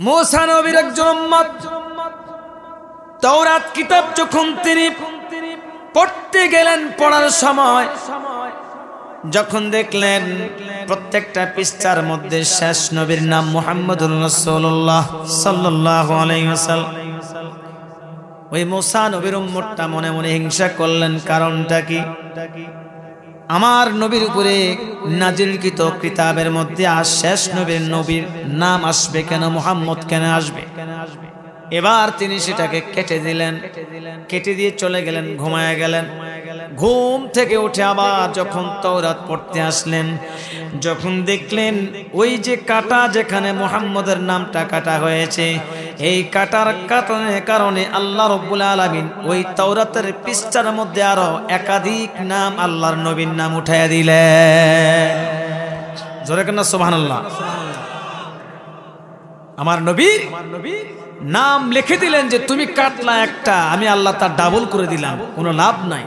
মুসা নবীর একজন উম্মত তাওরাত কিতাব যখন তিনি পড়তে গেলেন, পড়ার সময় যখন দেখলেন প্রত্যেকটা পৃষ্ঠার মধ্যে শেষ নবীর নাম মুহাম্মদুর রাসূলুল্লাহ সাল্লাল্লাহু আলাইহি ওয়াসাল্লাম, ওই মুসা নবীর উম্মতটা মনে মনে হিংসা করলেন। কারণটা কি? আমার নবীর উপরে নাজিলকৃত কিতাবের মধ্যে আর শেষ নবীর নাম আসবে কেন, মুহাম্মদ কেন আসবে? এবার তিনি সেটাকে কেটে দিলেন, কেটে দিয়ে চলে গেলেন, ঘুমায় গেলেন। ঘুম থেকে উঠে আবার যখন তাওরাত পড়তে আসলেন, যখন দেখলেন ওই যে কাটা, যেখানে মুহাম্মদের নামটা কাটা হয়েছে, এই কাটার কারণে আল্লাহ রাব্বুল আলামিন ওই তাওরাতের পৃষ্ঠার মধ্যে আরো একাধিক নাম, আল্লাহর নবীর নাম উঠাইয়া দিলেন। জোরে কেন সুবহানাল্লাহ। আমার নবীর নাম লিখে দিলেন যে তুমি কাটলা একটা, আমি আল্লাহ তার ডাবল করে দিলাম, কোনো লাভ নাই।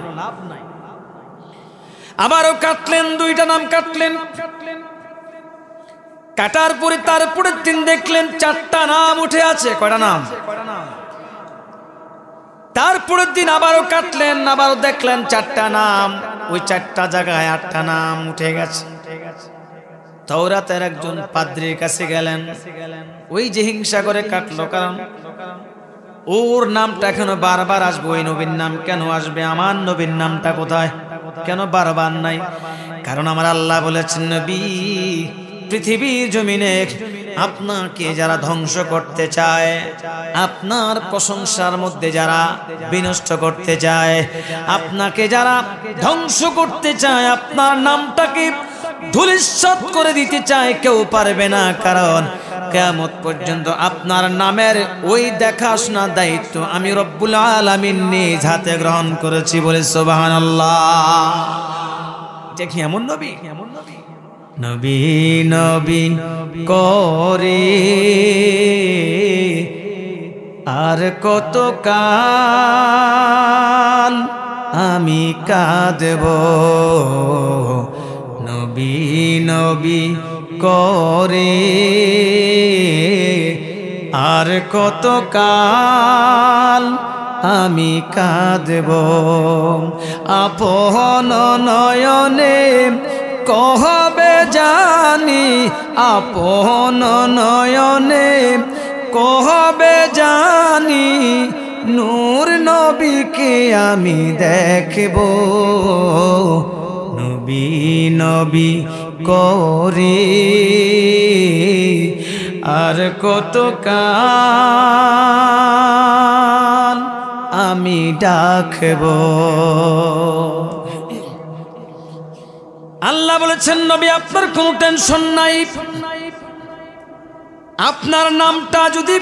আবারও কাটলেন, দুইটা নাম কাটলেন। কাটার পরে তারপরের দিন দেখলেন চারটা নাম উঠে আছে। কয়টা নাম? তারপরের দিন আবারও কাটলেন, আবারও দেখলেন চারটা নাম, ওই চারটা জায়গায় আটটা নাম উঠে গেছে। তাওরাতের একজন পাদ্রীর কাছে গেলেন, ওই যে হিংসা করে কাটলো, কারণ ওর নামটা কেন বারবার আসবে, ওই নবীর নাম কেন আসবে, আমার নবীর নামটা কোথায়, কেন বারবার নাই? কারণ আমার আল্লাহ বলেছেন, নবী পৃথিবীর জমিনে আপনাকে যারা ধ্বংস করতে চায়, আপনার প্রশংসার মধ্যে যারা বিনষ্ট করতে চায়, আপনাকে যারা ধ্বংস করতে চায়, আপনার নামটাকে ধূলিসাৎ করে দিতে চায়, কেউ পারবে না। কারণ কিয়ামত পর্যন্ত আপনার নামের ওই দেখাশোনার দায়িত্ব আমি রব্বুল আলামিন নিজ হাতে গ্রহণ করেছি, বলে সুবহানাল্লাহ। এটা কি এমন নবী? নবী নবী করে আর কত কাল আমি কাঁদব, নবী নবী করে আর কত কাল আমি কাঁদব, আপন নয়নে কহবে জানি, আপন নয়নে কহবে জানি, নূর নবীকে আমি দেখব, নবী নবী করে আর কত কাল আমি ডাকব। আল্লাহ বলেছেন, নবী আপনার কোনো টেনশন নাই, আপনার নামটা যদি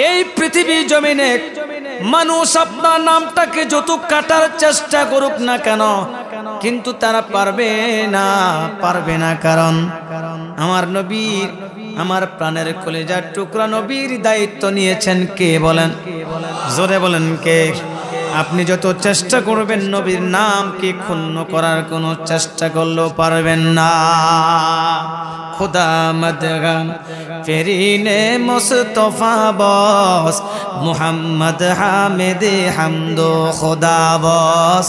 এই পৃথিবী জমিনে মানুষ আপনার নামটাকে যত কাটার চেষ্টা করুক না কেন, কিন্তু তারা পারবে না। কারণ আমার নবীর, আমার প্রাণের কলিজার টুকরা নবীর দায়িত্ব নিয়েছেন কে? বলেন, জোরে বলেন কে? আপনি যত চেষ্টা করবেন নবীর নামকে ক্ষুণ্ণ করার কোনো চেষ্টা করলেও পারবেন না। খুদা মদগাম ফেরিনে মুস্তফা বস, মুহাম্মদ হামিদে হামদো খুদা বস,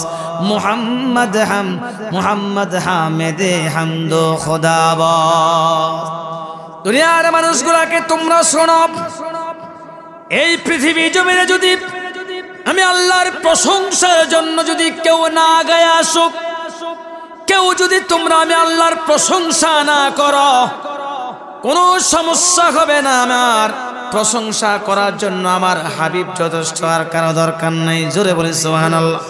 মুহাম্মদ হামিদে হামদো খুদা বস। দুনিয়ার মানুষগুলাকে তোমরা শোনো, এই পৃথিবী জমিনে যদি আমি আল্লাহর প্রশংসার জন্য যদি কেউ না গায়ে আসুক, কেউ যদি তোমরা আমি আল্লাহর প্রশংসা না করো, কোনো সমস্যা হবে না। আমার প্রশংসা করার জন্য আমার হাবিব যথেষ্ট, আর কারো দরকার নাই। জোরে বলে সুবহানাল্লাহ।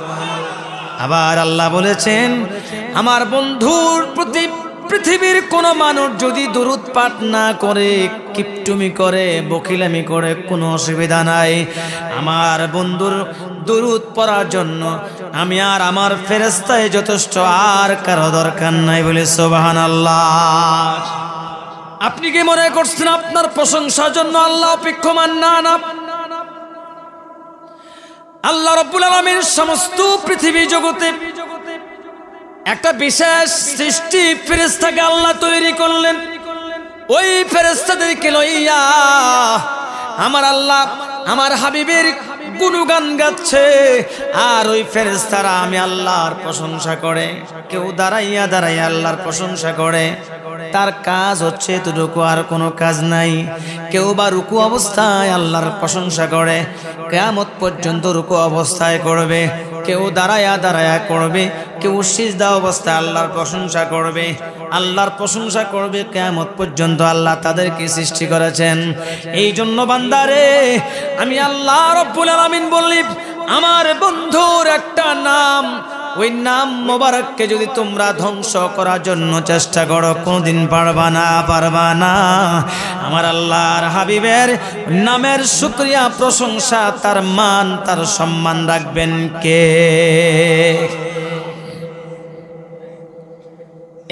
আবার আল্লাহ বলেছেন, আমার বন্ধুর প্রতি পৃথিবীর কোন মানুষ যদি দরুদ পাঠ না করে, কিপটুমি করে, বকিলামি করে, কোনো অসুবিধা নাই। আমার বন্ধুর দরুদ পড়ার জন্য আমি আর আমার ফেরেশতায় যথেষ্ট, আর কারো দরকার নাই, বলে সুবহানাল্লাহ। আপনি কি মনে করছেন আপনার প্রশংসার জন্য আল্লাহ অপেক্ষমান? না। আল্লাহ রাব্বুল আলামিন সমস্ত পৃথিবী জগতে একটা বিশেষ সৃষ্টি ফেরেশতাকে আল্লাহ তৈরি করলেন। ওই ফেরেশতাদেরকে লইয়া আমার আল্লাহ আমার হাবিবের গুণগান গাচ্ছে, আর ওই ফেরেশতারা আমি আল্লাহর প্রশংসা করে। কেউ দাঁড়াইয়া দাঁড়াইয়া আল্লাহর প্রশংসা করে, তার কাজ হচ্ছে এতটুকু, আর কোনো কাজ নাই। কেউ বা রুকু অবস্থায় আল্লাহর প্রশংসা করে, কিয়ামত পর্যন্ত রুকু অবস্থায় করবে। কেউ দাঁড়ায়া দাঁড়ায়া করবে, কেউ সিজদা অবস্থায় আল্লাহর প্রশংসা করবে। আল্লাহর প্রশংসা করবে কিয়ামত পর্যন্ত। আল্লাহ তাদেরকে সৃষ্টি করেছেন। এই জন্য বান্দারে, আমি আল্লাহ রাব্বুল আলামিন বলি, আমার বন্ধুর একটা নাম, ওই নাম মোবারককে যদি তোমরা ধ্বংস করার জন্য চেষ্টা করো, কোনদিন পারবা না, পারবা না। আমার আল্লাহর হাবিবের নামের শুকরিয়া, প্রশংসা, তার মান, তার সম্মান রাখবেন কে?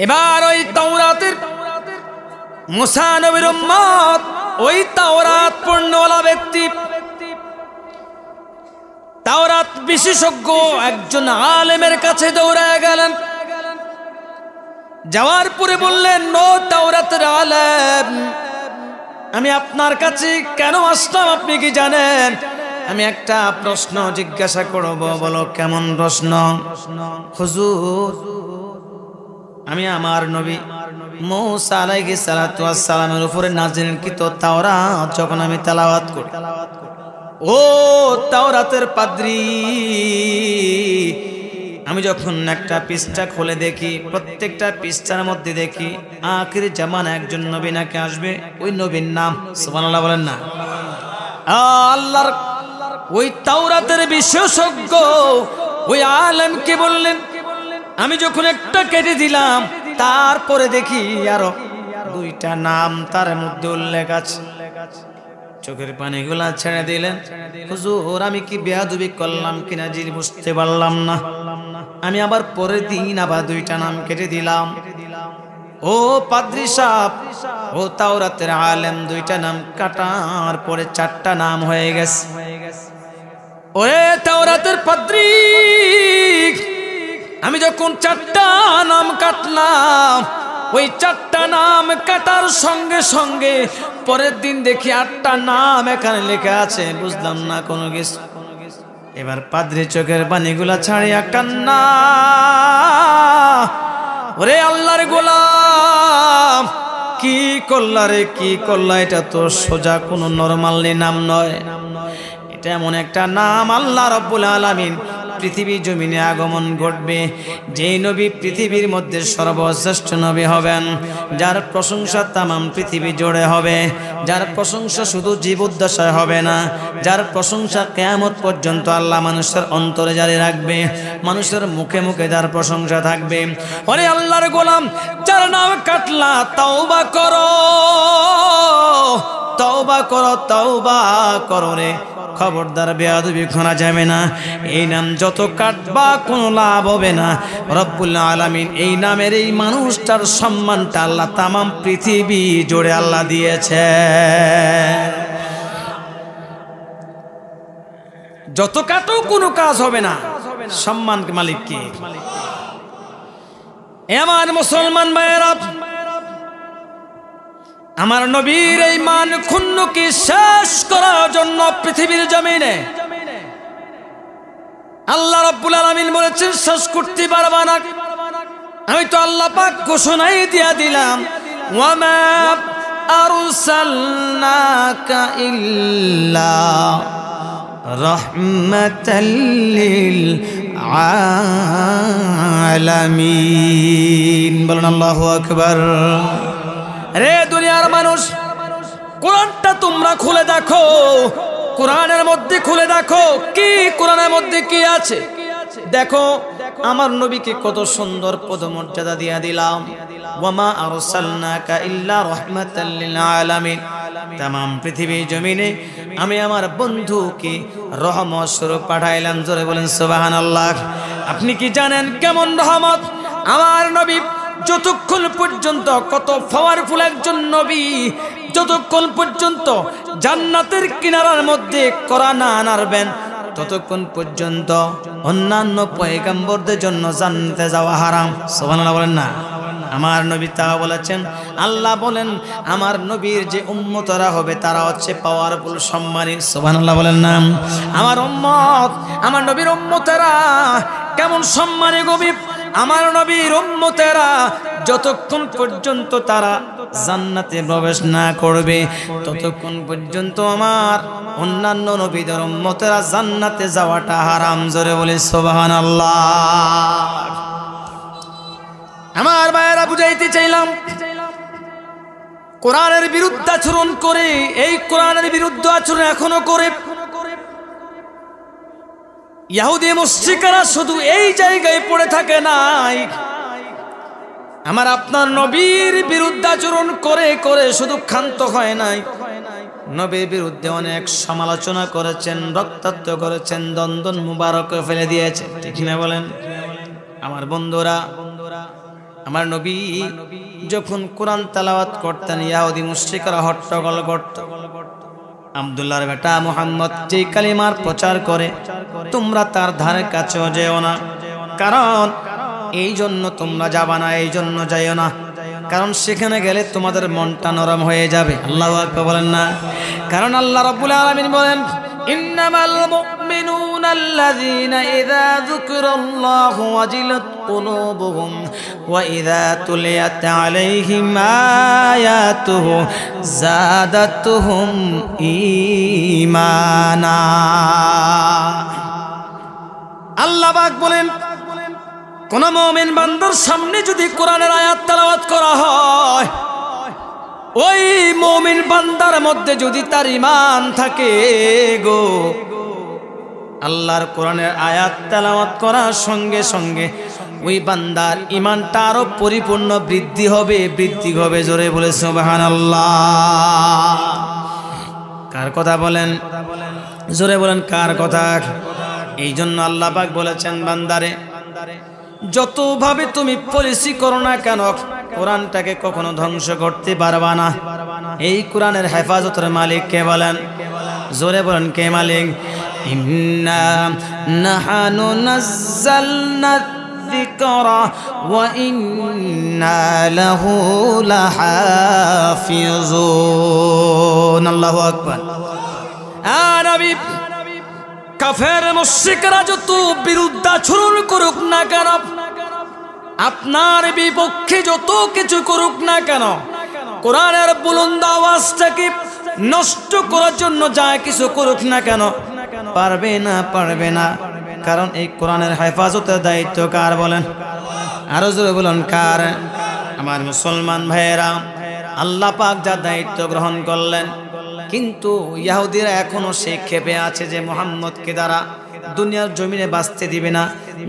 এবার ওই তাওরাতের মুসা নবীর উম্মত, ওই তাওরাত পড়নেওয়ালা ব্যক্তি, তাওরাত বিশেষজ্ঞ একজন আলেমের কাছে দৌড়ায় গেলেন। যাওয়ার পরে বললেন, নো তাওরাতের আলেম, আমি আপনার কাছে কেন আসলাম আপনি কি জানেন? আমি একটা প্রশ্ন জিজ্ঞাসা করব, বলো কেমন প্রশ্ন? হুজুর, আমি আমার নবী মূসা আলাইহিস সালাতু ওয়াস সালামের উপরে নাযিলকৃত তাওরাত যখন আমি তেলাওয়াত করি, ও তাওরাতের পাদ্রী, আমি যখন একটা পৃষ্ঠা খুলে দেখি, প্রত্যেকটা পৃষ্ঠার মধ্যে দেখি আখির জামানা একজন নবী নাকি আসবে, ওই নবীর নাম সুবহানাল্লাহ বলেন না। আল্লাহর ওই তাওরাতের বিশেষজ্ঞ ওই আলেমকে বললেন, আমি যখন একটা কেটে দিলাম, তারপরে দেখি আরো দুইটা নাম তার মধ্যে উল্লেখ আছে। চোখের পানিগুলা ছেড়ে দিলেন। হুজুর, আমি কি বেয়াদবি করলাম কিনা জি বুঝতে পারলাম না। আমি আবার পরের দিন আবার দুইটা নাম কেটে দিলাম। ও পাদ্রী সাহেব, ও তাওরাতের আলেম, দুইটা নাম কাটার পরে চারটা নাম হয়ে গেছে। ওরে তাওরাতের পাদ্রী, আমি যখন চারটা নাম কাটলাম, ওই চারটা নাম কাটার সঙ্গে সঙ্গে পরের দিন দেখি আটটা নাম এখানে লেখা আছে, বুঝলাম না কোনো কিছু। এবার পাদ্রী চোখের পানিগুলা ছাড়িয়া কান্না, ওরে আল্লাহর গোলাম, কি করলা রে, কি করলা? এটা তো সোজা কোনো নরমালি নাম নয়, এটা এমন একটা নাম আল্লাহ রাব্বুল আলামিন পৃথিবী জমিনে আগমন ঘটবে, যেই নবী পৃথিবীর মধ্যে সর্বশ্রেষ্ঠ নবী হবেন, যার প্রশংসা তামাম পৃথিবী জুড়ে হবে, যার প্রশংসা শুধু জীবদ্দশায় হবে না, যার প্রশংসা কিয়ামত পর্যন্ত আল্লাহ মানুষের অন্তরে জারি রাখবে, মানুষের মুখে মুখে যার প্রশংসা থাকবে। ওরে আল্লাহর গোলাম, যার নাম কাটলা, তওবা করো, তওবা করো, তওবা করো রে, খবরদার বেয়াদবি করা যাবে না। এই নাম যত কাটবা কোনো লাভ হবে না। রব্বুল আলামিন এই নামের এই মানুষটার সম্মানটা আল্লাহ তামাম পৃথিবী জুড়ে আল্লাহ দিয়েছে। যত কাটো কোনো কাজ হবে না, সম্মান মালিক কে? আমার মুসলমান ভাইয়েরা, আমার নবীর এই মান ক্ষুণ্ণকে শেষ করার জন্য পৃথিবীর জমিনে আল্লাহ রাব্বুল আলামিন বলেছেন, শেষ করতে পারবা না। আমি তো আল্লাহ পাক ঘোষণাই দিয়া দিলাম, ওয়ামা আরসালনাকা ইল্লা রাহমাতাল লিল আলামিন। বলেন আল্লাহু আকবার। রে দুনিয়ার মানুষ, কোরআনটা তোমরা খুলে দেখো, কোরআনের মধ্যে খুলে দেখো, কি কোরআনের মধ্যে কি আছে দেখো। আমার নবীকে কত সুন্দর পদমর্যাদা দিয়া দিলাম, ওয়ামা আরসালনাকা ইল্লা রাহমাতাল লিল আলামিন। তামাম পৃথিবী জমিনে আমি আমার বন্ধুকে রহমত স্বরূপ পাঠাইলাম। জোরে বলেন সুবহানাল্লাহ। আপনি কি জানেন কেমন রহমত? আমার নবী যতক্ষণ পর্যন্ত, কত পাওয়ারফুল একজন নবী, যতক্ষণ পর্যন্ত জান্নাতের কিনারার মধ্যে কোরআন না আনবেন, ততক্ষণ পর্যন্ত অন্যান্য পয়গম্বরদের জন্য জান্নাতে যাওয়া হারাম। সুবহানাল্লাহ বলেন না। আমার নবী তা বলেছেন। আল্লাহ বলেন আমার নবীর যে উম্মতরা হবে তারা হচ্ছে পাওয়ারফুল, সম্মানী। সুবহানাল্লাহ বলেন না? আমার উম্মত, আমার নবীর উম্মতেরা কেমন সম্মানী গভীর। আমার নবীর উম্মতেরা যতক্ষণ পর্যন্ত তারা জান্নাতে প্রবেশ না করবে ততক্ষণ পর্যন্ত আমার অন্যান্য নবীদের উম্মতেরা জান্নাতে যাওয়াটা হারাম। জোরে বলে সুবহানাল্লাহ। আমার ভাইয়েরা, বুঝাইতে চাইলাম কোরআনের বিরুদ্ধে আচরণ করে, এই কোরআনের বিরুদ্ধে আচরণ এখনো করে ইহুদি মুশরিকরা শুধু এই জায়গায় পড়ে থাকে নাই, আমার আপনার নবীর বিরুদ্ধে আচরণ করে করে শুধু ক্ষান্ত হয় নাই, নবীর বিরুদ্ধে অনেক সমালোচনা করেছেন, রক্তাক্ত করেছেন, দন্দন মুবারক ফেলে দিয়েছে। ঠিক না বলেন? আমার বন্ধুরা, আমার নবী যখন কোরআন তেলাওয়াত করতেন ইহুদি মুশরিকরা হট্টগোল করত। আব্দুল্লাহর বেটা মুহাম্মদ যে কালিমার প্রচার করে তোমরা তার ধারে কাছেও যেও না, কারণ এই জন্য তোমরা যাবা না, এই জন্য যাইও না, কারণ সেখানে গেলে তোমাদের মনটা নরম হয়ে যাবে। আল্লাহু আকবার বলেন না? কারণ আল্লাহ রাব্বুল আলামিন বলেন ইন্নামাল মুমিনুনা আল্লাযীনা ইযা যুকিরাল্লাহু ওয়াজিলাত কুলুবুহুম ওয়া ইযা তুলিয়াত আলাইহিম আয়াতুহু যাদাতুহুম ঈমানা। আল্লাহ পাক বলেন কোন মুমিন বান্দার সামনে যদি কোরআনের আয়াত তেলাওয়াত করা হয়, ওই মুমিন বান্দার মধ্যে যদি তার ঈমান থাকে গো, আল্লাহর কোরআনের আয়াত তেলাওয়াত করার সঙ্গে সঙ্গে ওই বান্দার ঈমানটা আরো পরিপূর্ণ বৃদ্ধি হবে, বৃদ্ধি হবে। জোরে বলে সুবহানাল্লাহ। কার কথা বলেন? জোরে বলেন কার কথা? এই জন্য আল্লাহ পাক বলেছেন বান্দারে যতভাবে তুমি পলিসি করো না কেন কোরআনটাকে কখনো ধ্বংস করতে পারবা না। এই কোরআনের হেফাজতের মালিক কে বলেন? জোরে বলেন কে মালিক? ইন্না নাহানু নাযালনা যিকরা ওয়া ইন্না লাহু লাহাফিজুন। আল্লাহু আকবার। নবী কাফের মুশরিকরা যত বিরুদ্ধাচরণ করুক না কেন, আপনার বিপক্ষে যত কিছু করুক না কেন, কোরআনের বুলন্দ আওয়াজটাকে নষ্ট করার জন্য যা কিছু করুক না কেন পারবে না, পারবে না। কারণ এই কোরআনের হেফাজতের দায়িত্ব কার বলেন? আরো জোরে বলুন কার? আমার মুসলমান ভাইয়েরা, আল্লাহ পাক যা দায়িত্ব গ্রহণ করলেন, কিন্তু ইহুদিরা এখনো সেই ক্ষেপে আছে যে মুহাম্মদকে দ্বারা দুনিয়ার জমিনে বাঁচতে দিবে না।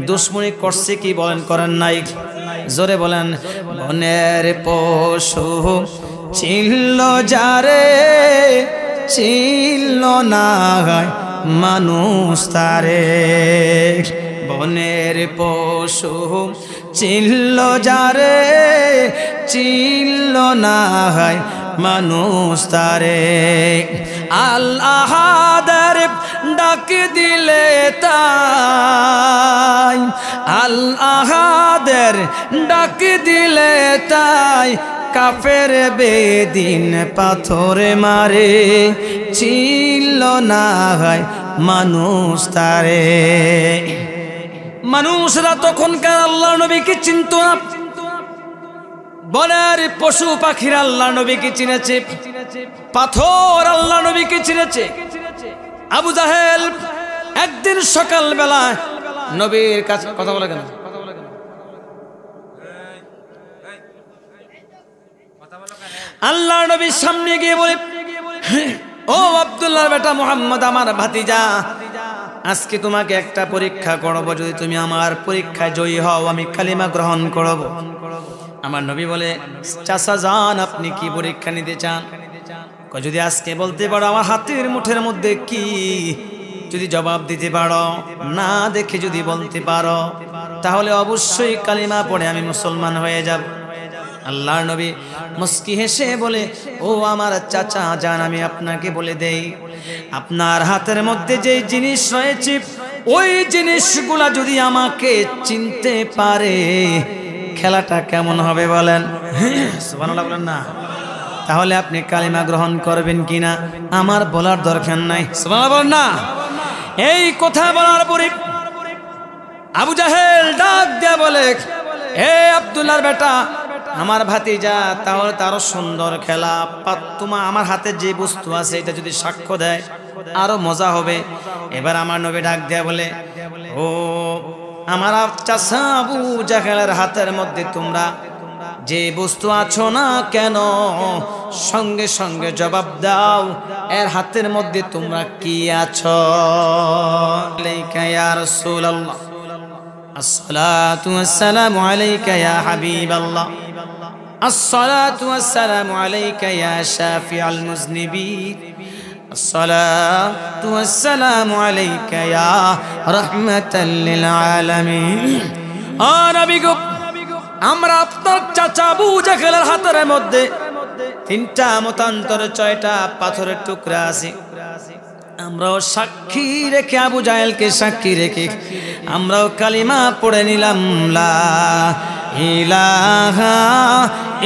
দুশ্মনী করছে কি বলেন? করেন নাই? জোরে বলেন। বনের পশু চিনল যারে, চিনল না মানুষ তারে। বনের পশু চিনল যারে, চিনল না মানুষ তারে। আল্লাহাদের ডাক দিলে তাই, আল্লাহাদের ডাক দিলে তাই, কাফের বেদিন পাথরে মারে, চিনল না মানুষ তারে। মানুষরা তখনকার আল্লাহ নবীকে চিনত না, বনের পশু পাখিরা আল্লাহ নবীকে চিনেছে, পাথর আল্লাহ নবীকে চিনেছে। আবু জাহেল একদিন সকাল বেলা নবীর কাছে কথা বলে কেন? আল্লাহ নবীর সামনে গিয়ে বলে, ও আব্দুল্লাহর বেটা মুহাম্মদ, আমার ভাতিজা, আজকে তোমাকে একটা পরীক্ষা করব, যদি তুমি আমার পরীক্ষায় জয়ী হও আমি কালিমা গ্রহণ করব। আমার নবী বলে, চাচা যান, আপনি কি পরীক্ষা নিতে চান? যদি আজকে বলতে পারো আমার হাতের মুঠের মধ্যে কি, যদি জবাব দিতে পারো, না দেখে যদি বলতে পারো, তাহলে অবশ্যই কালিমা পড়ে আমি মুসলমান হয়ে যাব। আল্লাহর নবী মুস্কি হেসে বলে, ও আমার চাচা যান, আমি আপনাকে বলে দেই, আপনার হাতের মধ্যে যে জিনিস রয়েছে ওই জিনিসগুলা যদি আমাকে চিনতে পারে, খেলাটা কেমন হবে বলেন? সুবহানাল্লাহ বলেন না। তাহলে আপনি কালিমা গ্রহণ করবেন কিনা আমার বলার দরকার নাই। সুবহানাল্লাহ বলেন না। এই কথা বলার পরে আবু জাহেল ডাক দিয়ে বলে, হে আব্দুল্লাহর বেটা, আমার ভাতিজা, তাহলে তারও সুন্দর খেলা। তোমার আমার হাতে যে বস্তু আছে এটা যদি সাক্ষ্য দেয় আরো মজা হবে। এবার আমার নবী ডাক দিয়ে বলে, ও আমার চাচা আবু জাহেলের হাতের মধ্যে তোমরা যে বস্তু আছো না কেন, সঙ্গে সঙ্গে জবাব দাও, এর হাতের মধ্যে তোমরা কি আছো? আলাইকা ইয়া রাসূলুল্লাহ, আসসালাতু ওয়াসসালামু আলাইকা ইয়া হাবিবাল্লাহ, আসসালাতু ওয়াসসালামু আলাইকা ইয়া শাফিআল মুযনিবিন, আসসালাতু ওয়াসসালামু আলাইকা ইয়া রাহমাতাল লিল আলামিন। নবী গো, আমরা আপনার চাচা আবু জাহেলের হাতের মধ্যে 3টা মতান্তরে 6টা পাথরের টুকরা আছে। আমরাও সাক্ষী রেখে, আবু জাহেলকে সাক্ষী রেখে আমরাও কালিমা পড়ে নিলাম, লা ইলাহা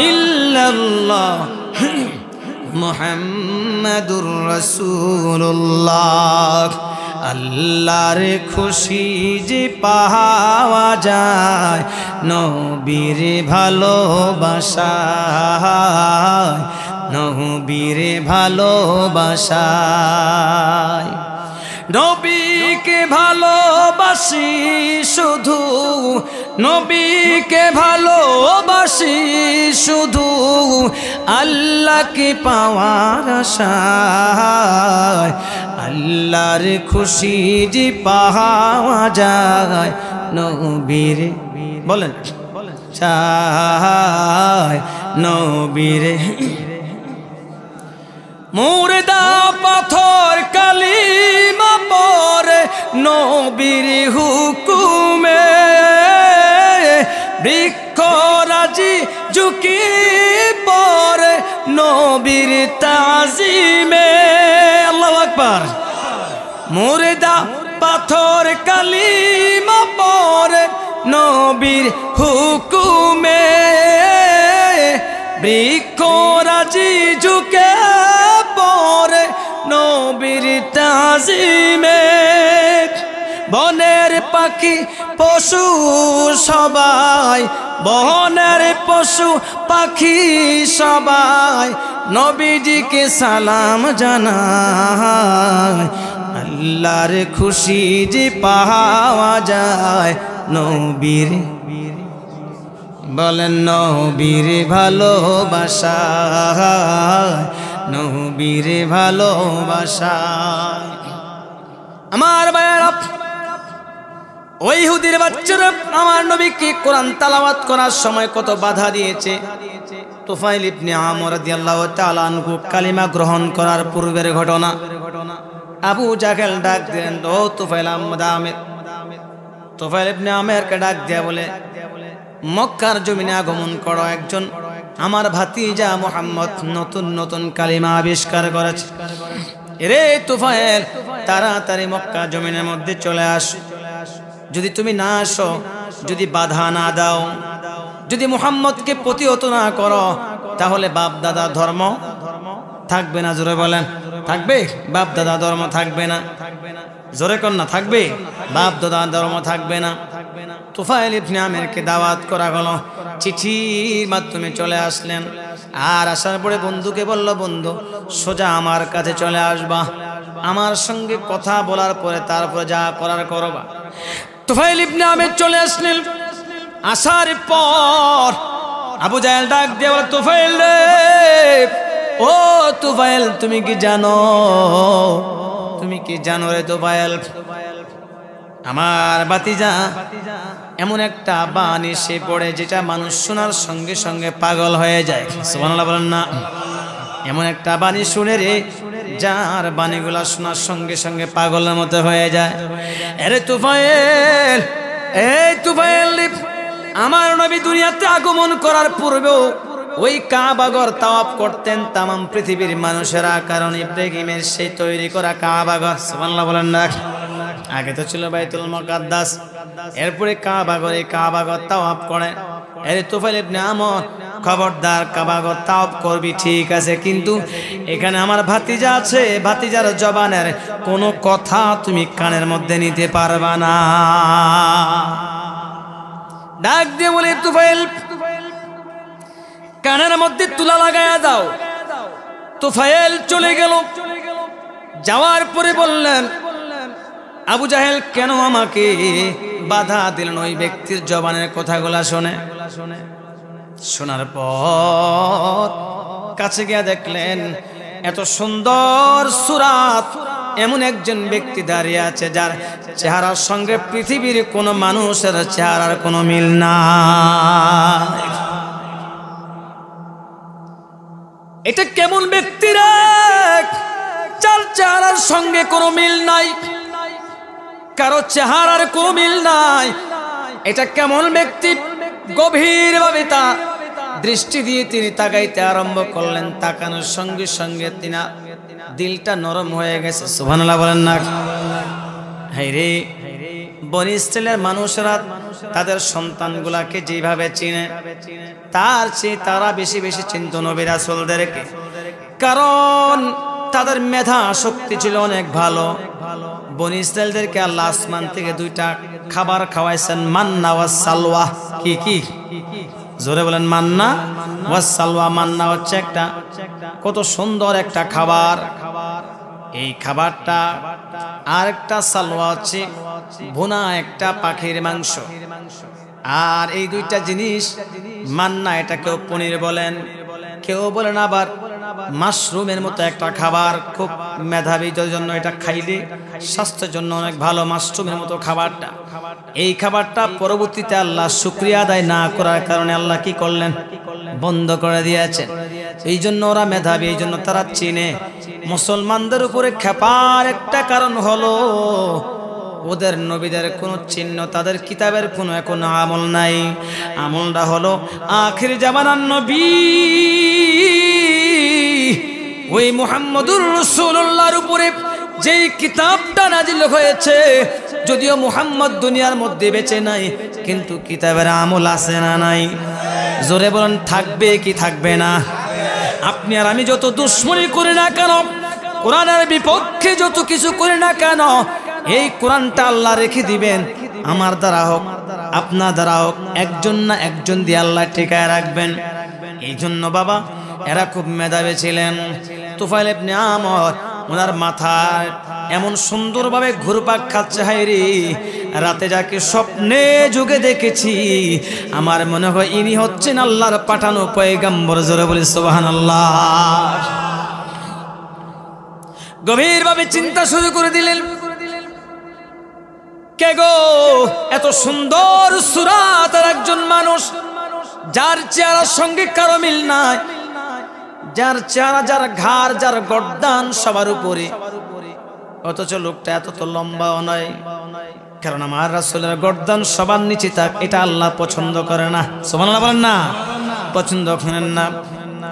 ইল্লাল্লাহ মুহাম্মাদুর রাসূলুল্লাহ। আল্লাহর খুশি যে পাওয়া যায় নবীর ভালোবাসায়, নবীর ভালোবাসায়। নবীকে ভালোবাসি শুধু, নবীকে ভালোবাসি শুধু, আল্লাহকে পাওয়ার আশায়। আল্লাহর খুশি যে পাওয়া যায় নবীর, বলেন চায় নবীর। মুর্দা পাথর কালিমা পড়ে নবীর হুকুমে, বৃক্ষ রাজি ঝুঁকি পড়ে নবীর তাজিমে। আল্লাহু আকবার। মুর্দা পাথর কালিমা পড়ে নবীর হুকুমে, বৃক্ষ রাজি ঝুঁকে পড়ে নবীর তাজিমে। বনের পাখি পশু সবাই, বনের পশু পাখি সবাই নবীজিকে সালাম জানায়। আল্লাহর খুশি যে পাওয়া যায় নবীর, বলেন নবীর ভালোবাসা, নবীর ভালোবাসা। আমার ভাইয়েরা, ওই ইহুদির বাচ্চারা আমার নবীকে কোরআন তেলাওয়াত করার সময় কত বাধা দিয়েছে। তুফাইল ইবনে আমর রাদিয়াল্লাহু তাআলা আনহু কালিমা গ্রহণ করার পূর্বের ঘটনা। আবু জাহেল ডাক দেন, ও তুফাইল আমের, তুফাইল ইবনে আমেরকে ডাক দেয়া বলে, মক্কার জমিনে আগমন করো, একজন আমার ভাতিজা মুহাম্মদ নতুন নতুন কালিমা আবিষ্কার করেছে। রে তুফাইল, তাড়াতাড়ি মক্কা জমিনের মধ্যে চলে আস। যদি তুমি না আসো, যদি বাধা না দাও, যদি মুহাম্মদকে প্রতিহত না করো, তাহলে বাপ দাদা ধর্ম থাকবে না। জোরে বলেন, থাকবে? বাপ দাদা ধর্ম থাকবে না। জোরে কর না, থাকবে? বাপ দাদা ধর্ম থাকবে না। তুফাইল ইবনে আমেরকে দাওয়াত করা হলো, চিঠির মাধ্যমে চলে আসলেন। আর আসার পরে বন্ধুকে বলল, বন্ধু সোজা আমার কাছে চলে আসবা, আমার সঙ্গে কথা বলার পরে তারপরে যা করার করবা। তুফাইল ইবনে আমের চলে আসলেন। আসার পর আবু জাহেল ডাক দিয়ে বলে, তুফাইল রে, ও তুফাইল, তুমি কি জানো, তুমি কি জানো রে তুফাইল, আমার ভাতিজা এমন একটা বাণী সে পড়ে যেটা মানুষ শোনার সঙ্গে সঙ্গে পাগল হয়ে যায়। সুবহানাল্লাহ বলেন না। এমন একটা বাণী শুনে রে, যার বাণীগুলা শোনার সঙ্গে সঙ্গে পাগলের মতো হয়ে যায়। আরে তুফাইল, এই তুফাইল, আমার নবী দুনিয়াতে আগমন করার পূর্বেও ওই কাবাঘর তাওয়াফ করতেন তামাম পৃথিবীর মানুষেরা, কারণ ইব্রাহিমের সেই তৈরি করা কাবাঘর। সুবহানাল্লাহ বলেন না। আগে তো ছিল বাইতুল মুকাদ্দাস, এরপরে কাবাঘরে কাবাঘর তাওয়াফ করে আরে তুফাইল ইবনে আমর, খবরদার কাবাগো তাওব করবি ঠিক আছে, কিন্তু এখানে আমার ভাতিজা আছে, ভাতিজার জবানের কোনো কথা তুমি কানের মধ্যে নিতে পারবা না। ডাক দিয়ে বলে তুফাইল কানের মধ্যে তুলা লাগায়া দাও। তুফাইল চলে গেল। যাওয়ার পরে বললেন, আবু জাহেল কেন আমাকে বাধা দিলেন? ওই ব্যক্তির জবানের কথাগুলা শুনে, শোনার পর কাছে গিয়ে দেখলেন এত সুন্দর সুরাত এমন একজন ব্যক্তি দাঁড়িয়ে আছে যার চেহারার সঙ্গে পৃথিবীর কোনো মানুষের চেহারার কোনো মিল নাই। এটা কেমন ব্যক্তি রে, যার চেহারার সঙ্গে কোনো মিল নাই, কারো চেহারার কোনো মিল নাই? এটা কেমন ব্যক্তি? গভীরভাবে তা দৃষ্টি দিয়ে তিনি তাকাইতে আরম্ভ করলেন। তাকানোর সঙ্গে সঙ্গে তিনি দিলটা নরম হয়ে গেছে। সুবহানাল্লাহ বলেন না? হায়রে, বনি ইসরাইলের মানুষরা তাদের সন্তানগুলাকে যেভাবে চিনে তার চেয়ে তারা বেশি বেশি চিনত নবী রাসূলদেরকে, কারণ তাদের মেধা শক্তি ছিল অনেক ভালো। বনি ইসরাইলদেরকে আল্লাহ আসমান থেকে দুইটা খাবার খাওয়াইছেন, মান্না ওয়া সালওয়া। কি কি? জোরে বলেন, মান্না ওয়া সালওয়া। মান্না হচ্ছে একটা কত সুন্দর একটা খাবার, এই খাবারটা, আর একটা সালওয়া হচ্ছে ভুনা একটা পাখির মাংস। আর এই দুইটা জিনিস, মান্না এটা কেউ পনির বলেন, কেউ বলেন আবার মাশরুমের মতো একটা খাবার, খুব মেধাবীদের জন্য এটা খাইলে স্বাস্থ্যের জন্য অনেক ভালো। মাশরুমের মতো খাবারটা, এই খাবারটা পরবর্তীতে আল্লাহ শুকরিয়া আদায় না করার কারণে আল্লাহ কি করলেন? বন্ধ করে দিয়েছেন। এই জন্য ওরা মেধাবী, এই জন্য তারা চিনে। মুসলমানদের উপরে খেপার একটা কারণ হলো ওদের নবীদের কোনো চিহ্ন, তাদের কিতাবের কোনো এখনো আমল নাই। আমলটা হলো আখির জামানার নবী ওই মুহাম্মদুর রাসূলুল্লাহর উপরে যেই কিতাবটা নাজিল হয়েছে, যদিও মুহাম্মদ দুনিয়ার মধ্যে বেঁচে নাই, কিন্তু কিতাবের আমল আছে না নাই? জোরে বলেন, থাকবে কি থাকবে না? আপনি আর আমি যত দুশ্মনী করি না কেন, কোরআনের বিপক্ষে যত কিছু করি না কেন, এই কোরআনটা আল্লাহ রেখে দিবেন। আমার দ্বারা হোক, আপনার দ্বারা হোক, একজন না একজন দিয়ে আল্লাহ ঠেকায় রাখবেন। এই জন্য বাবা এরা খুব মেধাবী ছিলেন। তুফাইল ইবনে আমর, ওনার মাথায় এমন সুন্দরভাবে ঘুরপাক খাচ্ছে, হায়রে রাতে যাকে স্বপ্নে যুগে দেখেছি, আমার মনে হয় ইনি হচ্ছেন আল্লাহর পাঠানো পয়গম্বর। জোরে বলি সুবহানাল্লাহ। গভীরভাবে চিন্তা শুরু করে দিলেন, কে গো এত সুন্দর সুরাতের একজন মানুষ, যার চেহারার সঙ্গে কারো মিল নাই, যার চেহারা, যার ঘাড়, যার গর্দান সবার উপরে, অথচ লোকটা এত তো লম্বাও নয়। কারণ আমার রাসূলের গর্দান সবার নিচে থাক, এটা আল্লাহ পছন্দ করে না। সুবহানাল্লাহ বলেন না? পছন্দ করেন না।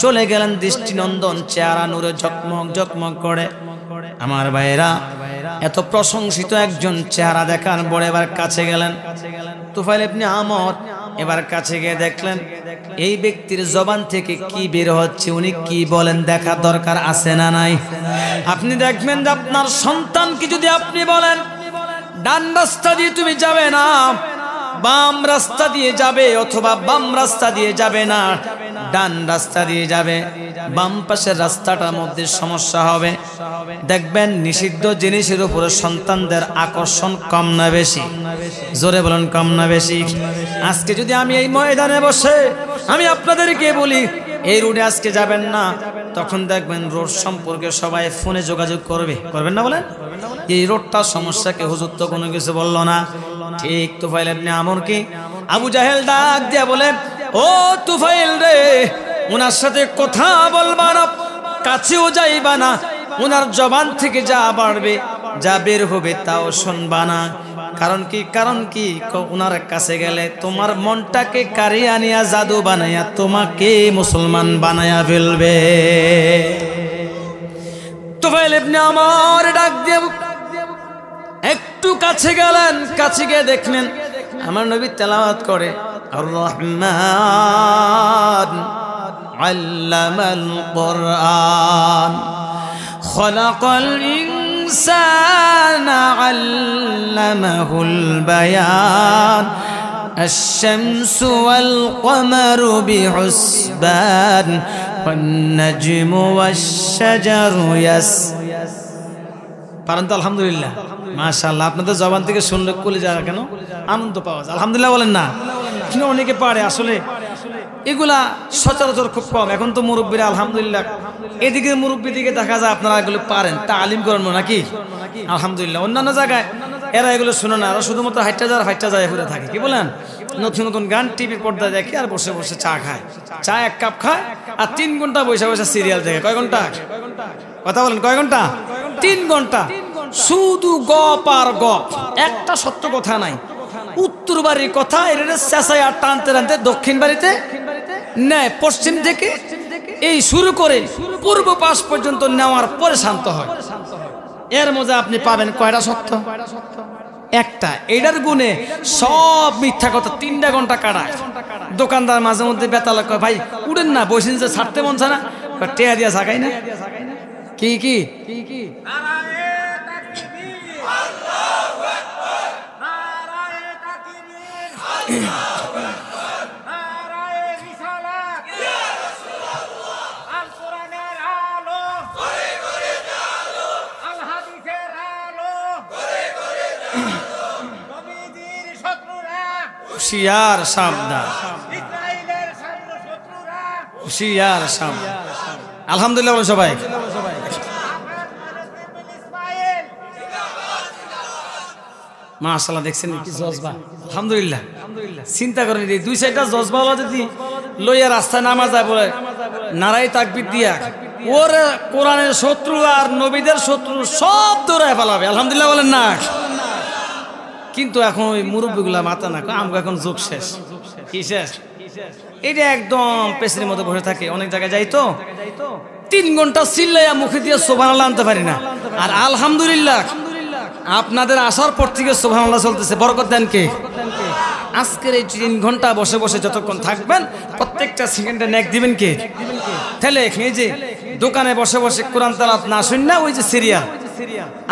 চলে গেলেন, দৃষ্টিনন্দন চেহারা, নূরে ঝকমক ঝকমক করে। আমার ভাইরা, এত প্রশংসিত একজন চেহারা দেখার পরে এবার কাছে গেলেন তুফাইল ইবনে আমর। এবার কাছে গিয়ে দেখলেন এই ব্যক্তির জবান থেকে কি বের হচ্ছে, উনি কি বলেন দেখার দরকার আছে না নাই? আপনি দেখবেন যে আপনার সন্তানকে যদি আপনি বলেন ডান রাস্তা দিয়ে তুমি যাবে না, বাম রাস্তা দিয়ে যাবে, অথবা বাম রাস্তা দিয়ে যাবে না, ডান রাস্তা দিয়ে যাবে, বাম পাশের রাস্তাটার মধ্যে সমস্যা হবে। দেখবেন নিষিদ্ধ জিনিসের উপরে সন্তানদের আকর্ষণ কম না বেশি? জোরে বলেন, কম না বেশি? আজকে যদি আমি এই ময়দানে বসে আমি আপনাদেরকে বলি এই রোডে আজকে যাবেন না, তখন দেখবেন রোড সম্পর্কে সবাই ফোনে যোগাযোগ করবে, করবেন না বলেন? এই রোডটার সমস্যা কে হুজুর তো কোনো কিছু বললো না। ঠিক তুফাইল ইবনে আমর কি আবু জাহেল ডাক দিয়া বলে, ও তুফাইল রে, ওনার সাথে কথা বলবা না, কাছেও যাইবা না, ওনার জবান থেকে যা বাড়বে, যা বের হবে তাও শুনবা না। কারণ কি? কারণ কি? ওনার কাছে গেলে তোমার মনটাকে কারিয়ে আনিয়া জাদু বানাইয়া তোমাকে মুসলমান বানাইয়া ফেলবে। তুফাইল ইবনে আমর ডাক দিয়ে একটু কাছে গেলেন, কাছে গিয়ে দেখলেন আমার নবী তেলাওয়াত করে আর রহমান আল্লামাল কুরআন খলাকাল ইনসানা আল্লামাহুল বায়ান الشمس والقمر بحسبان والنجم والشجر পারেন তো আলহামদুলিল্লাহ মাশাআল্লাহ আপনাদের জবান থেকে শুনলে কলিজা কেন আনন্দ পাওয়া যায় আলহামদুলিল্লাহ বলেন না কিন্তু অনেকে পারে আসলে এগুলা সচরাচর খুব কম এখন তো মুরব্বীরা আলহামদুলিল্লাহ এদিকে মুরব্বী দিকে দেখা যায় আপনারা এগুলো পারেন তালিম করেন নাকি আলহামদুলিল্লাহ অন্যান্য জায়গায় এরা এগুলো শুনে না এরা শুধুমাত্র হাইটা যায় ঘুরে থাকে কি বলেন নতুন নতুন গান টিভি পর্দায় দেখে আর বসে বসে চা খায় চা এক কাপ খায় আর 3 ঘন্টা বসে বসে সিরিয়াল দেখে কয় ঘন্টা কথা বলেন কয় ঘন্টা 3 ঘন্টা শুধু গপ আর গপ একটা সত্য কথা নাই উত্তর বাড়ির কথা এটা চেঁচাই আর টানতে টানতে দক্ষিণ বাড়িতে নেয় পশ্চিম থেকে এই শুরু করে পূর্ব পাশ পর্যন্ত নেওয়ার পরে শান্ত হয় এর মধ্যে আপনি পাবেন কয়টা সত্য একটা এটার গুণে সব মিথ্যা কথা 3টা ঘন্টা কাটায় দোকানদার মাঝে মধ্যে বেতাল কয় ভাই উড়েন না বসেন যে ছাড়তে মন চায় না টেয়া দিয়া থাকাই না কি কি হুশিয়ার সাবধান হুশিয়ার সাবধান আলহামদুলিল্লাহ বলেন সবাই মাশাআল্লাহ দেখছেন কি জজবা আলহামদুলিল্লাহ চিন্তা করেন এই 2-4টা জজবাওয়ালা যদি লইয়া রাস্তায় নামা যায় বলে নারাই তাকবীর দিয়া ওরে কোরআনের শত্রু আর নবীদের শত্রু সব দৌড়ায় ফেলাবে আলহামদুলিল্লাহ বলেন না কিন্তু এখন ওই মুরব্বীগুলা মাথা না আমগো এখন যুগ শেষ কি শেষ এটা একদম পেছনের মতো বসে থাকে অনেক জায়গায় যাই তো 3 ঘন্টা চিল্লাইয়া মুখে দিয়ে সুবহানাল্লাহ আনতে পারি না আর আলহামদুলিল্লাহ আপনাদের আসার পর থেকে সুবহানাল্লাহ চলতেছে বরকত দেন কে আজকের এই 3 ঘন্টা বসে বসে যতক্ষণ থাকবেন প্রত্যেকটা সেকেন্ডে নেক দিবেন কে তাহলে এই যে দোকানে বসে বসে কোরআন তেলাওয়াত না শুন না ওই যে সিরিয়াল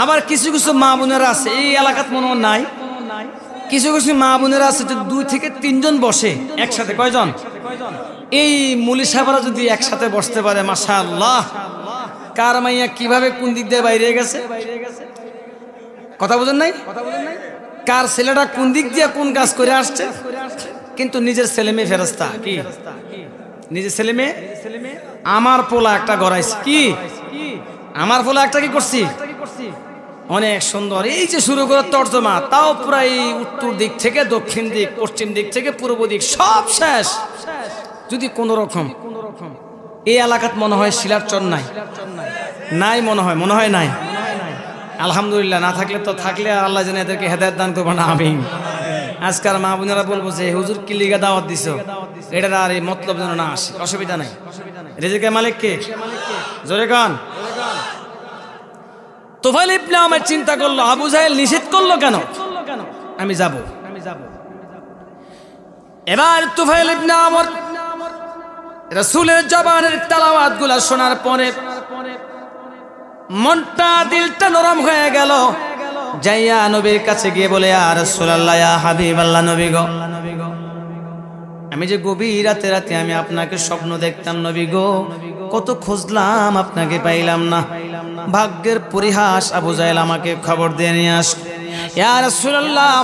আবার কিছু কিছু মা বোনেরা আছে এই এলাকাত মনে নাই কিছু কিছু মা বোনেরা আছে 2 থেকে 3 জন বসে একসাথে কয়জন এই মুলি সাহেবরা যদি একসাথে বসতে পারে মাশাআল্লাহ কার মাইয়া কিভাবে কোন দিক দিয়ে বাইরে গেছে কথা বুঝেন নাই কার ছেলেটা কোন দিক দিয়ে কোন কাজ করে আসছে কিন্তু নিজের ছেলে মেয়ে ফেরেশতা কি নিজের ছেলে মেয়ে আমার পোলা একটা গড়াইছে কি আমার পোলা একটা কি করছি অনেক সুন্দর এই যে শুরু করে তর্জমা তাও প্রায় উত্তর দিক থেকে দক্ষিণ দিক পশ্চিম দিক থেকে পূর্ব দিক সব শেষ যদি কোন রকম এই এলাকাত মনে হয় শিলার চর নাই নাই মনে হয় নাই আলহামদুলিল্লাহ না থাকলে তো থাকলে আল্লাহ যেন এদেরকে হেদায়েত দান করবেন আমিন আজকাল মা বোনেরা বলবো যে হুজুর কি লিগা দাওয়াত দিছো এটার আর এই মতলব যেন না আসে অসুবিধা নাই রিজিকের মালিক কে জোরে কান তুফাইল ইবনে আমর চিন্তা করলো আবু জাহেল নিষেধ করলো কেন আমি যাব এবার তুফাইল ইবনে আমর রাসূলের জবানের তেলাওয়াতগুলো শোনার পরে মনটা দিলটা নরম হয়ে গেল যাইয়া নবীর কাছে গিয়ে বলে ইয়া রাসূলুল্লাহ ইয়া হাবিবাল্লাহ নবী গো আমি যে গভীর রাতে আমি আপনাকে স্বপ্ন দেখতাম নবী গো কত খুঁজলাম আপনাকে পাইলাম না ভাগ্যের পরিহাস আবু জাহেল আমাকে খবর দিয়ে নিয়ে আস ইয়া রাসূলুল্লাহ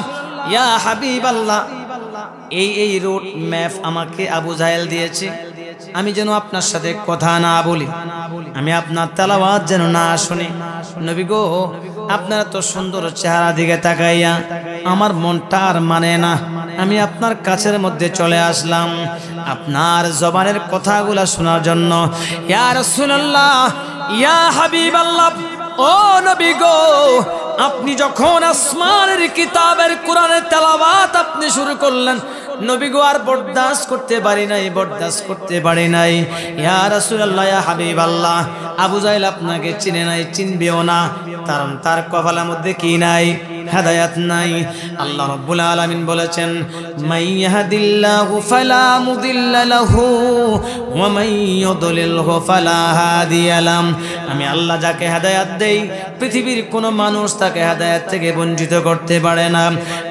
ইয়া হাবিবাল্লাহ এই রোড ম্যাপ আমাকে আবু জাহেল দিয়েছে আমি যেন আপনার সাথে কথা না বলি আমি আপনার তেলাওয়াত যেন না শুনি নবী গো আপনার তো সুন্দর চেহারা দিকে তাকাইয়া আমার মনটা আর মানে না আমি আপনার কাছের মধ্যে চলে আসলাম আপনার জবানের কথাগুলো শোনার জন্য ইয়া রাসূলুল্লাহ ইয়া হাবিবাল্লাহ ও নবী গো আপনি যখন আসমানের কিতাবের কোরআনের তেলাওয়াত আপনি শুরু করলেন নবী গো আর বরদাস্ত করতে পারি নাই ইয়া রাসূলুল্লাহ ইয়া হাবিবাল্লাহ আবু জাহেল আপনাকে চিনে নাই চিনবেও না কারণ তার কপালের মধ্যে কি নাই হেদায়েত নাই। আল্লাহ রাব্বুল আলামিন বলেছেন, মান ইয়াহদিল্লাহু ফালা মুদিল্লা লাহু ওয়া মান ইউদ্লিলহু ফালা হাদিয়া লাহ। আমি আল্লাহ যাকে হেদায়েত দেই পৃথিবীর কোনো মানুষ তাকে হেদায়েত থেকে বঞ্চিত করতে পারে না।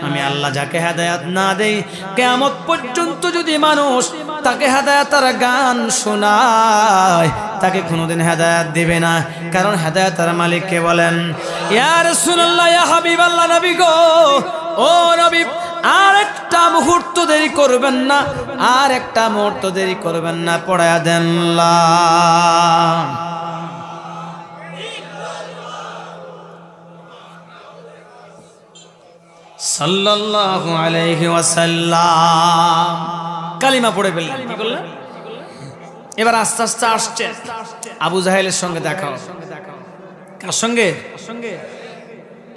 আমি আল্লাহ যাকে হেদায়েত না দেই, কিয়ামত পর্যন্ত যদি মানুষ তাকে হেদায়েতের গান শোনায় তাকে কোনোদিন হেদায়েত দিবে না। কারণ হেদায়েতের মালিক কে বলেন? ইয়া রাসূলুল্লাহ, ইয়া হাবিবাল্লাহ, নবী গো, ও নবী, আর একটা মুহূর্ত দেরি করবেন না, আর একটা মুহূর্ত দেরি করবেন না, পড়ায়া দেন লা সাল্লাল্লাহু আলাইহি ওয়াসাল্লাম। কালিমা পড়ে ফেললেন। কি করলেন? এবার আস্তে আস্তে আসছে আবু জাহেলের সঙ্গে দেখা। কার সঙ্গে?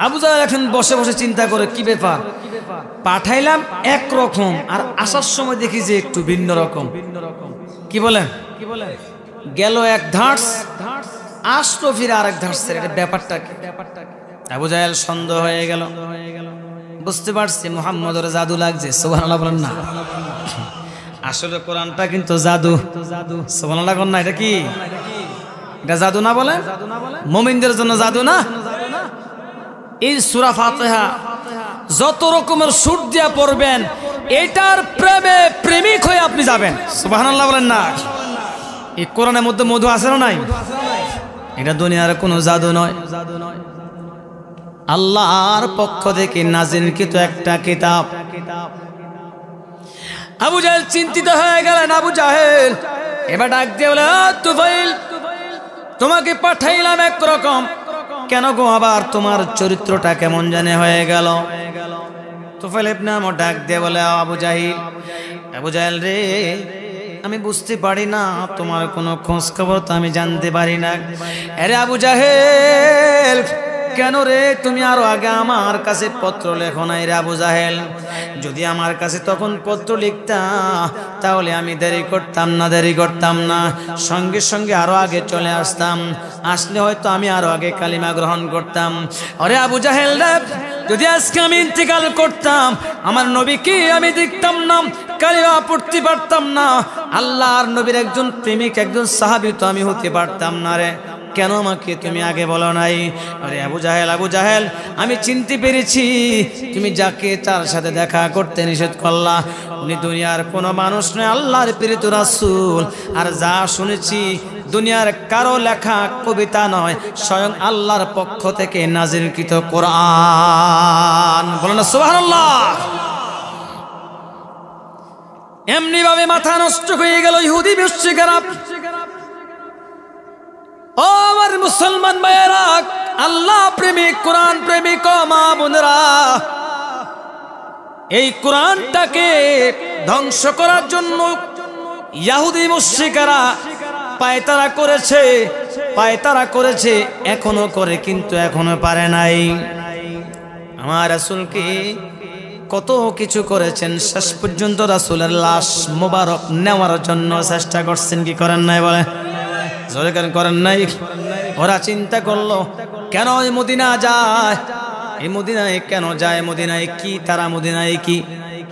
আবু জাহেল এখন বসে বসে চিন্তা করে, কি ব্যাপার, পাঠাইলাম একরকম আর আসার সময় দেখি যে একটু ভিন্ন রকম। কি বলেন? গেল এক ধাঁস, আসলো ফিরে আরেক ধাঁস, এটা ব্যাপারটা কি? আবু জাহেল সন্দেহ হয়ে গেল। বুঝতে পারছি মুহাম্মদের জাদু লাগছে। সুবহানাল্লাহ বলেন না? আসলে কোরআনটা কিন্তু জাদু। সুবহানাল্লাহ বলেন না? এটা কি? এটা জাদু না? বলে মুমিনদের জন্য জাদু না? এই সূরা ফাতিহা যত রকমের সুর দিয়া পড়বেন, এটার প্রেমে প্রেমিক হয়ে আপনি যাবেন। সুবহানাল্লাহ বলেন না? এই কোরআনের মধ্যে মধু আছে না নাই? এটা দুনিয়ার কোনো জাদু নয়, আল্লাহর পক্ষ থেকে নাজিলকৃত একটা কিতাব। আবু জাহেল চিন্তিত হয়ে গেলেন। আবু জাহেল এবার ডাক দিয়ে বলে, তুফাইল, তোমাকে পাঠাইলাম একরকম, কেন গো আবার তোমার চরিত্রটা কেমন জানে হয়ে গেল? তুফাইল ইবনে আমর ডাক দিয়ে বলে, আবু জাহেল রে, আমি বুঝতে পারি না, তোমার কোনো খোঁজ খবর তো আমি জানতে পারি না। আরে আবু জাহেল, কেন রে তুমি আরো আগে আমার কাছে পত্র লেখো নাই রে আবু জাহেল? যদি আমার কাছে তখন পত্র লিখতা তাহলে আমি দেরি করতাম না, সঙ্গে সঙ্গে আরো আগে চলে আসতাম, আসলে হয়তো আমি আরো আগে কালিমা গ্রহণ করতাম। আরে আবু জাহেল রে, যদি আজকে আমি ইন্তেকাল করতাম, আমার নবীকে আমি দেখতাম না, কালিমা পড়তে পারতাম না, আল্লাহর নবীর একজন প্রেমিক, একজন সাহাবী তো আমি হতে পারতাম না রে। কেন আমাকে তুমি আগে বলো নাই? আরে আবু জাহেল, আমি চিনতে পেরেছি তুমি যাকে তার সাথে দেখা করতে নিষেধ করলা, উনি দুনিয়ার কোনো মানুষ নয়, আল্লাহর প্রেরিত রাসূল। আর যা শুনেছি দুনিয়ার কারো লেখা কবিতা নয়, স্বয়ং আল্লাহর পক্ষ থেকে নাজিলকৃত কোরআন। বলেন না সুবহানাল্লাহ? এমনি ভাবে মাথা নষ্ট হয়ে গেল ইহুদি মুশরিকরা। ও আমার মুসলমান ভাইয়েরা, আল্লাহ প্রেমিক, কোরআন প্রেমিক মা বোনেরা, এই কোরআনটাকে ধ্বংস করার জন্য ইহুদি মুশরিকরা পায়তারা করেছে, এখনো করে, কিন্তু এখনো পারে নাই। আমার রাসূলকে কত কিছু করেছেন, শেষ পর্যন্ত রাসূলের লাশ মোবারক নেওয়ার জন্য চেষ্টা করছেন, কি করেন নাই? বলে জোরে করেন নাই? ওরা চিন্তা করলো, কেন এই মদিনা যায়, এই মদিনায় কেন যায়, মদিনায় কি, তারা মদিনায় কি?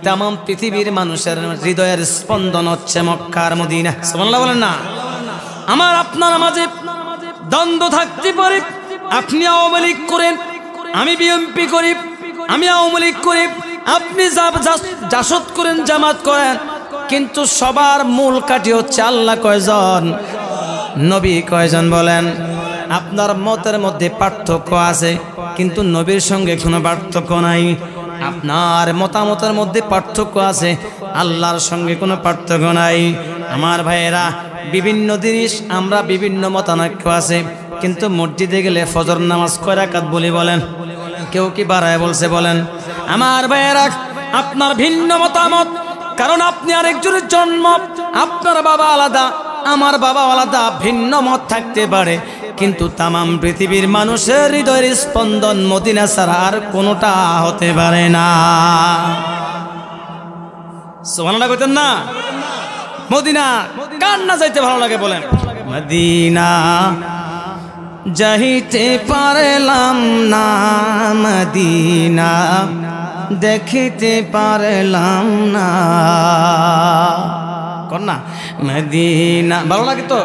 তাম পৃথিবীর মানুষের হৃদয়ের স্পন্দন হচ্ছে মক্কার মদিনা। সুবহানাল্লাহ বলেন না? আমার আপনার মাঝে দ্বন্দ্ব থাকতে পারে, আপনি আওয়ামী লীগ করেন, আমি বিএনপি করি, আমি আওয়ামী লীগ করি, আপনি জাসদ করেন, জামাত করেন, কিন্তু সবার মূল কাঠি হচ্ছে আল্লাহ কয়জন, নবী কয়জন? বলেন। আপনার মতের মধ্যে পার্থক্য আছে, কিন্তু নবীর সঙ্গে কোনো পার্থক্য নাই। আপনার মতামতের মধ্যে পার্থক্য আছে, আল্লাহর সঙ্গে কোনো পার্থক্য নাই। আমার ভাইয়েরা, বিভিন্ন জিনিস আমরা বিভিন্ন মতানৈক্য আছে, কিন্তু মসজিদে গেলে ফজর নামাজ কয় রাকাত বলি বলেন? কেউ কি বাড়ায় বলছে? বলেন। আমার ভাইয়েরা, আপনার ভিন্ন মতামত, কারণ আপনি আরেকজনের জন্ম, আপনার বাবা আলাদা, আমার বাবা আলাদা, ভিন্ন মত থাকতে পারে, কিন্তু তামাম পৃথিবীর মানুষের হৃদয়ের স্পন্দন মদিনা ছাড়া আর কোনোটা হতে পারে না। সুবহানাল্লাহ কইতেন না? মদিনা কার না যাইতে ভালো লাগে বলেন? মদিনা যাইতে পারলাম না মদিনা, দেখিতে পারলাম না। কন্যা মদিনা ভালো লাগে তো,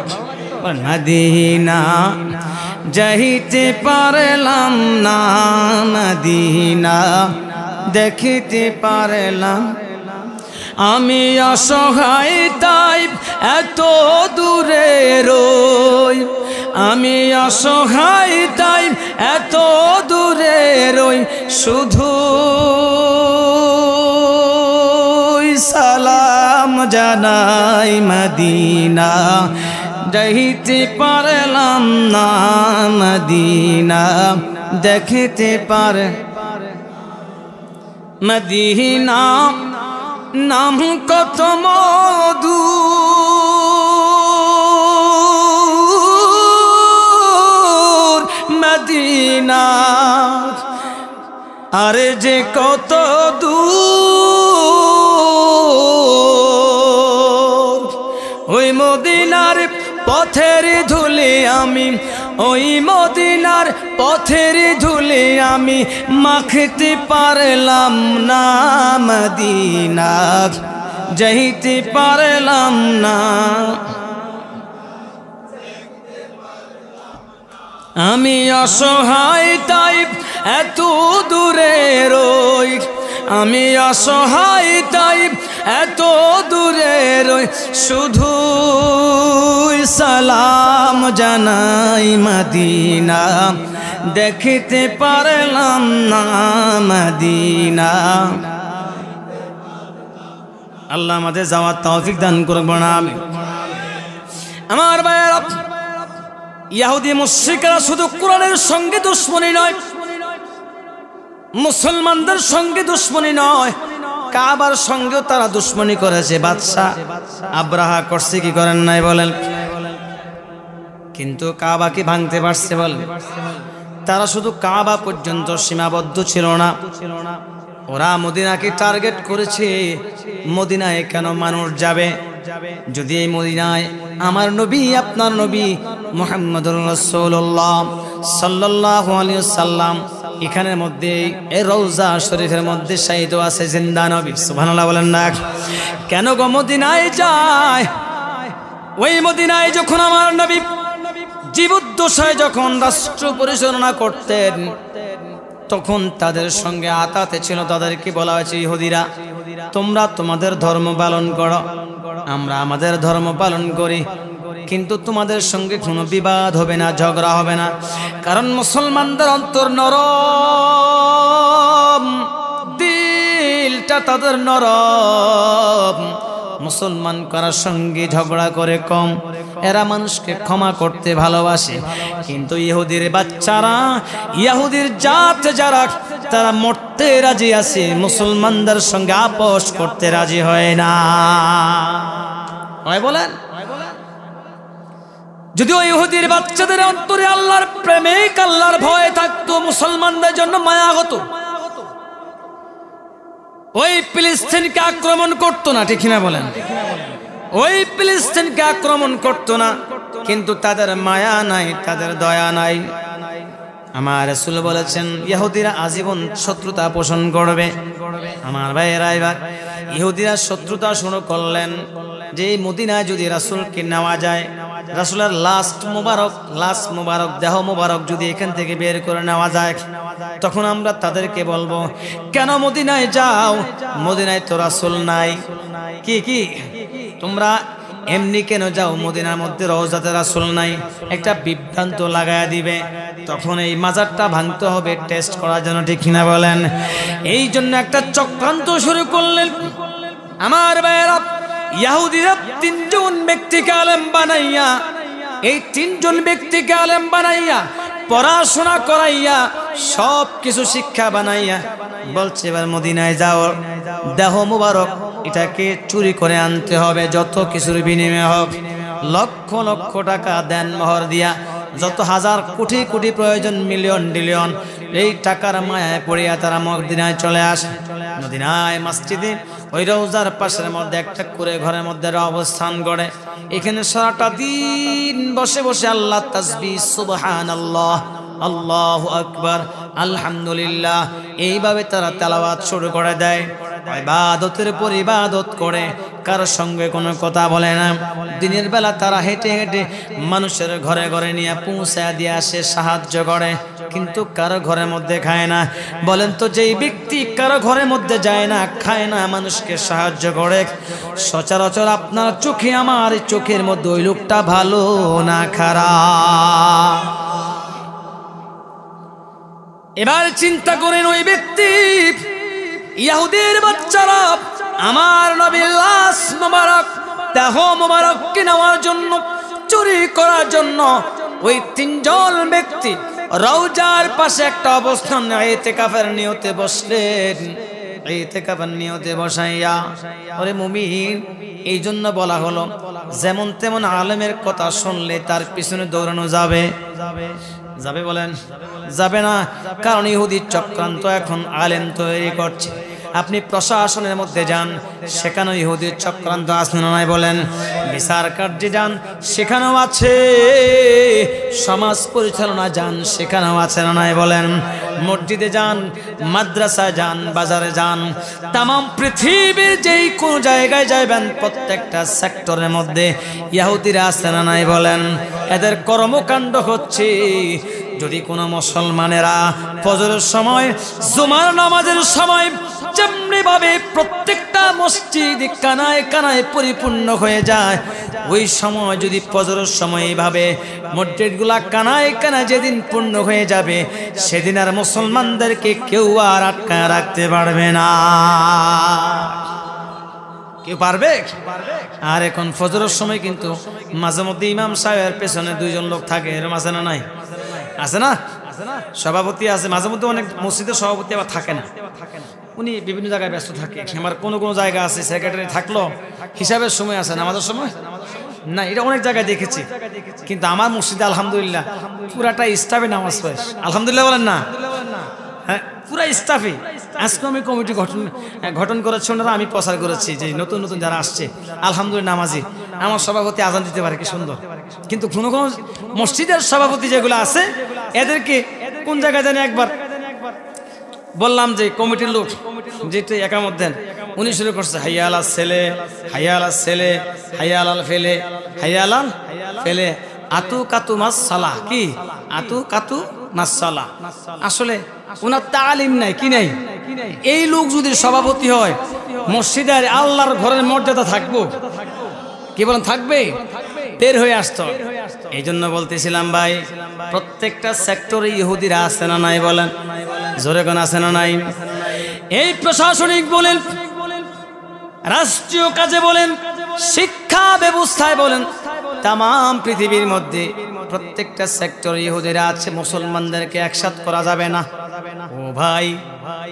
মদিনা যাইতে পারলাম না মদিনা, দেখিতে পারলাম। আমি অসহায় তাই এত দূরে রই, আমি অসহায় তাই এত দূরে রই, শুধু সালাম জানাই মদিনা, যাইতে পারলাম না মদিনা, দেখিতে পার। মদিনা নাম কত মধু, মদিনা আরে যে কত দূর। ওই মদিনার পথের ধুলি আমি, ওই মদিনার পথের ধুলি আমি, মাখতে পারলাম না মদিনা, যাইতে পারলাম না। আমি অসহায় তাই এত দূরে রই, আমি অসহায় তাই এত দূরে রই, শুধু সালাম জানাই মদিনা, দেখিতে পারলাম না মদিনা। আল্লাহ আমাদের যাওয়ার তৌফিক দান করুন না। আমার ভাইয়েরা, ইহুদি মুশরিকরা শুধু কোরআনের সঙ্গে দুশমনী নয়, মুসলমানদের সঙ্গে দুশমনী নয়, কাবার সঙ্গেও তারা দুশমনী করেছে। বাদশা আব্রাহা করছে কি করেন নাই বলেন? কিন্তু কাবা কি ভাঙতে পারছে বলেন? তারা শুধু কাবা পর্যন্ত সীমাবদ্ধ ছিল না, ওরা মদিনাকে টার্গেট করেছে। মদিনায় কেন মানুষ যাবে? যদি এই মদিনায় আমার নবী, আপনার নবী মুহাম্মদুর রাসূলুল্লাহ সাল্লাল্লাহু আলাইহি ওয়াসাল্লাম এখানের মধ্যে, এই রওজা শরীফের মধ্যে শায়িত আছে জিন্দা নবী। সুবহানাল্লাহ বলেন না? কেন গো মদিনায় যায়? ওই মদিনায় যখন আমার নবী জীবদ্দশায় যখন রাষ্ট্র পরিচালনা করতেন, তখন তাদের সঙ্গে আতাতে ছিল। তাদেরকে বলা হয়েছে, ইহুদিরা তোমরা তোমাদের ধর্ম পালন করো, আমরা আমাদের ধর্ম পালন করি, কিন্তু তোমাদের সঙ্গে কোনো বিবাদ হবে না, ঝগড়া হবে না। কারণ মুসলমানদের অন্তর নরম, দিলটা তাদের নরম, মুসলমান করার সঙ্গে ঝগড়া করে কম, এরা মানুষকে ক্ষমা করতে ভালোবাসে। কিন্তু ইহুদির বাচ্চারা, ইহুদির জাত যারা, তারা মরতে রাজি আছে, মুসলমানদের সঙ্গে আপোষ করতে রাজি হয় না। হয় বলেন? যদিও ইহুদির বাচ্চাদের অন্তরে আল্লাহর প্রেমিক, আল্লাহর ভয় থাকতো, মুসলমানদের জন্য মায়া হতো, ওই ফিলিস্তিনকে আক্রমণ করতো না, ঠিক না বলেন? ওই ফিলিস্তিনকে আক্রমণ করতো না, কিন্তু তাদের মায়া নাই, তাদের দয়া নাই। আমার রাসূল বলেছেন, ইহুদিরা আজীবন শত্রুতা পোষণ করবে। আমার ভাইয়েরা, এবার ইহুদিরা শত্রুতা শুরু করলেন যে মদিনায় যদি রাসূলকে নেওয়া যায়, রাসূলের লাশ মুবারক, দেহ মুবারক যদি এখান থেকে বের করে নেওয়া যায়, তখন আমরা তাদেরকে বলবো, কেন মদিনায় যাও? মদিনায় তো রাসূল নাই। কি তোমরা এমনি কেন যাও? মদিনার মধ্যে রওজাতে রাসূল নাই। একটা বিভ্রান্ত লাগায়া দিবে, তখন এই মাজারটা ভাঙতে হবে টেস্ট করার জন্য, ঠিক কিনা বলেন? এই জন্য একটা চক্রান্ত শুরু করলেন। আমার ভাইয়েরা, ইহুদিরা তিনজন ব্যক্তিকে আলেম বানাইয়া, এই তিনজন ব্যক্তিকে আলেম বানাইয়া, পড়াশোনা করাইয়া, সব কিছু শিক্ষা বানাইয়া বলছে, এবার মদিনায় যাও, দেহ মুবারক এটাকে চুরি করে আনতে হবে, যত কিছুর বিনিময় হোক, লক্ষ লক্ষ টাকা দেন মোহর দিয়া, যত হাজার কোটি কোটি প্রয়োজন, মিলিয়ন ডিলিয়ন, এই টাকার মায়ায় পড়িয়া তারা মদিনায় চলে আসে। মদিনায় মসজিদে ওই রওজার পাশের মধ্যে একটা করে ঘরের মধ্যে অবস্থান করে। এখানে সারাটা দিন বসে বসে আল্লাহ তাসবিহ, সুবহানাল্লাহ, আল্লাহু আকবার, আলহামদুলিল্লাহ, এইভাবে তারা তেলাওয়াত শুরু করে দেয়। ইবাদতের পর ইবাদত করে, কারোর সঙ্গে কোনো কথা বলে না। দিনের বেলা তারা হেঁটে হেঁটে মানুষের ঘরে ঘরে নিয়ে পৌঁছায় দিয়ে আসে, সাহায্য করে, কিন্তু কারো ঘরের মধ্যে খায় না। বলেন তো, যেই ব্যক্তি কারো ঘরের মধ্যে যায় না, খায় না, মানুষকে সাহায্য করে, সচরাচর আপনার চোখে আমার চোখের মধ্যে ওই লোকটা ভালো না খারাপ? এবার চিন্তা করেন, ওই ব্যক্তি ইহুদির বাচ্চারা আমার নবীর লাশ মোবারক, দেহ মোবারককে নেওয়ার জন্য, চুরি করার জন্য ওই তিনজন ব্যক্তি রওজার পাশে একটা অবস্থান ইতিকাফের নিয়তে বসলেন। ইতিকাফের নিয়তে বসাইয়া, ওরে মুমিন, এই জন্য বলা হলো যেমন তেমন আলেমের কথা শুনলে তার পিছনে দৌড়ানো যাবে? যাবে বলেন? যাবে না, কারণ ইহুদির চক্রান্ত এখন আলেম তৈরি করছে। আপনি প্রশাসনের মধ্যে যান, সেখানেও ইহুদির চক্রান্ত আছে না নাই বলেন? বিচার কার্যে যান, সেখানেও আছে। সমাজ পরিচালনা যান, সেখানেও আছে না নাই বলেন? মসজিদে যান, মাদ্রাসায় যান, বাজারে যান, তাম পৃথিবীর যেই কোন জায়গায় যাইবেন, প্রত্যেকটা সেক্টরের মধ্যে ইহুদিরা আছে না নাই বলেন? এদের কর্মকাণ্ড হচ্ছে, যদি কোনো মুসলমানেরা ফজরের সময়, জুমার নামাজের সময় যেমনি ভাবে প্রত্যেকটা মসজিদ কানায় কানায় পরিপূর্ণ হয়ে যায়, ওই সময় যদি ফজরের সময় এইভাবে মসজিদগুলা কানায় কানায় যেদিন পূর্ণ হয়ে যাবে, সেদিন আর মুসলমানদেরকে কেউ আর আটকায় রাখতে পারবে না। কেউ পারবে? আর এখন ফজরের সময় কিন্তু মাঝে মধ্যে ইমাম সাহেবের পেছনে দুইজন লোক থাকে, এরকম আছে না নাই? আছে না? সভাপতি আছে, মাঝে মধ্যে অনেক মসজিদের সভাপতি আবার থাকে না, উনি বিভিন্ন জায়গায় ব্যস্ত থাকে। আমার কোনো কোনো জায়গা আছে সেক্রেটারি থাকলো, হিসাবের সময় আছে, নামাজের সময় না, এটা অনেক জায়গায় দেখেছি। কিন্তু আমার মসজিদে আলহামদুলিল্লাহ পুরাটা স্টাফে নামাজ পড়ে, আলহামদুলিল্লাহ বলেন না? হ্যাঁ, পুরা স্টাফে। আজকে আমি কমিটি গঠন করেছি, ওনারা আমি প্রচার করেছি যে নতুন নতুন যারা আসছে আলহামদুলিল্লাহ নামাজি, আমার সভাপতি আজান দিতে পারে, কি সুন্দর। কিন্তু কোনো কোনো মসজিদের সভাপতি যেগুলো আছে, এদেরকে কোন জায়গায় জানি একবার বললাম যে কমিটির লোক যেটা একামত দেন, উনি শুরু করছে হাইয়া আলাল ছেলে, হাইয়া আলাল ছেলে, হাইয়া আলাল ফেলে, হাইয়া আলাল ফেলে, আতু কাতু মাস সালাহ, কি আতু কাতু মাস সালাহ। আসলে ওনার তালিম নাই, কি নাই? এই লোক যদি সভাপতি হয়, মসজিদের আল্লাহর ঘরের মর্যাদা থাকবো? কি বলেন, থাকবে? বের হয়ে আসতো। এই জন্য বলতেছিলাম ভাই, প্রত্যেকটা সেক্টরে ইহুদিরা আছে না নাই বলেন? জোরে কোন আছে না নাই? এই প্রশাসনিক বলেন, রাষ্ট্রীয় কাজে বলেন, শিক্ষা ব্যবস্থায় বলেন, তাম পৃথিবীর মধ্যে প্রত্যেকটা সেক্টরে ইহুদিরা আছে। মুসলমানদেরকে একসাথ করা যাবে না। ও ভাই,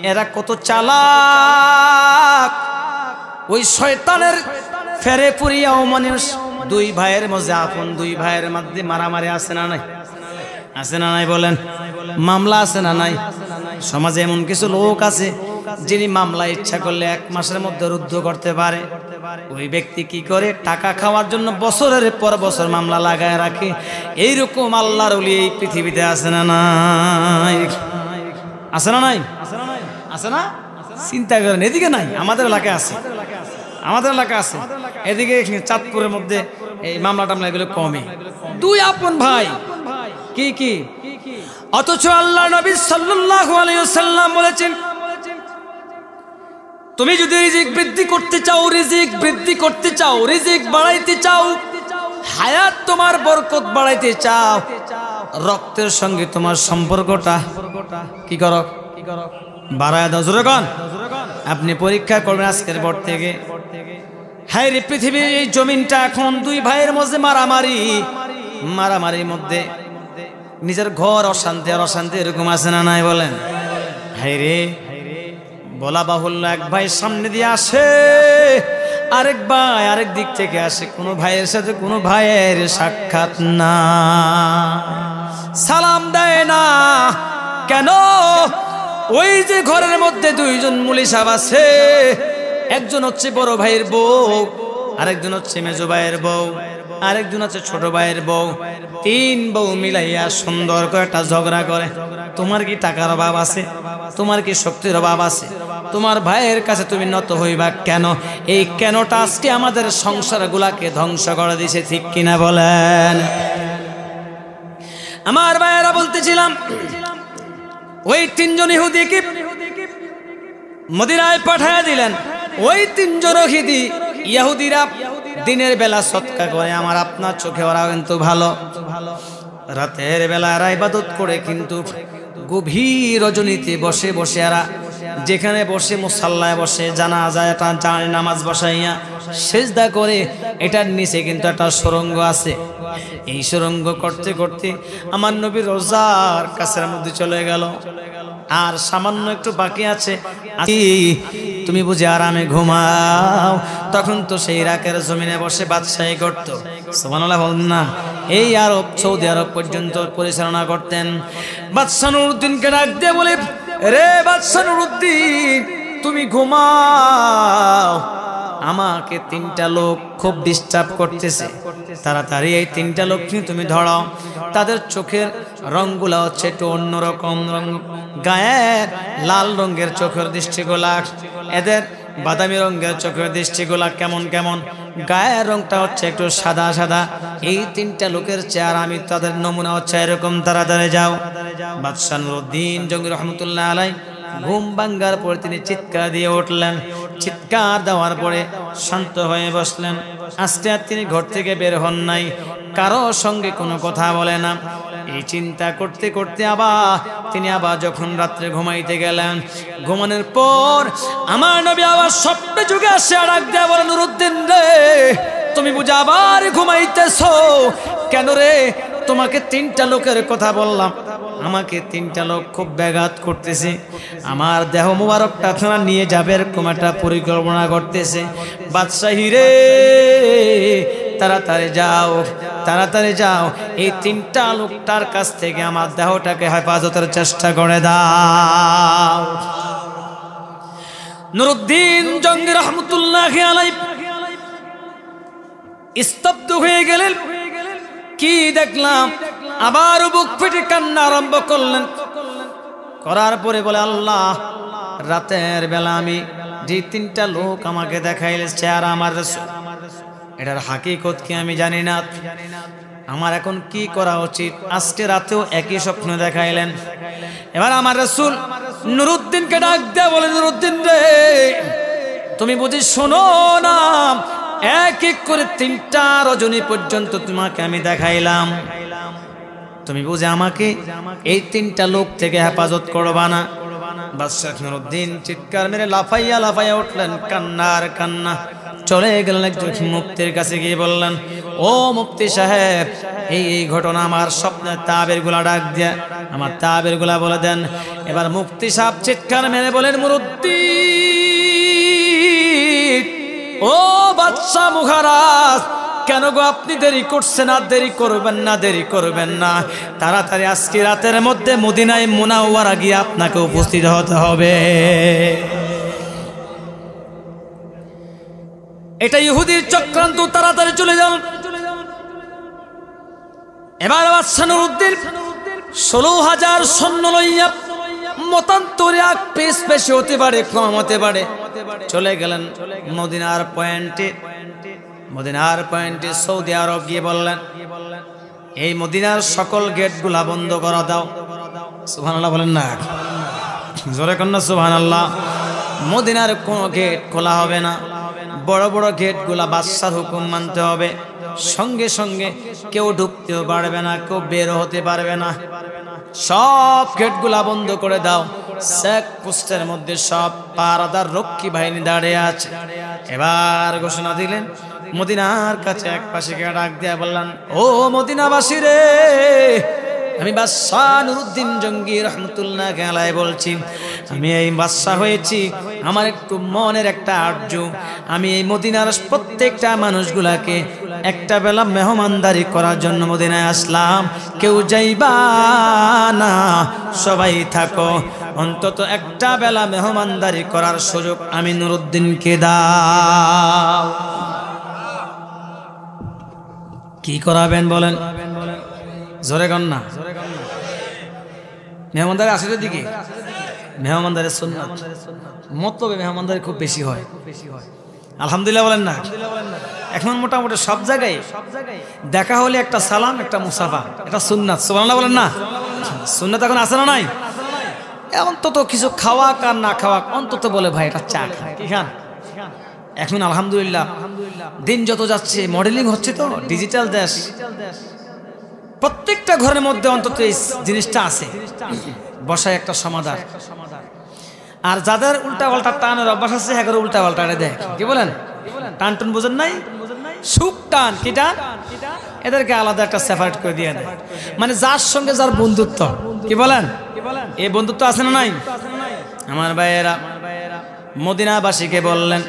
এরা কত চালাক! ওই শয়তানের ফেরে পুরিয়াও মানুষ, দুই ভাইয়ের মধ্যে, আপন দুই ভাইয়ের মধ্যে মারামারি আছে না নাই? আছে না নাই বলেন? মামলা আছে না নাই? সমাজে এমন কিছু লোক আছে যিনি মামলা ইচ্ছা করলে 1 মাসের মধ্যে রুদ্ধ করতে পারে। ওই ব্যক্তি কি করে? টাকা খাওয়ার জন্য বছরের পর বছর মামলা লাগায় রাখে। এইরকম আল্লাহর ওলি এই পৃথিবীতে আছে না নাই? আছে না নাই? আছে না? চিন্তা করেন, এদিকে নাই, আমাদের এলাকায় আছে, আমাদের এলাকা আছে। এদিকে চাঁদপুরের মধ্যে এই মামলা টামলা এগুলো কমে। দুই আপন ভাই, কি কি? অথচ আল্লাহ নবী সাল্লাল্লাহু আলাইহি ওয়াসাল্লাম বলেছেন, তুমি যদি রিজিক বৃদ্ধি করতে চাও, রিজিক বৃদ্ধি করতে চাও, রিজিক বাড়াইতে চাও, হায়াত তোমার বরকত বাড়াইতে চাও, রক্তের সঙ্গে তোমার সম্পর্কটা কি করো? বাড়ায় দাও। জোরে কোন? আপনি পরীক্ষা করবেন আজকের পর থেকে। হ্যাঁ রে, পৃথিবীর এই জমিনটা এখন দুই ভাইয়ের মধ্যে মারামারি, মারামারির মধ্যে নিজের ঘর অশান্তি আর অশান্তি, এরকম আছে না নাই বলেন? হ্যাঁ রে, বলা বাহুল্য, এক ভাই সামনে দিয়ে আসে, আরেক ভাই আরেক দিক থেকে আসে, কোনো ভাইয়ের সাথে কোনো ভাইয়ের সাক্ষাৎ না, সালাম দেয় না। কেন? ওই যে ঘরের মধ্যে দুইজন মুলি সাহেব আছে, একজন হচ্ছে বড় ভাইয়ের বউ, আরেকজন হচ্ছে মেজো ভাইয়ের বউ, আরেকজন হচ্ছে ছোট ভাইয়ের বউ। তিন বউ মিলাইয়া সুন্দর করে একটা ঝগড়া করে। তোমার কি টাকার অভাব আছে? তোমার কি শক্তির অভাব আছে? তোমার ভাইয়ের কাছে তুমি নত হইবা কেন? এই কেনটা আজকে আমাদের সংসার গুলাকে ধ্বংস করে দিছে, ঠিক কিনা বলেন? আমার ভাইয়েরা বলতেছিলাম, ওই তিনজন ইহুদিকে মদিনায় পাঠায় দিলেন। ওই তিনজন ইহুদিরা দিনের বেলা সৎকা করে, আমার আপনার চোখে ওরা কিন্তু ভালো, রাতের বেলা এরা ইবাদত করে, কিন্তু গভীর রজনীতে বসে বসে এরা যেখানে বসে মুসাল্লায় বসে জানাজা এটা জানে নামাজ বসাইয়া সেজদা করে, এটার নিচে কিন্তু একটা সুড়ঙ্গ আছে। এই সুড়ঙ্গ করতে করতে আমার নবী রোজার কাছের মধ্যে চলে গেল, আর সামান্য একটু বাকি আছে। তুমি বুঝে আরামে ঘুমাও। তখন তো সেই ইরাকের জমিনে বসে বাদশাহী করত, সুবহানাল্লাহ বলেন না। এই আরব, সৌদি আরব পর্যন্ত পরিচালনা করতেন। বাদশাহ নুরউদ্দিনকে ডাক দিয়ে বলে, রে বাদশাহ নুরউদ্দিন, তুমি ঘুমাও, আমাকে তিনটা লোক খুব ডিস্টার্ব করতেছে, তাড়াতাড়ি এই তিনটা লোক নিয়ে তুমি ধরাও। তাদের চোখের রঙগুলা হচ্ছে একটু অন্যরকম রঙ, গায়ের লাল রঙের চোখের দৃষ্টিগুলা, এদের বাদামি রঙের চোখের দৃষ্টিগুলা কেমন কেমন, গায়ের রংটা হচ্ছে একটু সাদা সাদা। এই তিনটা লোকের চেহারা আমি তাদের নমুনা হচ্ছে এরকম, তাড়াতাড়ি যাও। বাদশাহ নুরউদ্দিন জঙ্গি রহমতুল্লাহ আলাই ঘুম ভাঙ্গার পরে তিনি চিৎকার দিয়ে উঠলেন। চিৎকার দেওয়ার পরে শান্ত হয়ে বসলেন। আস্তে আস্তে তিনি ঘর থেকে বের হন নাই, কারো সঙ্গে কোনো কথা বলে না। এই চিন্তা করতে করতে তিনি আবার যখন রাত্রে ঘুমাইতে গেলেন, ঘুমানোর পর আমার নবী আবার স্বপ্নে যুগে আসে, ডাক দেয়া বলেন, নুরউদ্দিন রে, তুমি বুঝে আবার ঘুমাইতেছো কেন রে? তোমাকে তিনটা লোকের কথা বললাম, আমাকে তিনটা লোক খুব ব্যাঘাত করতেছে, আমার দেহ মুবারকটা আপনারা নিয়ে যাবে এরকম একটা পরিকল্পনা করতেছে। বাদশাহী রে, তাড়াতাড়ি যাও, তাড়াতাড়ি যাও, এই তিনটা লোকটার কাছ থেকে আমার দেহটাকে হেফাজতের চেষ্টা করে দাও। নুরউদ্দিন জঙ্গি রহমতুল্লাহ আলাইহি স্তব্ধ হয়ে গেলেন। কি দেখলাম? আবার বুক ফেটে কান্না আরম্ভ করলেন। করার পরে বলে, আল্লাহ, রাতের বেলা আমি যে তিনটা লোক আমাকে দেখাইলে চেহারা আমার রাসূল, এটার হাকিকত কি আমি জানি না, আমার এখন কি করা উচিত? আজকে রাতেও একই স্বপ্ন দেখাইলেন। এবার আমার রাসূল নুরউদ্দিনকে ডাক দেয়া বলে, নুরউদ্দিন রে, তুমি বুঝি শোনো না, এক এক করে তিনটা রজনী পর্যন্ত তোমাকে আমি দেখাইলাম, তুমি বুঝে আমাকে এই তিনটা লোক থেকে হেফাজত করবা না? বাদশাহ নুরউদ্দিন চিৎকার মেরে লাফাইয়া লাফাইয়া উঠলেন, কান্নার কান্না। চলে গেলেন একজন মুফতির কাছে, গিয়ে বললেন, ও মুফতি সাহেব, এই ঘটনা আমার স্বপ্নের তাবির গুলা ডাক দিয়া আমার তাবির গুলা বলে দেন। এবার মুফতি সাহেব চিৎকার মেরে বলেন, নুরউদ্দিন, ও বাদশাহ মহারাজ, কেন গো আপনি দেরি করছেন? আর দেরি করবেন না, দেরি করবেন না, তাড়াতাড়ি আজকে রাতের মধ্যে মদিনায় মুনাওয়ারা গিয়ে আপনাকে উপস্থিত হতে হবে। এটা ইহুদির চক্রান্ত, তাড়াতাড়ি চলে যান। এবার বাদশাহ নুরউদ্দিন 16,000 সৈন্য লইয়া, মতান্তরে এক পেশ বেশি হতে পারে, কম হতে পারে, চলে গেলেন মদিনার পয়েন্টে। মদিনার পয়েন্টে সৌদি আরব গিয়ে বললেন, এই মদিনার সকল গেটগুলা বন্ধ করা দাও। সুবহানাল্লাহ বলেন না, জোরে কন্যা সুবহানাল্লাহ। মদিনার কোনো গেট খোলা হবে না, বড় বড় গেটগুলা বাদশার হুকুম মানতে হবে। সঙ্গে সঙ্গে কেউ ঢুকতেও পারবে না, কেউ বের হতে পারবে না, সব গেটগুলা বন্ধ করে দাও। চেক পোস্টের মধ্যে সব পাহারাদার রক্ষী বাহিনী দাঁড়িয়ে আছে। এবার ঘোষণা দিলেন, মদিনার কাছে এক পাশে গিয়ে ডাক দিয়ে বললেন, ও মদিনাবাসী রে, আমি বাদশাহ নুরউদ্দিন জঙ্গি রহমতুল্লাহ আলাইহি বলছি। আমি এই বাদশাহ হয়েছি, আমার একটু মনের একটা আরজু, আমি এই মদিনার প্রত্যেকটা মানুষগুলাকে একটা বেলা মেহমানদারি করার জন্য মদিনায় আসলাম, কেউ যাইবা না, সবাই থাকো, অন্তত একটা বেলা মেহমানদারি করার সুযোগ আমি নুরুদ্দিনকে দাও। কি করাবেন বলেন, জোরে কন না। মেহমানদারি আসলে দিকে মেহমানদারের সুন্নাত, মতলবে মেহমানদারি খুব বেশি হয়। আলহামদুলিল্লাহ বলেন না। এখন মোটামুটি সব জায়গায় দেখা হলে একটা সালাম, একটা মুসাফা, এটা সুন্নাত। সুবহানাল্লাহ বলেন না। সুন্নাত এখন আছে না নাই? অন্তত কিছু খাওয়া আর না খাওয়া অন্তত বলে ভাই এটা চা খায়, কি খান? এখন আলহামদুলিল্লাহ দিন যত যাচ্ছে মডেলিং হচ্ছে, তো ডিজিটাল দেশ, প্রত্যেকটা ঘরের মধ্যে অন্তত এই জিনিসটা আছে, বসায় একটা সমাধান। আর যাদের উল্টা পাল্টা টানের অভ্যাস আছে, হ্যাঁ উল্টা পাল্টা দেখ, কি বলেন, টান টুন বোঝেন নাই, সুখ টান কি টান, এদেরকে আলাদা একটা সেপারেট করে দিয়ে দেয়। মানে যার সঙ্গে যার বন্ধুত্ব, কি বলেন, এই বন্ধুত্ব আছে না নাই? আমার ভাইয়েরা মদিনাবাসীকে বললেন,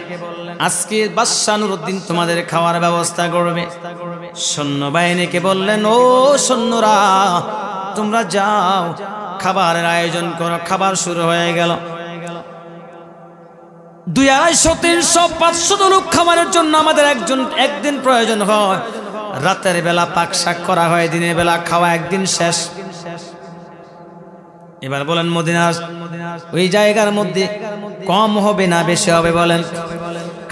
আজকে বাদশা নুরুদ্দিন তোমাদের খাওয়ার ব্যবস্থা করবে। সৈন্যবাহিনীকে বললেন, ও সৈন্যরা তোমরা যাও, খাবারের আয়োজন করো। খাবার শুরু হয়ে গেল। 200, 300, 500 লোক খাবারের জন্য আমাদের একদিন প্রয়োজন হয়। রাতের বেলা পাক শাক করা হয়, দিনের বেলা খাওয়া একদিন শেষ। এবার বলেন মদিনার ওই জায়গার মধ্যে কম হবে না বেশি হবে বলেন?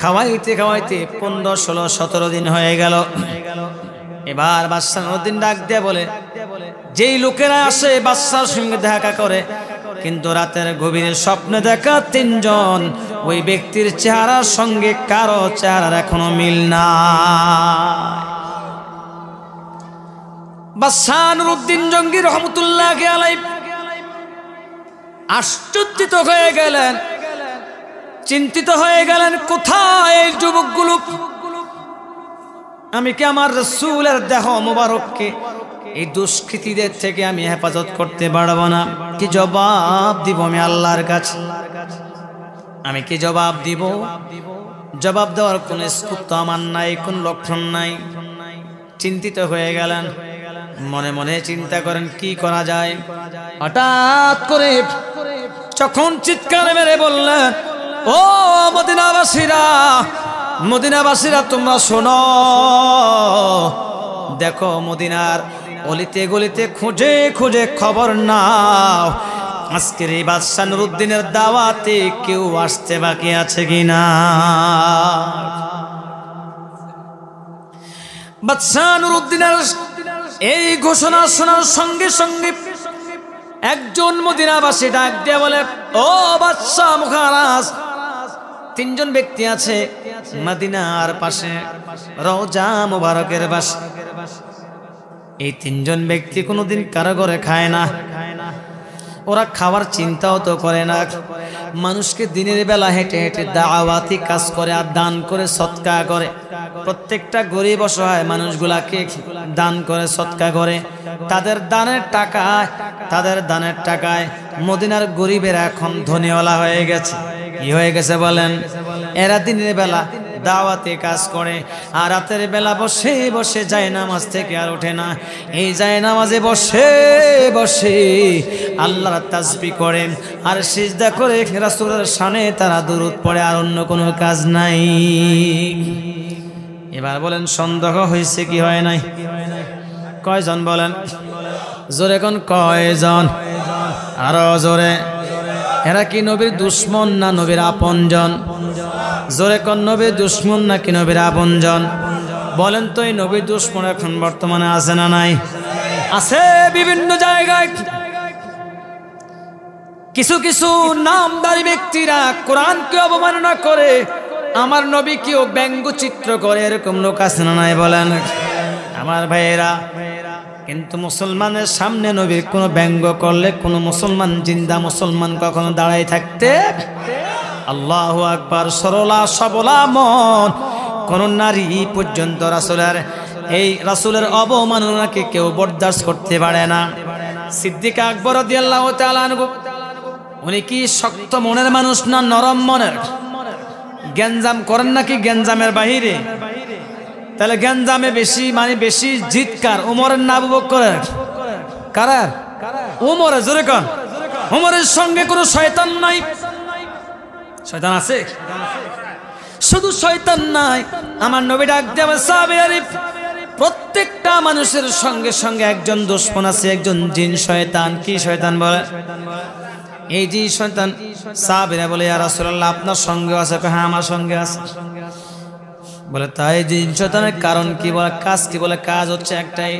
খাওয়াইতে খাওয়াইতে 15, 16, 17 দিন হয়ে গেল। এবার বাদশা নুরুদ্দিন ডাক দিয়ে বলে, যেই লোকেরা আসে বাদশার সঙ্গে দেখা করে, কিন্তু রাতের গভীরে স্বপ্নে দেখা 3 জন, ওই ব্যক্তির চেহারার সঙ্গে কারো চেহারার এখনো মিল না। বাদশা নুরুদ্দিন জঙ্গি রহমতুল্লাহি আলাইহি আশ্চর্যিত হয়ে গেলেন, চিন্তিত হয়ে গেলেন, কোথায় এই যুবকগুলো? আমি কি আমার রাসূলের দেহ মোবারককে এই দুষ্কৃতীদের থেকে আমি হেফাজত করতে পারবো না? কি জবাব দিব আমি আল্লাহর কাছে? আমি কি জবাব দিব? জবাব দেওয়ার কোন স্কোপ তো আমার নাই, কোন লক্ষণ নাই। চিন্তিত হয়ে গেলেন, মনে মনে চিন্তা করেন কি করা যায়। হঠাৎ করে যখন চিৎকার মেরে বললেন, ও মদিনাবাসীরা, মদিনাবাসীরা তোমরা শোনো, দেখো মদিনার অলিতে গলিতে খুঁজে খুঁজে খবর নাও, আজকের এই বাদশা নুরুদ্দিনের দাওয়াতে কেউ আসতে বাকি আছে কিনা। বাদশা নুরুদ্দিনের এই ঘোষণা শোনার সঙ্গে সঙ্গে একজন মদিনাবাসী ডাক দিয়ে বলে, ও বাদশা মহারাজ, 3 জন ব্যক্তি আছে মদিনার পাশে রওজা মুবারকের পাশে। এই 3 জন ব্যক্তি কোনোদিন কারো ঘরে খায় না, ওরা খাওয়ার চিন্তাও তো করে না। মানুষকে দিনের বেলা হেঁটে হেঁটে দাওয়াতি কাজ করে আর দান করে সৎকা করে। প্রত্যেকটা গরিব অসহায় মানুষগুলাকে দান করে সৎকা করে। তাদের দানের টাকায় মদিনার গরিবেরা এখন ধনীওয়ালা হয়ে গেছে। কি হয়ে গেছে বলেন? এরা দিনের বেলা দাওয়াতে কাজ করে আর রাতের বেলা বসে বসে জায়নামাজ থেকে আর ওঠে না। এই জায়নামাজে বসে বসে আল্লাহর তাসবিহ করে আর সিজদা করে রাসূলের শানে তারা দুরূদ পড়ে, আর অন্য কোনো কাজ নাই। এবার বলেন সন্দেহ হয়েছে কি হয় নাই? কয়জন বলেন? জোরে কোন কয়জন? আরো জোরে। এরা কি নবীর দুশ্মন না নবীর আপনজন? জোরে কোন নবীর দুশ্মন নাকি নবীর আপনজন? বলেন তো এই নবীর দুশ্মন এখন বর্তমানে আছে না নাই? আছে বিভিন্ন জায়গায়। কিছু কিছু নামদারি ব্যক্তিরা কোরআনকে অবমাননা করে, আমার নবীকেও ব্যঙ্গচিত্র করে, এরকম লোক আছে না নাই বলেন? আমার ভাইয়েরা, কিন্তু মুসলমানের সামনে নবীর কোনো ব্যঙ্গ করলে কোনো মুসলমান, জিন্দা মুসলমান কখনো দাঁড়াই থাকতে? আল্লাহু আকবার। সরলা সবলা মন কোন নারী পর্যন্ত রাসূলের অবমাননাকে কেউ বরদাস্ত করতে পারে না। সিদ্দিক আকবর রাদিয়াল্লাহু তাআলা আনহু, উনি কি শক্ত মনের মানুষ না নরম মনের? গ্যাঞ্জাম করেন নাকি গ্যাঞ্জামের বাহিরে? তাহলে গ্যাঞ্জামে বেশি মানে বেশি জিতকার উমরের না আবু বকরের? কারার? উমরের। জোরে কোন? উমরের সঙ্গে কোনো শয়তান নাই। শয়তান আছে? শুধু শয়তান নাই, আমার নবী ডাক দেওয়া সাহাবীরা, প্রত্যেকটা মানুষের সঙ্গে সঙ্গে একজন দুশমন আছে, একজন জিন শয়তান। কি শয়তান বলে? এই জিন শয়তান। সাহাবীরা বলে, ইয়া রাসূলুল্লাহ আপনার সঙ্গে আছে? হ্যাঁ আমার সঙ্গে আছে। বলে তাই জিন শয়তানের কারণ কি? বলে কাজ কি? বলে কাজ হচ্ছে একটাই,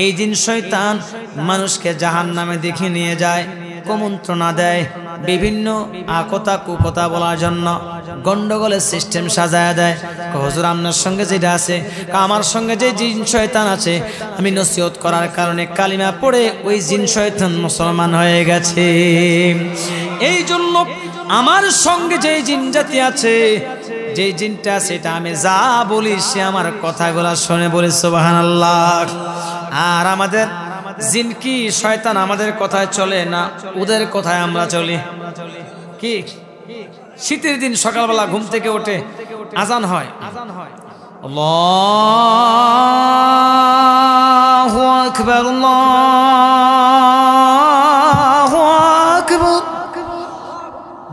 এই জিন শয়তান মানুষকে জাহান্নামে দেখে নিয়ে যায়, কুমন্ত্রণা দেয়, বিভিন্ন আকতা কুকথা বলার জন্য গন্ডগোলের সিস্টেম সাজায় দেয়। হুজুর আপনার সঙ্গে যেটা আছে, আমার সঙ্গে যে জিন শয়তান আছে, আমি নসিহত করার কারণে কালিমা পড়ে ওই জিন শয়তান মুসলমান হয়ে গেছে। এই জন্য আমার সঙ্গে যে জিন জাতি আছে, যে জিনটা সেটা আমি যা বলি সে আমার কথাগুলা শুনে বলি সুবহানাল্লাহ। আর আমাদের জিন কি শয়তান আমাদের কথায় চলে না ওদের কথায় আমরা চলি? কি শীতের দিন সকালবেলা ঘুম থেকে উঠে আজান হয়, আল্লাহু আকবার আল্লাহু আকবার,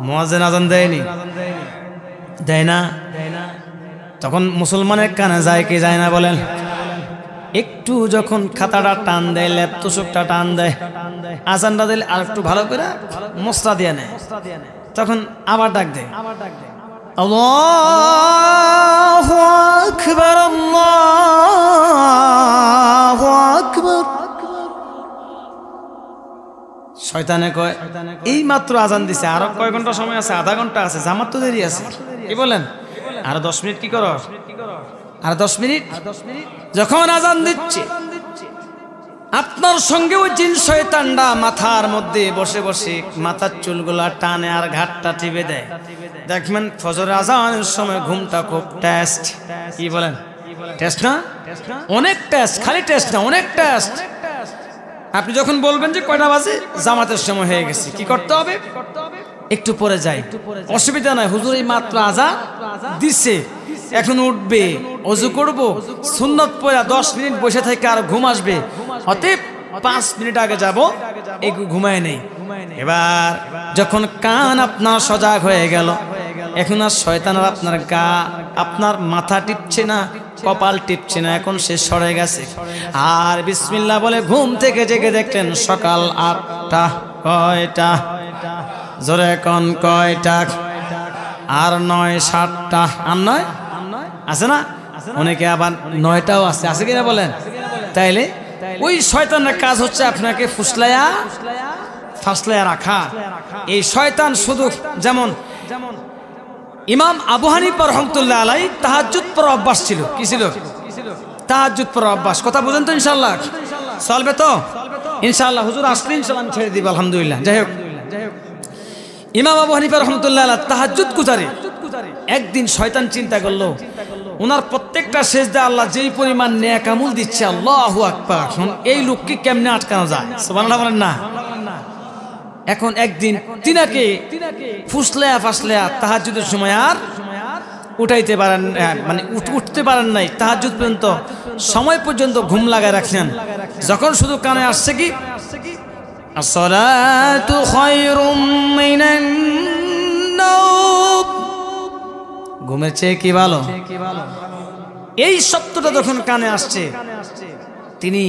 মুয়াজ্জিন আজান দেয়নি? দেয় না? তখন মুসলমানের কানে যায় কি যায় না বলেন? একটু যখন খাতাটা টান দেয়, ল্যাপ তোষকটা টান দেয়, আজানটা দিলে আর একটু ভালো করে মোসরা দিয়ে নেয়, তখন আবার ডাক দেয়, আল্লাহু আকবার আল্লাহু আকবার। শয়তানে কয় এই মাত্র আজান দিছে, আরো কয় ঘন্টা সময় আছে? আধা ঘন্টা আছে, জামাত তো দেরি আছে। কি বলেন? আরো 10 মিনিট কি করো? আর 10 মিনিট। যখন আজান দিচ্ছে আপনার সঙ্গে ওই জিন শয়তানটা মাথার মধ্যে বসে বসে মাথার চুলগুলা টানে আর ঘাটটা টিপে দেয়। দেখবেন ফজর আজানের সময় ঘুমটা খুব টেস্ট। কি বলেন? টেস্ট না? অনেক টেস্ট, খালি টেস্ট না, অনেক টেস্ট। আপনি যখন বলবেন যে কয়টা বাজে, জামাতের সময় হয়ে গেছে, কি করতে হবে? একটু পরে যাই, অসুবিধা নাই, হুজুর এই মাত্র আজান দিছে, এখন উঠবে, ওযু করব, সুন্নত পড়া 10 মিনিট বসে থেকে আর ঘুম আসবে, অতএব 5 মিনিট আগে যাব, এই ঘুমায় নেই। এবার যখন কান আপনার সজাগ হয়ে গেল, এখন আর শয়তান আর আপনার গা, আপনার মাথা টিপছে না, কপাল টিপছে না, এখন সে সরে গেছে। আর বিসমিল্লাহ বলে ঘুম থেকে জেগে দেখলেন সকাল 8টা। কয়টা? জোরে কোন কয়টা? আর 9 7টা, আর 9 আছে না? অনেকে আবার 9টাও আছে, আছে কিনা বলেন? তাইলে ওই শয়তানের কাজ হচ্ছে আপনাকে ফুসলায়া ফাসলায়া রাখা। এই শয়তান শুধু যেমন ইমাম আবু হানিফা রাহমাতুল্লাহ আলাইহি তাহাজ্জুদ পড়ার অভ্যাস ছিল। কি ছিল? তাহাজ্জুদ পড়ার অভ্যাস। কথা বুঝেন তো? ইনশাআল্লাহ চলবে তো? ইনশাআল্লাহ হুজুর আসলে ইনশাআল্লাহ আমি ছেড়ে দিব, আলহামদুলিল্লাহ। যাই হোক, ইমাম আবু হানিফা রাহমাতুল্লাহ আলাইহি তাহাজ্জুদ গুজারে একদিন শয়তান চিন্তা করলো, ওনার প্রত্যেকটা সেজদা আল্লাহ যেই পরিমাণ নেক আমল দিচ্ছে, আল্লাহু আকবার, এই লোককে কেমনে আটকানো যায়? সুবহানাল্লাহ বলেন না? এখন একদিন তিনাকে ফুসলায়া ফাসলায়া তাহাজ্জুদের সময় আর উঠাইতে পারেন, মানে উঠতে পারেন নাই, তাহাজ্জুদ পর্যন্ত সময় পর্যন্ত ঘুম লাগায় রাখলেন। যখন শুধু কানে আসছে কি আসসালাতু খায়রুম মিনান নাওম, ঘুমের চেয়ে কি ভালো, এই শব্দটা যখন কানে আসছে, তিনি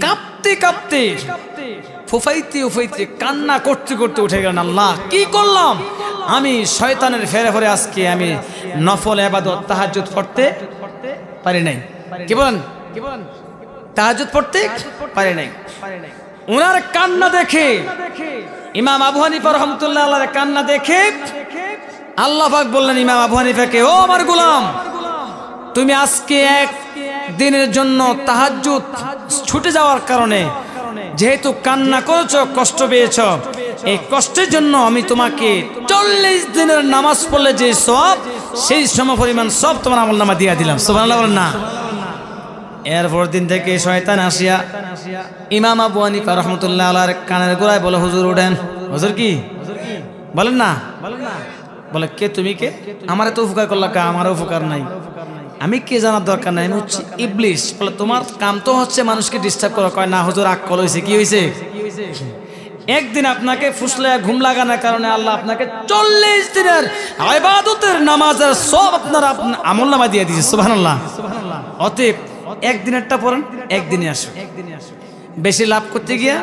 কাঁপতে কাঁপতে ফুফাইতে উফাইতে কান্না করতে করতে উঠে গেলেন, আল্লাহ কি করলাম আমি? শয়তানের ফেরে ফেরে আজকে আমি নফল ইবাদত তাহাজ্জুদ পড়তে পারি নাই। কি বলেন? তাহাজ্জুদ পড়তে পারি নাই। ওনার কান্না দেখে, ইমাম আবু হানিফা রাহমাতুল্লাহ আলাইহির কান্না দেখে আল্লাহ পাক বললেন ইমাম আবু হানিফাকে, ও আমার গোলাম, তুমি আজকে এক দিনের জন্য তাহাজ্জুদ ছুটে যাওয়ার কারণে যেহেতু কান্না করেছো, কষ্ট পেয়েছো, এই কষ্টের জন্য আমি তোমাকে 40 দিনের নামাজ পড়লে যে সওয়াব, সেই সমপরিমাণ সব তোমার আমলনামা দিয়ে দিলাম। সুবহানাল্লাহ বলেন না? এরপর দিন থেকে শয়তান আসিয়া ইমাম আবু হানিফা রাহমাতুল্লাহ আলাইহির কানের গোড়ায় বলে, হুজুর উঠেন। হুজুর কি বলেন না? বলে কে তুমি? কে? আমারে তো উপকার করলা, কা আমারও উপকার নাই। আমি কে জানার দরকার নাই, আমি হচ্ছে ইবলিস। বলে তোমার কাম তো হচ্ছে মানুষকে ডিস্টার্ব করা। কয় না হুজুর, আকল হয়েছে। কি হয়েছে? একদিন আপনাকে ফুসলে ঘুম লাগানোর কারণে আল্লাহ আপনাকে 40 দিনের ইবাদতের নামাজের সব আপনার আমলনামা দিয়ে দিয়েছে। সুবহানাল্লাহ। অতএব একদিনেরটা পড়েন, একদিনে আসুন। বেশি লাভ করতে গিয়া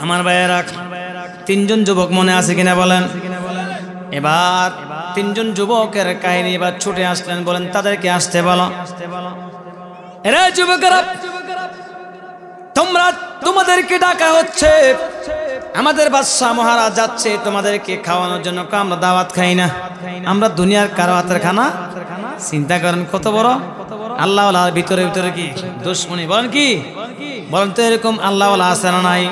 আমার ভাইয়েরা, 3 জন যুবক মনে আছে কিনা বলেন? এবার 3 জন যুবকের কাহিনী এবার ছুটে আসলেন। বলেন তাদেরকে আসতে বলো। এরা যুবকেরা, তোমাদেরকে ডাকা হচ্ছে, আমাদের বাদশাহ মহারাজ যাচ্ছে তোমাদেরকে খাওয়ানোর জন্য। আমরা দাওয়াত খাই না, আমরা দুনিয়ার কারো হাতের খানা। চিন্তা করেন কত বড় আল্লাহ ওয়ালার ভিতরে ভিতরে কি দুশ্মনী। বলেন কি? বলেন তো এরকম আল্লাহ ওয়ালা আছে না নাই?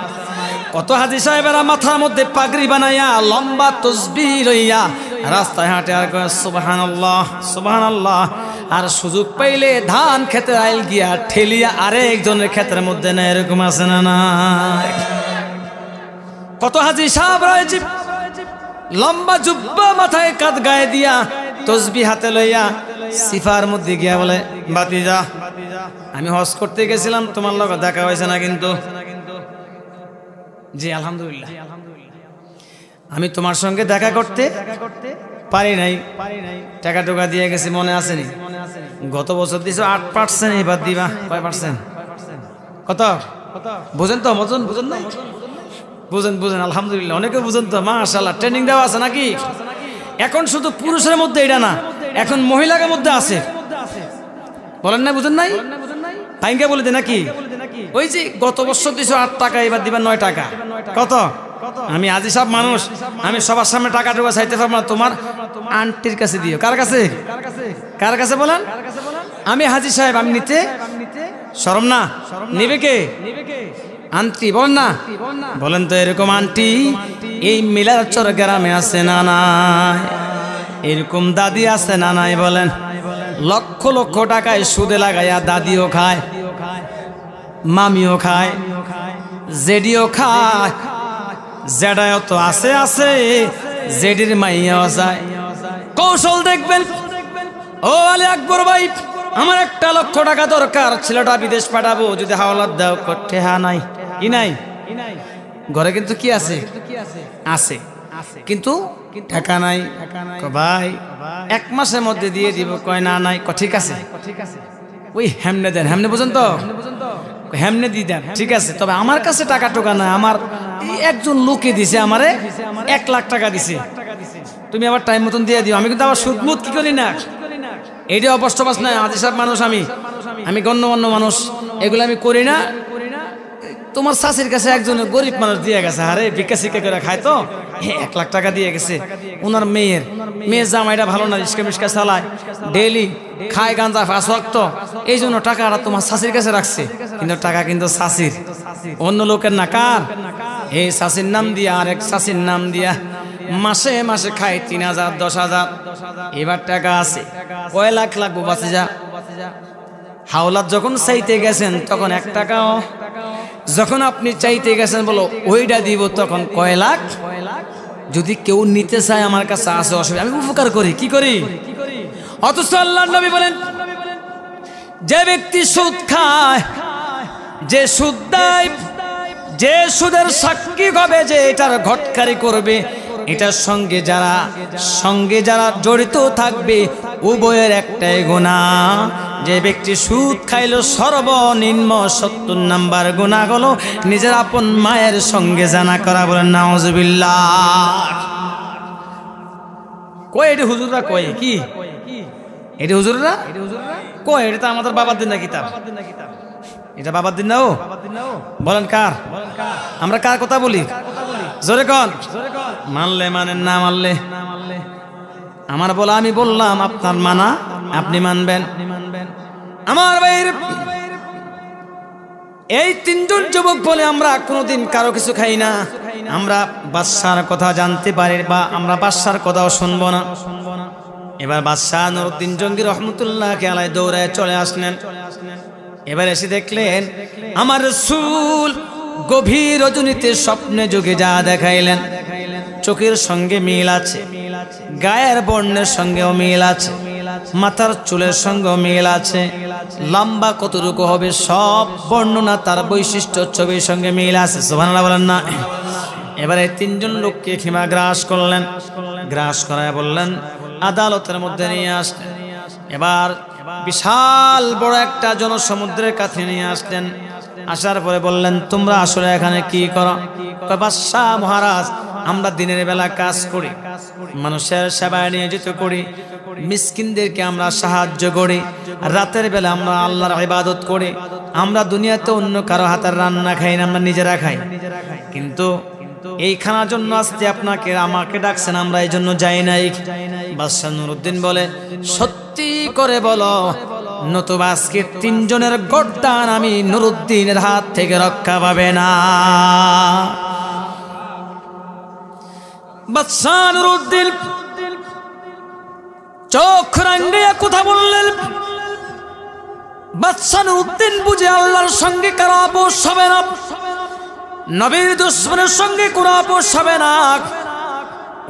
কত হাজী সাহেবেরা মাথার মধ্যে পাগড়ি বানাইয়া লম্বা তসবিহ লইয়া রাস্তায় হাঁটে আর কয় সুবহানাল্লাহ সুবহানাল্লাহ। আর সুযোগ পাইলে ধান খেতে আইল গিয়া ঠেলিয়া আরেকজনের ক্ষেতের মধ্যে না, এরকম আছে না না? কত হাজী সাহেব রয়েছে লম্বা জুব্বা মাথায় কাত গায়ে দিয়া তসবিহ হাতে লইয়া সিফার মধ্যে গিয়া বলে ভাতিজা, আমি হজ করতে গেছিলাম, তোমার লগে দেখা হয়েছে না কিন্তু? জি আলহামদুলিল্লাহ, আমি তোমার সঙ্গে দেখা করতে পারি নাই, টাকা টোকা দিয়ে গেছি, মনে আসেনি? গত বছর দিছো 8%, এবার দিবা কয় পার্সেন্ট? কত বুঝেন তো? বুঝেন নাই? বুঝেন আলহামদুলিল্লাহ, অনেকে বুঝেন তো মাশাআল্লাহ। ট্রেনিং দেওয়া আছে নাকি? এখন শুধু পুরুষের মধ্যে এটা না, এখন মহিলাদের মধ্যে আছে। বলেন না? বুঝেন নাই? তাইকে বলে দে নাকি? ওই যে গত বছর দিছো 8 টাকা, এবার দিবা 9 টাকা। কত? আমি আজি সব মানুষ, আমি সবার সামনে টাকা টোকা চাইতে পারবো না। তোমার আন্টির কাছে দিও। কার কাছে? কার কাছে বলেন? আমি হাজী সাহেব, আমি নিতে শরম না? নিবে কে? আন্টি। বলেন না? বলেন তো এরকম আন্টি এই মিলারচর গ্রামে আছে না নাই? এরকম দাদি আছে না নাই? বলেন। লক্ষ লক্ষ টাকায় সুদে লাগাইয়া দাদিও খায়, মামিও খায়, জেডিও খায়, জেডাও তো আছে আছে, জেডির মাইয়াও যায়। কৌশল দেখবেন। ও আলী আকবর ভাই, আমার 1 লক্ষ টাকা দরকার, ছেলেটা বিদেশ পাঠাবো, যদি হাওলাত দাও। করতে হ্যাঁ নাই? কি নাই? ঘরে কিন্তু কি আছে? আছে, কিন্তু টাকা নাই। ভাই 1 মাসের মধ্যে দিয়ে দিব। কয় না নাই। ঠিক আছে, ওই হেমনে দেন। হেমনে বুঝেন তো? হেমনে দিয়ে দেন। ঠিক আছে, তবে আমার কাছে টাকা টোকা নাই, আমার একজন লোকে দিছে, আমারে 1 লাখ টাকা দিছে, তুমি আবার টাইম মতন দিয়ে দিও। আমি কিন্তু আবার সুদমুদ কি করি না, এইটা অবস্থবাস নাই। হাজী সাহেব মানুষ, আমি গণ্যমান্য মানুষ, এগুলো আমি করি না। তোমার শাশির কাছে একজন গরিব মানুষ দিয়ে গেছে, আরে ভিক্ষা শিক্ষা করে খায়, তো 1 লাখ টাকা দিয়ে গেছে। ওনার মেয়ের জামাইটা ভালো না, রিস্কা মিস্কা চালায়, ডেইলি খায় গাঁজা 5 ওয়াক্ত, এই জন্য টাকাটা তোমার শাশির কাছে রাখছে। কিন্তু টাকা কিন্তু শাশির, অন্য লোকের না। কার? এই শাশির নাম দিয়া আর এক শাশির নাম দিয়া মাসে মাসে খায় 3000 10,000। এবার টাকা আছে, কয় লাখ লাগবো বাঁচে যা। হাওলাত যখন চাইতে গেছেন তখন 1 টাকাও, যখন আপনি চাইতে গেছেন বলো ওইটা দিব, তখন কয় লাখ। যদি কেউ নিতে চায় আমার কাছে আছে, অসুবিধা, আমি উপকার করি। কি করি? অথচ আল্লাহর নবী বলেন, যে ব্যক্তি সুদ খায়, যে সুদ দেয়, যে সুদের সাক্ষী হবে, যে এটার ঘটকারি করবে, এটার সঙ্গে যারা জড়িত থাকবে, উভয়ের একটাই গুনাহ। যে ব্যক্তি সুদ খাইলো সর্বনিম্ন 70 নাম্বার গুনাহ হলো নিজের আপন মায়ের সঙ্গে জানা করা। বলেন নাউজুবিল্লাহ। কই এটা হুজুররা কয়? কি এটা হুজুররা কয়? এটা তো আমাদের বাবার দিন না কিতাব, এটা বাবার দিন না। ও বলেন কার? আমরা কার কথা বলি? জোরে কন। মানলে মানেন, না মানলে আমার বলা আমি বললাম, আপনার মানা আপনি মানবেন। আমার ভাইয়ের, এই 3 জন যুবক বলে আমরা কোনোদিন কারো কিছু খাই না, আমরা বাদশার কথা জানতে পারি, বা আমরা বাদশার কথাও শুনবো না। এবার বাদশাহ নুরউদ্দিন জঙ্গি রহমতুল্লাহকে আলাইহি দৌড়ায় চলে আসলেন। এবার এসে দেখলেন আমার রাসূল গভীর রজনীতে স্বপ্নে যোগে যা দেখাইলেন, চোখের সঙ্গে মিল আছে, গায়ের বর্ণের সঙ্গেও মিল আছে। মাথার চুলের সঙ্গে মিল আছে, লম্বা কতটুকু হবে সব বর্ণনা তার বৈশিষ্ট্য ছবির সঙ্গে মিল আছে। সুবহানাল্লাহ বলেন না। এবারে তিনজন লোককে খিমা গ্রাস করলেন, গ্রাস করায় বললেন আদালতের মধ্যে নিয়ে আসলেন। এবার বিশাল বড় একটা জনসমুদ্রের কাছে নিয়ে আসলেন। আসার পরে বললেন তোমরা আসলে এখানে কি করো? বাদশাহ মহারাজ, আমরা দিনের বেলা কাজ করি, মানুষের সেবায় নিয়োজিত করি, মিসকিনদেরকে আমরা সাহায্য করি, রাতের বেলা আমরা আল্লাহর ইবাদত করি। আমরা দুনিয়াতে অন্য কারো হাতের রান্না খাই না, আমরা নিজেরা খাই। কিন্তু এই খানার জন্য আজকে আপনাকে আমাকে ডাকছেন, আমরা এই জন্য যাই নাই। বাদশাহ নুরউদ্দিন বলে সত্যি করে বলো, নতুবা আজকে তিনজনের গর্দান আমি নুরউদ্দিনের হাত থেকে রক্ষা পাবে না। বাদশাহ নুরউদ্দিন চোখ রাঙিয়ে কথা বললেন। বাদশাহ নুরউদ্দিন বুঝে আল্লাহর সঙ্গে কারো আপোষ হবে না, নবীর দুশমনের সঙ্গে কোনো আপোষ হবে না।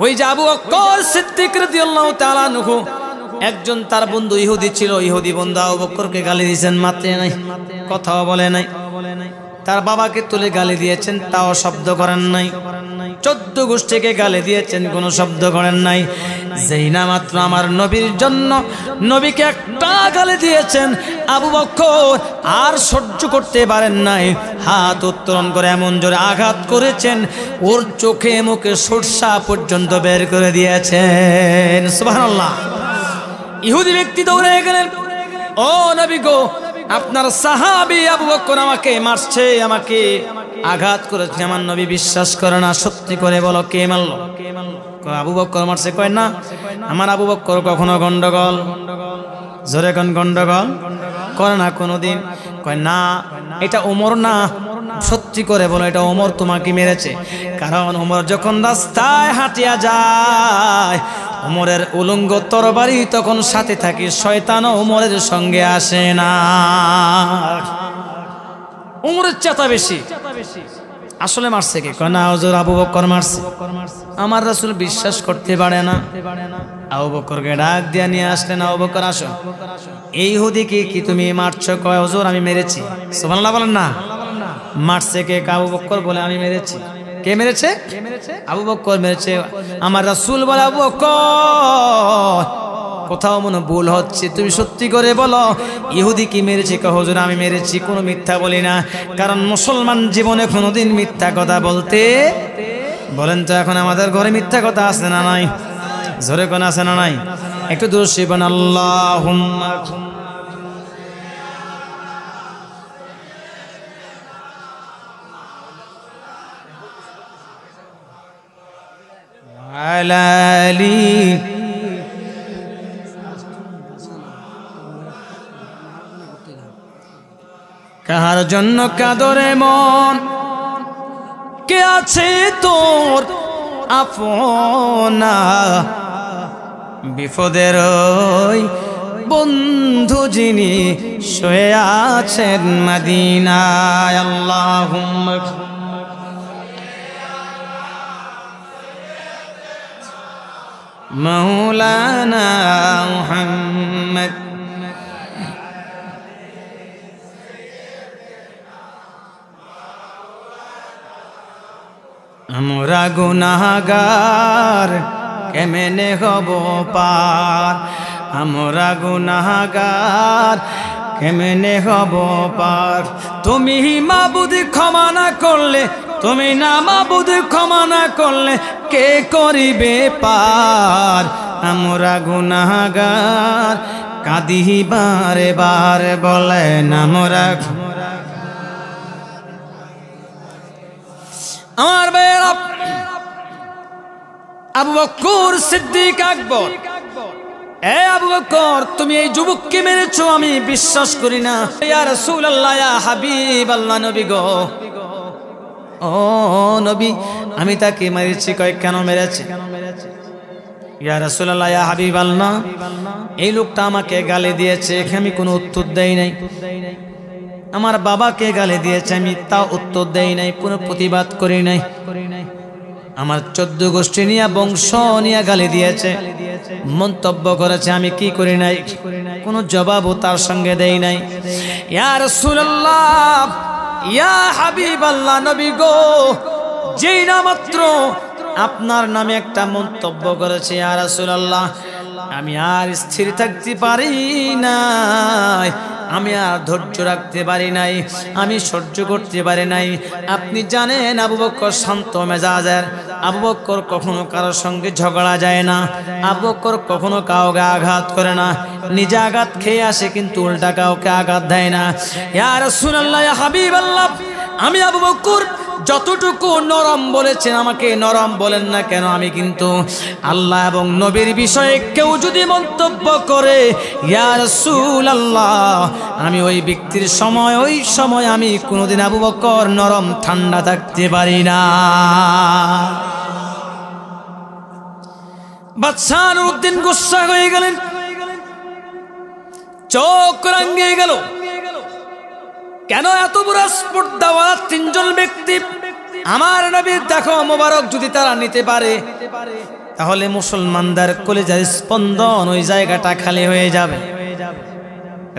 ওই যে আবু বকর সিদ্দিক রাদিয়াল্লাহু তাআলা আনহু, একজন তার বন্ধু ইহুদি ছিল, ইহুদি বন্ধু আবু বকরকে গালি দিয়েছেন, মাত্রে নাই, কথাও বলে নাই। তার বাবাকে তুলে গালি দিয়েছেন, তাও শব্দ করেন নাই। 14 গোষ্ঠীকে গালি দিয়েছেন, কোনো শব্দ করেন নাই। যেই না মাত্র আমার নবীর জন্য নবীকে একটা গালি দিয়েছেন, আবু বকর আর সহ্য করতে পারেন নাই, হাত উত্তোলন করে এমন জোরে আঘাত করেছেন, ওর চোখে মুখে সরষা পর্যন্ত বের করে দিয়েছেন। সুবহানাল্লাহ। ইহুদি ব্যক্তি দৌড়ে গেলেন, ও নবী গো, আপনার সাহাবী আবু বকর আমাকে মারছে, আমাকে আঘাত করেছে, আমার নবী বিশ্বাস করে না, সত্যি করে বলো কে মারলো? আবু বকর মারছে। কয় না, আমার আবু বকর কখনো গন্ডগোল, জোরে কোন গন্ডগোল করে না কোনোদিন। কয় না, এটা ওমর না, সত্যি করে বলো এটা ওমর তোমাকে মেরেছে। কারণ ওমর যখন রাস্তায় হাঁটিয়া যায়, ওমরের উলঙ্গ তরবারি তখন সাথে থাকে, শয়তানও ওমরের সঙ্গে আসে না। ওমরের চেতা বেশি। আসলে মারছে কে? কয় না, হুজুর আবু বকর মারছে। আমার রাসূল বিশ্বাস করতে পারে না। আবু বকরকে ডাক দিয়ে নিয়ে আসলেন, আবু বকর আসো, এই ইহুদিকে কি তুমি মারছো? কয় হুজুর আমি মেরেছি। সুবহানাল্লাহ বলেন না। মারছে কে? আবু বকর বলে আমি মেরেছি। কে মেরেছে? আবু বকর মেরেছে। আমার রাসূল বলে আবু বকর কোথাও মনে ভুল হচ্ছে, তুমি সত্যি করে বলো ইহুদি কি মেরেছে? কয় হুজুর আমি মেরেছি, কোনো মিথ্যা বলি না, কারণ মুসলমান জীবনে কোনোদিন মিথ্যা কথা বলতে। বলেন তো এখন আমাদের ঘরে মিথ্যা কথা আছে না নাই? জোরে কোন আছে না নাই? একটু দূর শিবেন আল্লাহুম্মা আলালি। কাহার জন্য কাদরে মন, কে আছে তোর আপনা? বিপদের ওই বন্ধু যিনি শুয়ে আছেন মদিনায়। আল্লাহুম্মা মাওলানা মুহাম্মদ। আমরা গুনাহগার কেমনে হব পার, আমরা গুনাহগার কেমনে হব পার। তুমি মাবুদ ক্ষমা না করলে, তুমি না মাবুদ ক্ষমা না করলে কে করিবে পার? আমরা গুনাহগার কাঁদি বারে বারে, বলেন আমরা। আমার ভাইয়েরা, আবু বকর সিদ্দিক আকবর, এ আবু বকর তুমি এই যুবককে মেরেছো, আমি বিশ্বাস করি না। ইয়া রাসূলুল্লাহ, ইয়া হাবিবাল্লাহ, নবী গো, ও নবী আমি তাকে মেরেছি। কয় কেন মেরেছে? ইয়া রাসূলুল্লাহ, ইয়া হাবিবাল্লাহ, এই লোকটা আমাকে গালি দিয়েছে, আমি কোনো উত্তর দেই নাই। আমার বাবাকে গালি দিয়েছে, আমি তা উত্তর দেই নাই, কোনো প্রতিবাদ করি নাই। আমার 14 গোষ্ঠী নিয়ে বংশ নিয়ে গালি দিয়েছে, মন্তব্য করেছে, আমি কি করি নাই? কোনো জবাবও তার সঙ্গে দেই নাই। ইয়া রাসূলুল্লাহ, ইয়া হাবিবাল্লাহ, নবী গো, যেই না মাত্র আপনার নামে একটা মন্তব্য করেছে ইয়া রাসূলুল্লাহ, আমি আর স্থির থাকতে পারি নাই, আমি আর ধৈর্য রাখতে পারি নাই, আমি সহ্য করতে পারি নাই। আপনি জানেন আবু বকর শান্ত মেজাজের, আবু বকর কখনো কারোর সঙ্গে ঝগড়া যায় না, আবু বকর কখনো কাউকে আঘাত করে না, নিজে আঘাত খেয়ে আসে কিন্তু উল্টা কাউকে আঘাত দেয় না। ইয়া রাসূলুল্লাহ, ইয়া হাবিবাল্লাহ, আমি আবু বকর যতটুকু নরম বলেছেন আমাকে নরম বলেন না কেন, আমি কিন্তু আল্লাহ এবং নবীর বিষয়ে কেউ যদি মন্তব্য করে ইয়া রাসূলুল্লাহ, আমি ওই ব্যক্তির ওই সময় আমি কোনোদিন আবু বকর নরম ঠান্ডা থাকতে পারি না। বাদশাহ নুরউদ্দিন গুসা হয়ে গেলেন, চোখ রাঙিয়ে গেল। কেন এত বড় স্পর্ধাওয়ালা তিনজন ব্যক্তি আমার নবীর দেখো মোবারক যদি তারা নিতে পারে, তাহলে মুসলমানদের কলিজার স্পন্দন ওই জায়গাটা খালি হয়ে যাবে।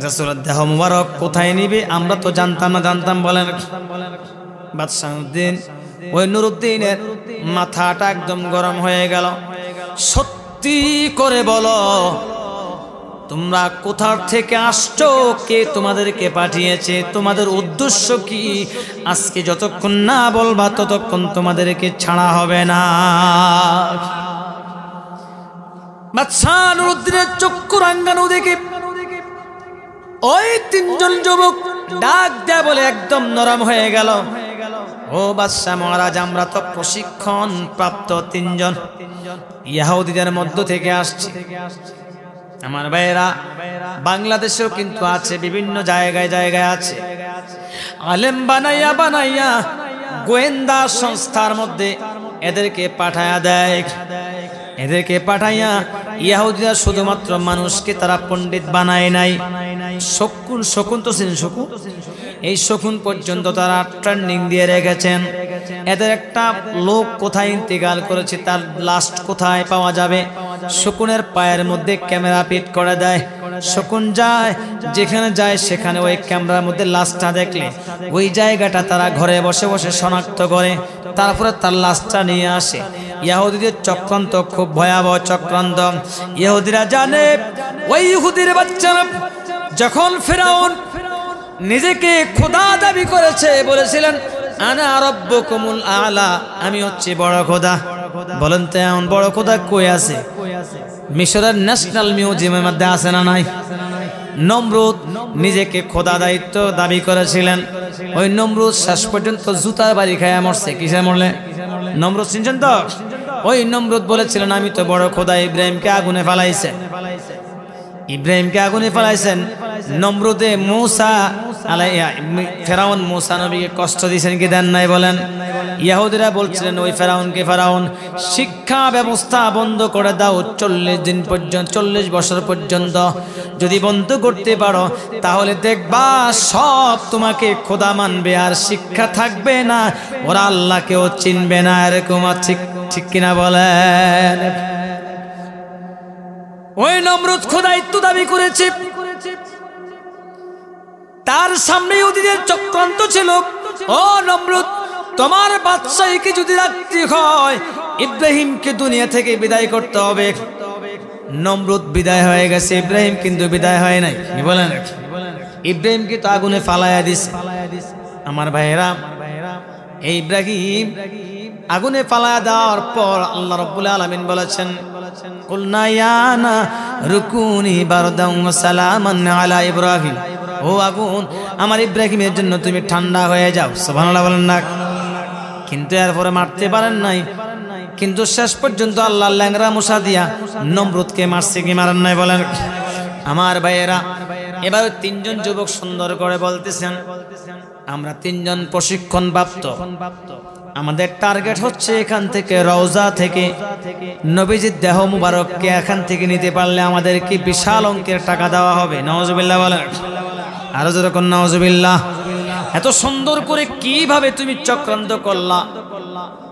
রাসূলের দেহ মোবারক কোথায় নিবে আমরা তো জানতাম না, জানতাম বলেন। বাদশাহ ওই নুরউদ্দিনের মাথাটা একদম গরম হয়ে গেল। সত্যি করে বলো, তোমরা কোথা থেকে আসছো, কে তোমাদেরকে পাঠিয়েছে, তোমাদের উদ্দেশ্য কি? আজকে যতক্ষণ না বলবা ততক্ষণ তোমাদেরকে ছাড়া হবে না। বাদশাহ নুরউদ্দিনের চক্ষু রাঙ্গানো দেখে ওই তিনজন যুবক ডাক দেয়া বলে একদম নরম হয়ে গেল, ও বাদশাহ মহারাজ, আমরা তো প্রশিক্ষণ প্রাপ্ত তিনজন ইহুদিদের মধ্য থেকে আসছি। আমার ভাইয়েরা, বাংলাদেশেও কিন্তু আছে, বিভিন্ন জায়গায় জায়গায় আছে। আলেম বানাইয়া বানাইয়া গোয়েন্দা সংস্থার মধ্যে এদেরকে পাঠায়া দেয়। এদেরকে পাঠাইয়া ইহুদিরা শুধুমাত্র মানুষকে তারা পণ্ডিত বানায় নাই, শকুন তো চিনেন, শকুন, এই শকুন পর্যন্ত তারা ট্রেনিং দিয়ে রেখেছেন। এদের একটা লোক কোথায় ইন্তেকাল করেছে, তার লাস্ট কোথায় পাওয়া যাবে, শকুনের পায়ের মধ্যে ক্যামেরা ফিট করে দেয়। শকুন যায়, যেখানে যায় সেখানে ওই ক্যামেরার মধ্যে লাশটা দেখলে ওই জায়গাটা তারা ঘরে বসে বসে শনাক্ত করে, তারপরে তার লাশটা নিয়ে আসে। ইহুদিদের চক্রান্ত খুব ভয়াবহ চক্রান্ত। ইহুদিরা জানে ওই ইহুদির বাচ্চারা যখন ফেরাউন নিজেকে খোদা দাবি করেছে, বলেছিলেন আনা রাব্বুকুমুল আলা, আমি হচ্ছে বড় খোদা। বলেন তো এমন বড় খোদা কই আছে? মিশরের ন্যাশনাল মিউজিয়ামের মধ্যে আছে না নাই? নমরুদ নিজেকে খোদা দায়িত্ব দাবি করেছিলেন। ওই নমরুদ শেষ পর্যন্ত জুতার বাড়ি খায়া মরছে। কিসে মরলে? নমরুদ চিনছেন তো? ওই নমরুদ বলেছিলেন আমি তো বড় খোদা, ইব্রাহিমকে আগুনে ফেলাইছে, ইব্রাহিমকে আগুনে ফেলাইছেন। নমরুদে মূসা ফেরাউন মূসা নবীকে কষ্ট দিয়েছেন কি দেন নাই বলেন? ইহুদিরা বলছিলেন ওই ফেরাউনকে, ফেরাউন শিক্ষা ব্যবস্থা বন্ধ করে দাও 40 দিন পর্যন্ত, 40 বছর পর্যন্ত যদি বন্ধ করতে পারো তাহলে দেখবা সব তোমাকে খোদা মানবে আর শিক্ষা থাকবে না, ওরা আল্লাহকেও চিনবে না। এরকম ঠিক ঠিক কিনা বলেন? ওই নমরুদ খোদাইত্ব দাবি করেছে, তার সামনে ইহুদিদের চক্রান্ত ছিল। ও নমরুদ, তোমার বাদশাহীকে যদি রাখতে হয় ইব্রাহিমকে দুনিয়া থেকে বিদায় করতে হবে। নমরুদ বিদায় হয়ে গেছে, ইব্রাহিম কিন্তু বিদায় হয় নাই। কি বলেন? ইব্রাহিমকে তো আগুনে ফালাইয়া দিছে। আমার ভাইয়েরা, এই ইব্রাহিম আগুনে ফালাইয়া দেওয়ার পর আল্লাহ রাব্বুল আলামিন বলেছেন কুলনা ইয়া নারকুনি বারদান ওয়া সালামান আলা ইব্রাহিম, ও আগুন আমার ইব্রাহিমের জন্য তুমি ঠান্ডা হয়ে যাও। সুবহানাল্লাহ বলেন না? কিন্তু এরপরে মারতে পারেন নাই। কিন্তু শেষ পর্যন্ত আল্লাহ ল্যাংরা মশা দিয়া নমরুদকে মারছে কি মারেন নাই বলেন? আমার ভাইয়েরা, এবার তিনজন যুবক সুন্দর করে বলতেছেন আমরা তিনজন প্রশিক্ষণ প্রাপ্ত, আমাদের টার্গেট হচ্ছে এখান থেকে রওজা থেকে নবীজির দেহ মুবারককে এখান থেকে নিতে পারলে আমাদেরকে বিশাল অঙ্কের টাকা দেওয়া হবে। নাউজুবিল্লাহ বলেন, আরো যেরকম নাউজুবিল্লাহ। এত সুন্দর করে কিভাবে তুমি চক্রান্ত করলা,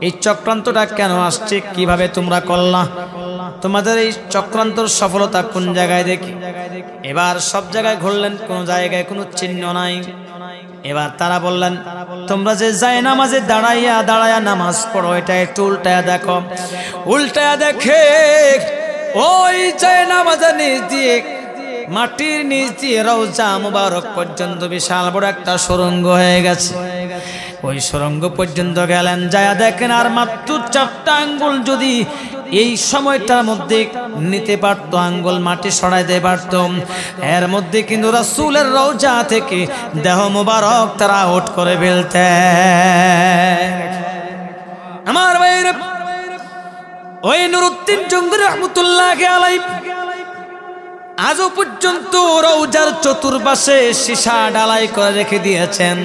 এই চক্রান্তটা কেন আসছে, কিভাবে তোমরা করলা? তোমাদের এই চক্রান্তর সফলতা কোন জায়গায় দেখি? এবার সব জায়গায় ঘুরলেন, কোন জায়গায় কোনো চিহ্ন নাই। এবার তারা বললেন, তোমরা যে যায় নামাজে দাঁড়াইয়া নামাজ পড়ো, এটা একটু উল্টায়া দেখো। উল্টায়া দেখে ওই যায় নামাজের নিচ দিয়ে, মাটির নিচ দিয়ে রওজা মুবারক পর্যন্ত বিশাল বড় একটা সুড়ঙ্গ হয়ে গেছে। ওই সুড়ঙ্গ পর্যন্ত গেলেন, যায় দেখেন আর মাত্র 4টা আঙ্গুল যদি এই সময়টার মধ্যে নিতে পারত, আঙ্গুল মাটি সরাইতে পারত, এর মধ্যে কিন্তু রাসূলের রওজা থেকে দেহ মুবারক তারা আউট করে ফেলতে। আমার ভাইরা, ওই নুরউদ্দিন জঙ্গি রহমতুল্লাহি আলাইহি আজও পর্যন্ত রওজার চতুর্পাশে সীসা ঢালাই করে রেখে দিয়েছেন,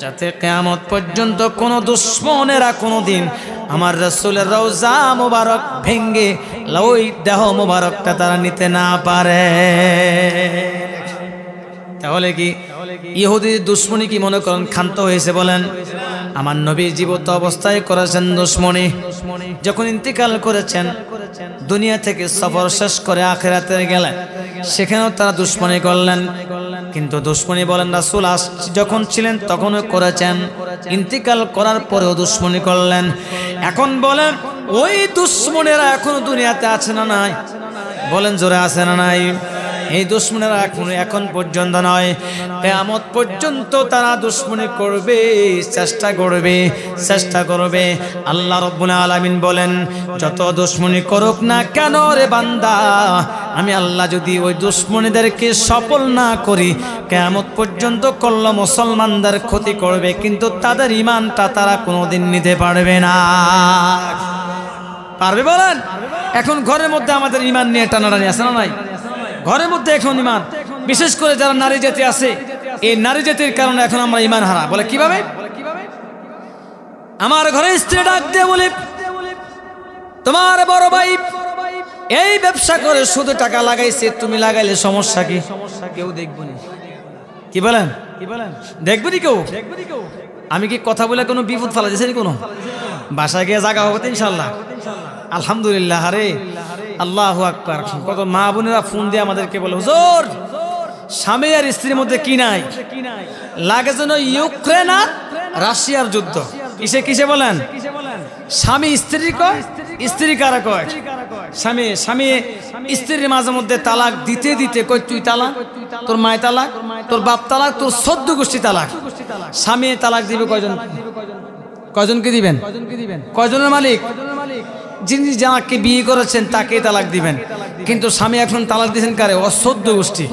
যাতে কিয়ামত পর্যন্ত কোন দুশমনেরা কোনদিন আমার রাসূলের রওজা মুবারক ভেঙ্গে ওই দেহ মুবারকটা তারা নিতে না পারে। তাহলে কি ইহুদির দুশমনি কি মনে করেন ক্ষান্ত হয়েছে? বলেন, আমার নবী জীবিত অবস্থায় করেছেন দুশমনি, যখন ইন্তিকাল করেছেন দুনিয়া থেকে সফর শেষ করে আখিরাতে গেলেন, সেখানেও তারা দুশমনি করলেন। কিন্তু দুশমনি বলেন রাসূল যখন ছিলেন তখনও করেছেন, ইন্তিকাল করার পরেও দুশমনি করলেন। এখন বলেন ওই দুশমনেরা এখনো দুনিয়াতে আছে না নাই? বলেন জোরে আছে না নাই? এই দুশমনেরা এখন পর্যন্ত নয়, কিয়ামত পর্যন্ত তারা দুশমনি করবে, চেষ্টা করবে। আল্লাহ রাব্বুল আলামিন বলেন, যত দুশমনি করুক না কেন রে বান্দা, আমি আল্লাহ যদি ওই দুশমনীদেরকে সফল না করি, কিয়ামত পর্যন্ত করল মুসলমানদের ক্ষতি করবে, কিন্তু তাদের ঈমানটা তারা কোনোদিন নিতে পারবে না। পারবে? বলেন। এখন ঘরের মধ্যে আমাদের ঈমান নিয়ে টানাটানি আছে না নাই? ঘরের মধ্যে এখন ঈমান, বিশেষ করে যারা নারী জাতি আছে, এই নারী জাতির কারণে এখন আমরা ঈমান হারা। বলে কিভাবে? আমার ঘরে স্ত্রী ডাক দিয়ে বলে, তোমার বড় ভাই এই ব্যবসা করে শুধু টাকা লাগাইছে, তুমি লাগাইলে সমস্যা কি? কেউ দেখবো না। কি বলেন? দেখবো নি কেউ? আমি কি কথা বলে কোনো বিপদ ফেলা দিয়েছি? কোনো বাসায় গিয়ে জায়গা হবে ইনশাল্লাহ। আলহামদুলিল্লাহ। আরে আল্লাহু আকবার। কত মা বোনেরা ফোন দিয়ে আমাদেরকে বলে, হুজুর স্বামী আর স্ত্রীর মধ্যে কি নাই? লাগে যেন ইউক্রেন আর রাশিয়ার যুদ্ধ। কিসে বলেন? স্বামী স্ত্রী কয়, স্ত্রী কারা কয়? স্বামী স্ত্রীর মাঝে মধ্যে তালাক দিতে দিতে কয়, তুই তালাক, তোর মায় তালাক, তোর বাপ তালাক, তোর 14 গোষ্ঠী তালাক। স্বামী তালাক দিবে কয়জনকে দিবেন? কয়জনের মালিক? যিনি যাকে বিয়ে করেছেন তাকে তালাক দিবেন, কিন্তু স্বামী এখন তালাক দিয়েছেন কারে? ও 14 গোষ্ঠী।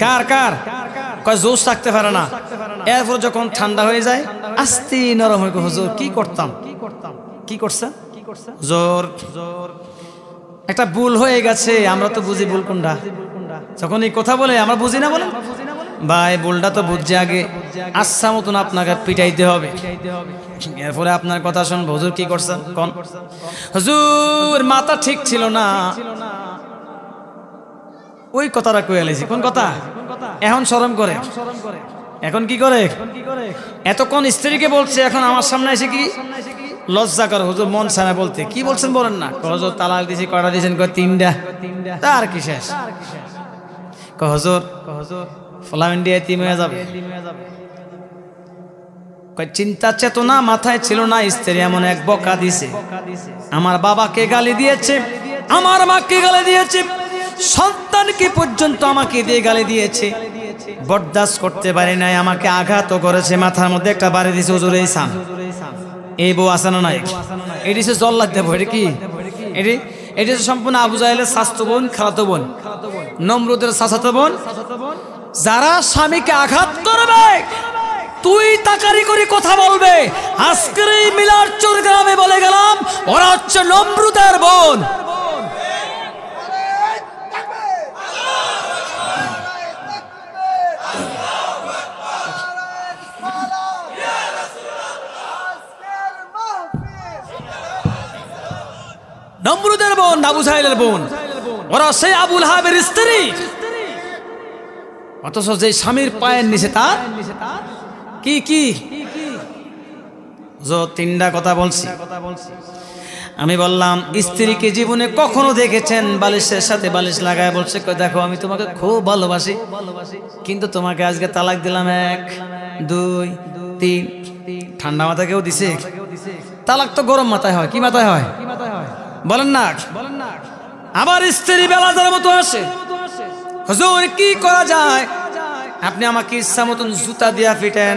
কার? কয় জোশ থাকতে পারে না। এরপর যখন ঠান্ডা হয়ে যায় আস্তে নরম হয়ে, হুজুর কি করতাম, কি করছেন হুজুর, একটা ভুল হয়ে গেছে, আমরা তো বুঝি ভুল কোনটা। যখন এই কথা বলে আমরা বুঝি না, বলেন ভাই ভুলটা তো বুঝছে আগে, আচ্ছা মতন আপনাকে পিটাইতে হবে, এরপরে আপনার কথা শুনবো। হুজুর কি করছেন? কোন হুজুর মাথা ঠিক ছিল না, ওই কথাটা কয়ে আলাইছি। কোন কথা? এখন শরম করে। এখন কি করে? এতক্ষণ স্ত্রীকে বলছে, এখন আমার সামনে এসে কি লজ্জা করে। হুজুর মন ছাড়া বলতে। কি বলছেন বলেন না? হুজুর তালাক দিয়েছি, কয়টা দিয়েছেন? 3টা। তার কি শেষ? হুজুর ফলাম ইন্ডিয়া তিম হয়ে যাবে। চিন্তা চেতনা মাথায় ছিল না। স্ত্রী এমন এক বকা দিছে, আমার বাবাকে গালি দিয়েছে, আমার মাকে গালি দিয়েছে, সন্তানকে পর্যন্ত আমাকে দিয়ে গালি দিয়েছে, বরদাস্ত করতে পারি নাই, আমাকে আঘাত করেছে, মাথার মধ্যে একটা বাড়ি দিয়েছে। হুজুর এই সাম, এই বউ আছে না নাই? এটি সে জল লাগতে হবে। এটি কি? এটি সম্পূর্ণ আবু জাহেলের শাস্ত বোন, খালাতো বোন, নমরুদের চাচাতো বোন। যারা স্বামীকে আঘাত করবে, তুই তাকারি করে কথা বলবে, আজকের এই মিলারচর গ্রামে বলে গেলাম, ওরা হচ্ছে নমরুদের বোন। নমরুদের বোন, আবু জাহেলের বোন, ওরা সেই আবুল আহাবের স্ত্রী। অথচ যে স্বামীর পায়ের নিচে তার কি 3টা কথা বলছি। আমি বললাম, স্ত্রীকে জীবনে কখনো দেখেছেন বালিশের সাথে বালিশ লাগায় বলছে, দেখো আমি তোমাকে খুব ভালোবাসি, কিন্তু তোমাকে আজকে তালাক দিলাম, 1 2 3। ঠান্ডা মাথা কেউ দিছে? তালাক তো গরম মাথায় হয়। কি মাথায় হয় বলেন না? আবার স্ত্রী বেলাজার মতো আসে, হুজুর কি করা যায়? আপনি আমাকে ইচ্ছা মতন জুতা দিয়া পিটেন,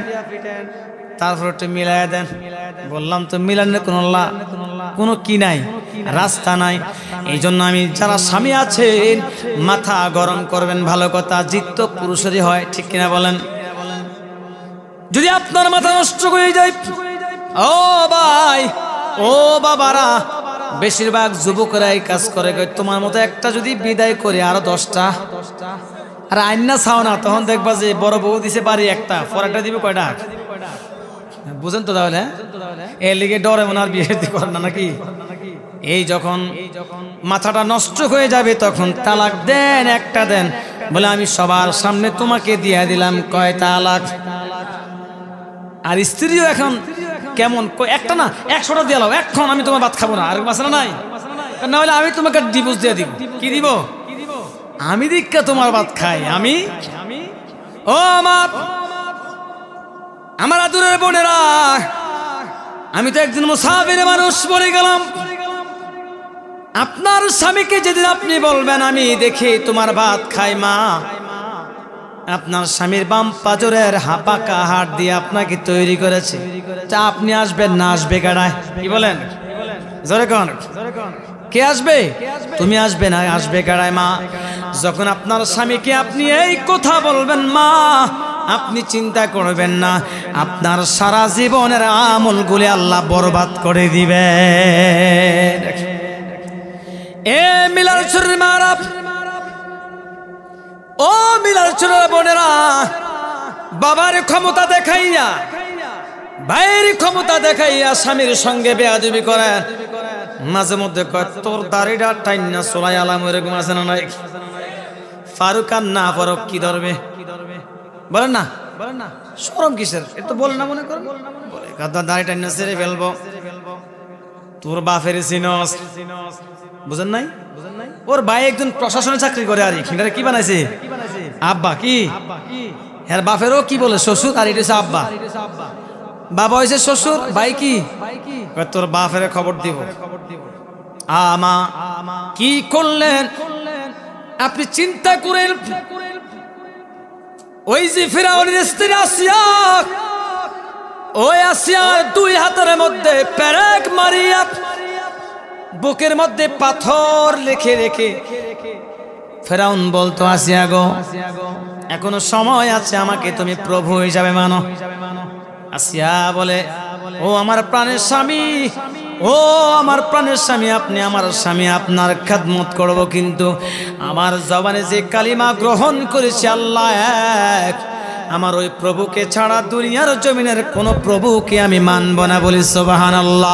তারপর একটু মিলাই দেন। বললাম তো মিলানের কোনো কি নাই, রাস্তা নাই। এই জন্য আমি, যারা স্বামী আছেন মাথা গরম করবেন, ভালো কথা, জিত তো পুরুষেরই হয়, ঠিক কিনা বলেন? যদি আপনার মাথা নষ্ট হয়ে যায়, ও ভাই ও বাবারা, বেশিরভাগ যুবকরাই কাজ করে। তোমার মতো একটা যদি বিদায় করে আরো 10টা, আর আইনা চাও না, তখন দেখবা যে বড় বউ দিছে বাড়ি একটা, পরেরটা দিবে কয়টা? বুঝেন তো? তাহলে এর লিগে ডরে মনে আর বিয়ে করেন না নাকি? এই যখন মাথাটা নষ্ট হয়ে যাবে তখন তালাক দেন, একটা দেন, বলে আমি সবার সামনে তোমাকে দিয়ে দিলাম। কয় তালাক? আর স্ত্রীও এখন কেমন, একটা না 100টা দিয়ে লাও, এখন আমি তোমার ভাত খাবো না, আর মাসলা নাই, না হলে আমি তোমাকে ডিভোর্স দিয়ে দিব। কি দিব? আমি দীক্ষা তোমার ভাত খাই আমি। ও আমার আদরের বোনেরা, আমি তো একজন মুসাফির মানুষ বলে গেলাম। আপনার স্বামীকে যেদিন আপনি বলবেন আমি দেখি তোমার ভাত খাই মা, আপনার স্বামীর বাম পাজরের হাঁপাকা হাড় দিয়ে আপনাকে তৈরি করেছে, তা আপনি আসবেন না আসবে গাড়ায়? কি বলেন? জোরে কোন? কে আসবে? তুমি আসবে না আসবে গাড়ায়? মা, যখন আপনার স্বামীকে আপনি এই কথা বলবেন মা, আপনি চিন্তা করবেন না, আপনার সারা জীবনের আমলগুলি আল্লাহ বরবাদ করে দিবে। এ মিলার শরীর মারা, ও মিলার শরীর বোনেরা, বাবার ক্ষমতা দেখাইয়া, ভাইয়ের ক্ষমতা দেখাইয়া স্বামীর সঙ্গে বেয়াদবি করেন। মাঝে মধ্যে কয় তোর দাড়িটা টাইন না চলাই আলাম, এরকম আছে না নাই? ফারুক আর না ফারুক কি ধরবে? বলেন না, শরম কিসের? এটা বলে না, মনে করেন দাড়ি টাইন না ছেড়ে ফেলবো। তোর বাপের সিনস, বুঝেন নাই? ওর ভাই একজন প্রশাসনে চাকরি করে, আর এখানে কি বানাইছে? আব্বা। কি হ্যাঁ, বাপেরও কি বলে শ্বশুর, আর এটা আব্বা। বাবা হয়েছে শ্বশুর, ভাই কি? তোর বাপের খবর দিব। আমা কি করলেন আপনি চিন্তা করেন। ওই যে ফিরাউনের স্ত্রী আসিয়া, ওই আসিয়ার 2 হাতের মধ্যে পেরেক মারিয়া বুকের মধ্যে পাথর লিখে রেখে ফিরাউন বলতো, আসিয়া গো এখনো সময় আছে, আমাকে তুমি প্রভু হিসাবে মানো। আসিয়া বলে, ও আমার প্রাণের স্বামী, ও আমার প্রাণের স্বামী, আপনি আমার স্বামী, আপনার খেদমত করব, কিন্তু আমার জবানে যে কালিমা গ্রহণ করেছে আল্লাহ এক, আমার ওই প্রভুকে ছাড়া দুনিয়ার জমিনের কোন প্রভুকে আমি মানব না, বলি সুবহানাল্লাহ।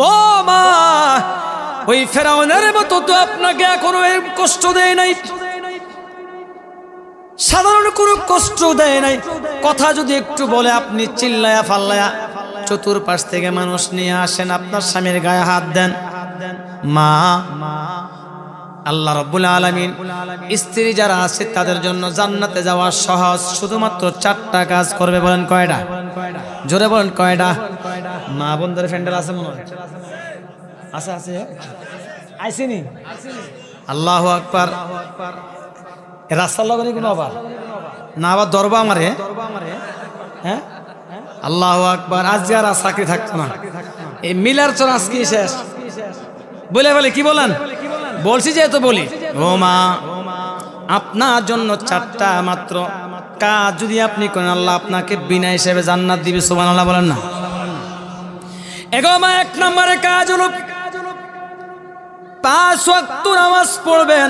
ও মা, ওই ফেরাউনের মতো তো আপনাকে এখনো কষ্ট দেয় নাই, সাধারণ কোনো কষ্ট দেয় নাই। কথা যদি একটু বলে আপনি চিল্লায়া ফাল্লায়া চতুর্পাশ থেকে মানুষ নিয়ে আসেন, আপনার স্বামীর গায়ে হাত দেন। মা, আল্লাহ রাব্বুল আলামিন স্ত্রী যারা আছে তাদের জন্য জান্নাতে যাওয়া সহজ, শুধুমাত্র 4টা কাজ করবে। বলেন কয়টা? জোরে বলেন কয়টা? মা বোনদের ফ্যান্ডেল আছে মনে হয়? আছে আছে, আইসিনি? আল্লাহু আকবার। রাস্তার লগনে কোনো আবার না, আবার দরবা আমারে, হ্যাঁ আল্লাহু আকবার। আজকে আর চাকরি থাকতো না, এই মিলার চর আজকে শেষ বলে বলে। কি বলেন? বলছি যেহেতু বলি। ও মা, আপনার জন্য 4টা মাত্র কাজ যদি আপনি করেন, আল্লাহ আপনাকে বিনা হিসেবে জান্নাত দিবে। সুবহানাল্লাহ বলেন না? এগো মা, 1 নম্বরে কাজ হলো 5 ওয়াক্ত নামাজ পড়বেন,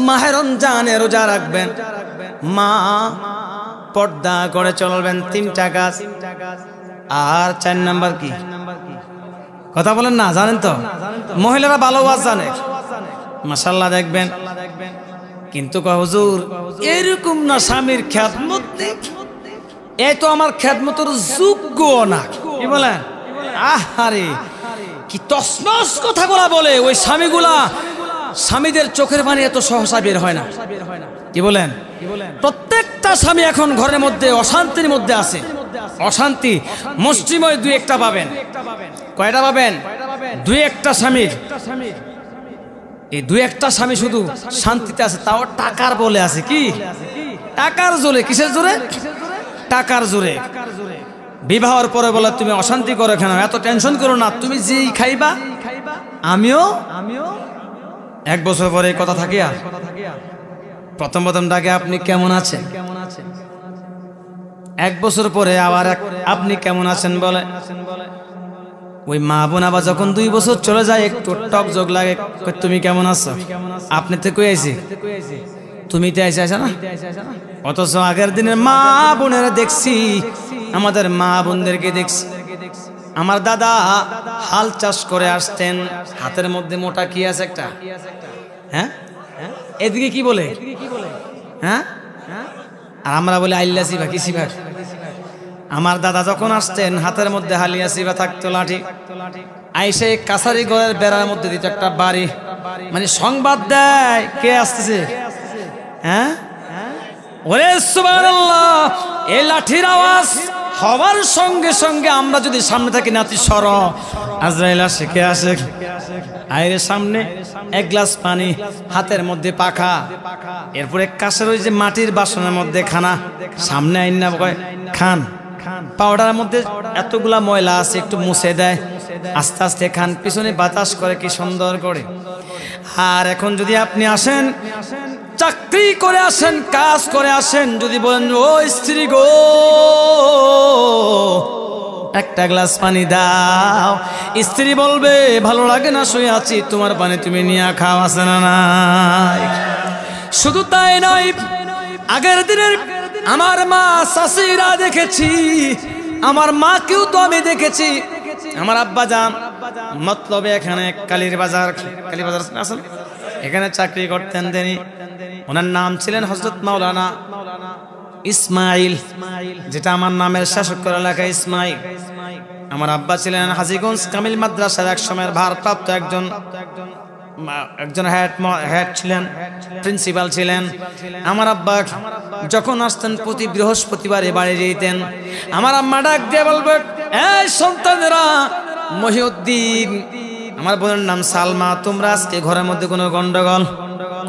মাহে রমজানে রোজা রাখবেন, মা পর্দা করে চলবেন। 3টা কাজ। আর 4 নাম্বার কি? কথা বলেন না, জানেন তো? মহিলারা ভালো ওয়াজ জানে, মাশাআল্লাহ দেখবেন। কিন্তু হুজুর এরকম না, স্বামীর খেদমত, এই তো আমার খেদমতের যোগ্য না। কি বলেন? আহারে কি তসনস কথাগুলা বলে ওই স্বামীগুলা, স্বামীদের চোখের পানি এত সহসা বের হয় না। কি বলেন? প্রত্যেকটা স্বামী এখন ঘরের মধ্যে অশান্তির মধ্যে আছে, অশান্তি। মুসলিমই দুই একটা পাবেন। কয়টা পাবেন? দুই একটা স্বামীর, এই দুই একটা স্বামী শুধু শান্তিতে আছে, তাও টাকার বলে আছে। কি টাকার জোরে? কিসের জোরে? টাকার জোরে। বিবাহের পরে বলে তুমি অশান্তি করো কেন, এত টেনশন করো না, তুমি যেই খাইবা আমিও। 1 বছর পরে কথা থাকে আর প্রথম ডাকে আপনি কেমন আছেন, 1 বছর পরে আবার আপনি কেমন আছেন বলে। ওই মা বোন আবার যখন 2 বছর চলে যায় একটু টক যোগ লাগে, তুমি কেমন আছো, আপনি তো কই আইছি, তুমি তো আইসা না। অথচ আগের দিনের মা বোনেরা দেখছি, আমাদের মা বোনদেরকে দেখছি, আমার দাদা হাল চাষ করে আসতেন, হাতের মধ্যে মোটা কি আছে একটা, হ্যাঁ এদিকে কি বলে, হ্যাঁ আর আমরা বলি আইল্লাসি বা কিসি ভাগ। আমার দাদা যখন আসতেন হাতের মধ্যে হালিয়াসি বা থাকতো লাঠি, আইসে কাছারি ঘরের বেড়ার মধ্যে দিত একটা বাড়ি, মানে সংবাদ দেয় কে আসতেছে। হ্যাঁ ওরে সুবহানাল্লাহ, এই লাঠির আওয়াজ হওয়ার সঙ্গে সঙ্গে আমরা যদি সামনে থাকি নাতি সর, আজরাইল আসে। কে আসে? আইরে সামনে 1 গ্লাস পানি, হাতের মধ্যে পাখা, এরপরে কাছের ওই যে মাটির বাসনের মধ্যে খানা, সামনে আইনা কয় খান। পাউডারের মধ্যে এতগুলা ময়লা আছে, একটু মুছে দেয়, আস্তে আস্তে খান, পিছনে বাতাস করে কি সুন্দর করে। আর এখন যদি আপনি আসেন, চাকরি করে আসেন, কাজ করে আসেন, যদি বলেন ও স্ত্রী গো 1টা গ্লাস পানি দাও, স্ত্রী বলবে ভালো লাগে না, শুয়ে আছি, তোমার পানি তুমি নিয়ে খাও, আছে না নাই? শুধু তাই নয়, আগের দিনের আমার মা শাশুড়িরা দেখেছি, আমার মাকেও তো আমি দেখেছি। আমার আব্বা যান মতলবে এখানে কালীর বাজার আছেন, এখানে চাকরি করতেন তিনি। ওনার নাম ছিলেন হযরত মাওলানা ইসমাইল, যেটা আমার নামের শাসকের এলাকা ইসমাইল। আমার আব্বা ছিলেন হাজীগঞ্জ কামিল মাদ্রাসার এক সময়ের ভারপ্রাপ্ত একজন হেড ছিলেন, প্রিন্সিপাল ছিলেন। আমার আব্বা যখন আসতেন প্রতি বৃহস্পতিবারে বাড়ি যেতেন, আমার আম্মা ডাক দিয়ে বলবে এই সন্তানেরা, মহিউদ্দিন আমার বোনের নাম সালমা, তোমরা আজকে ঘরের মধ্যে কোনো গন্ডগোল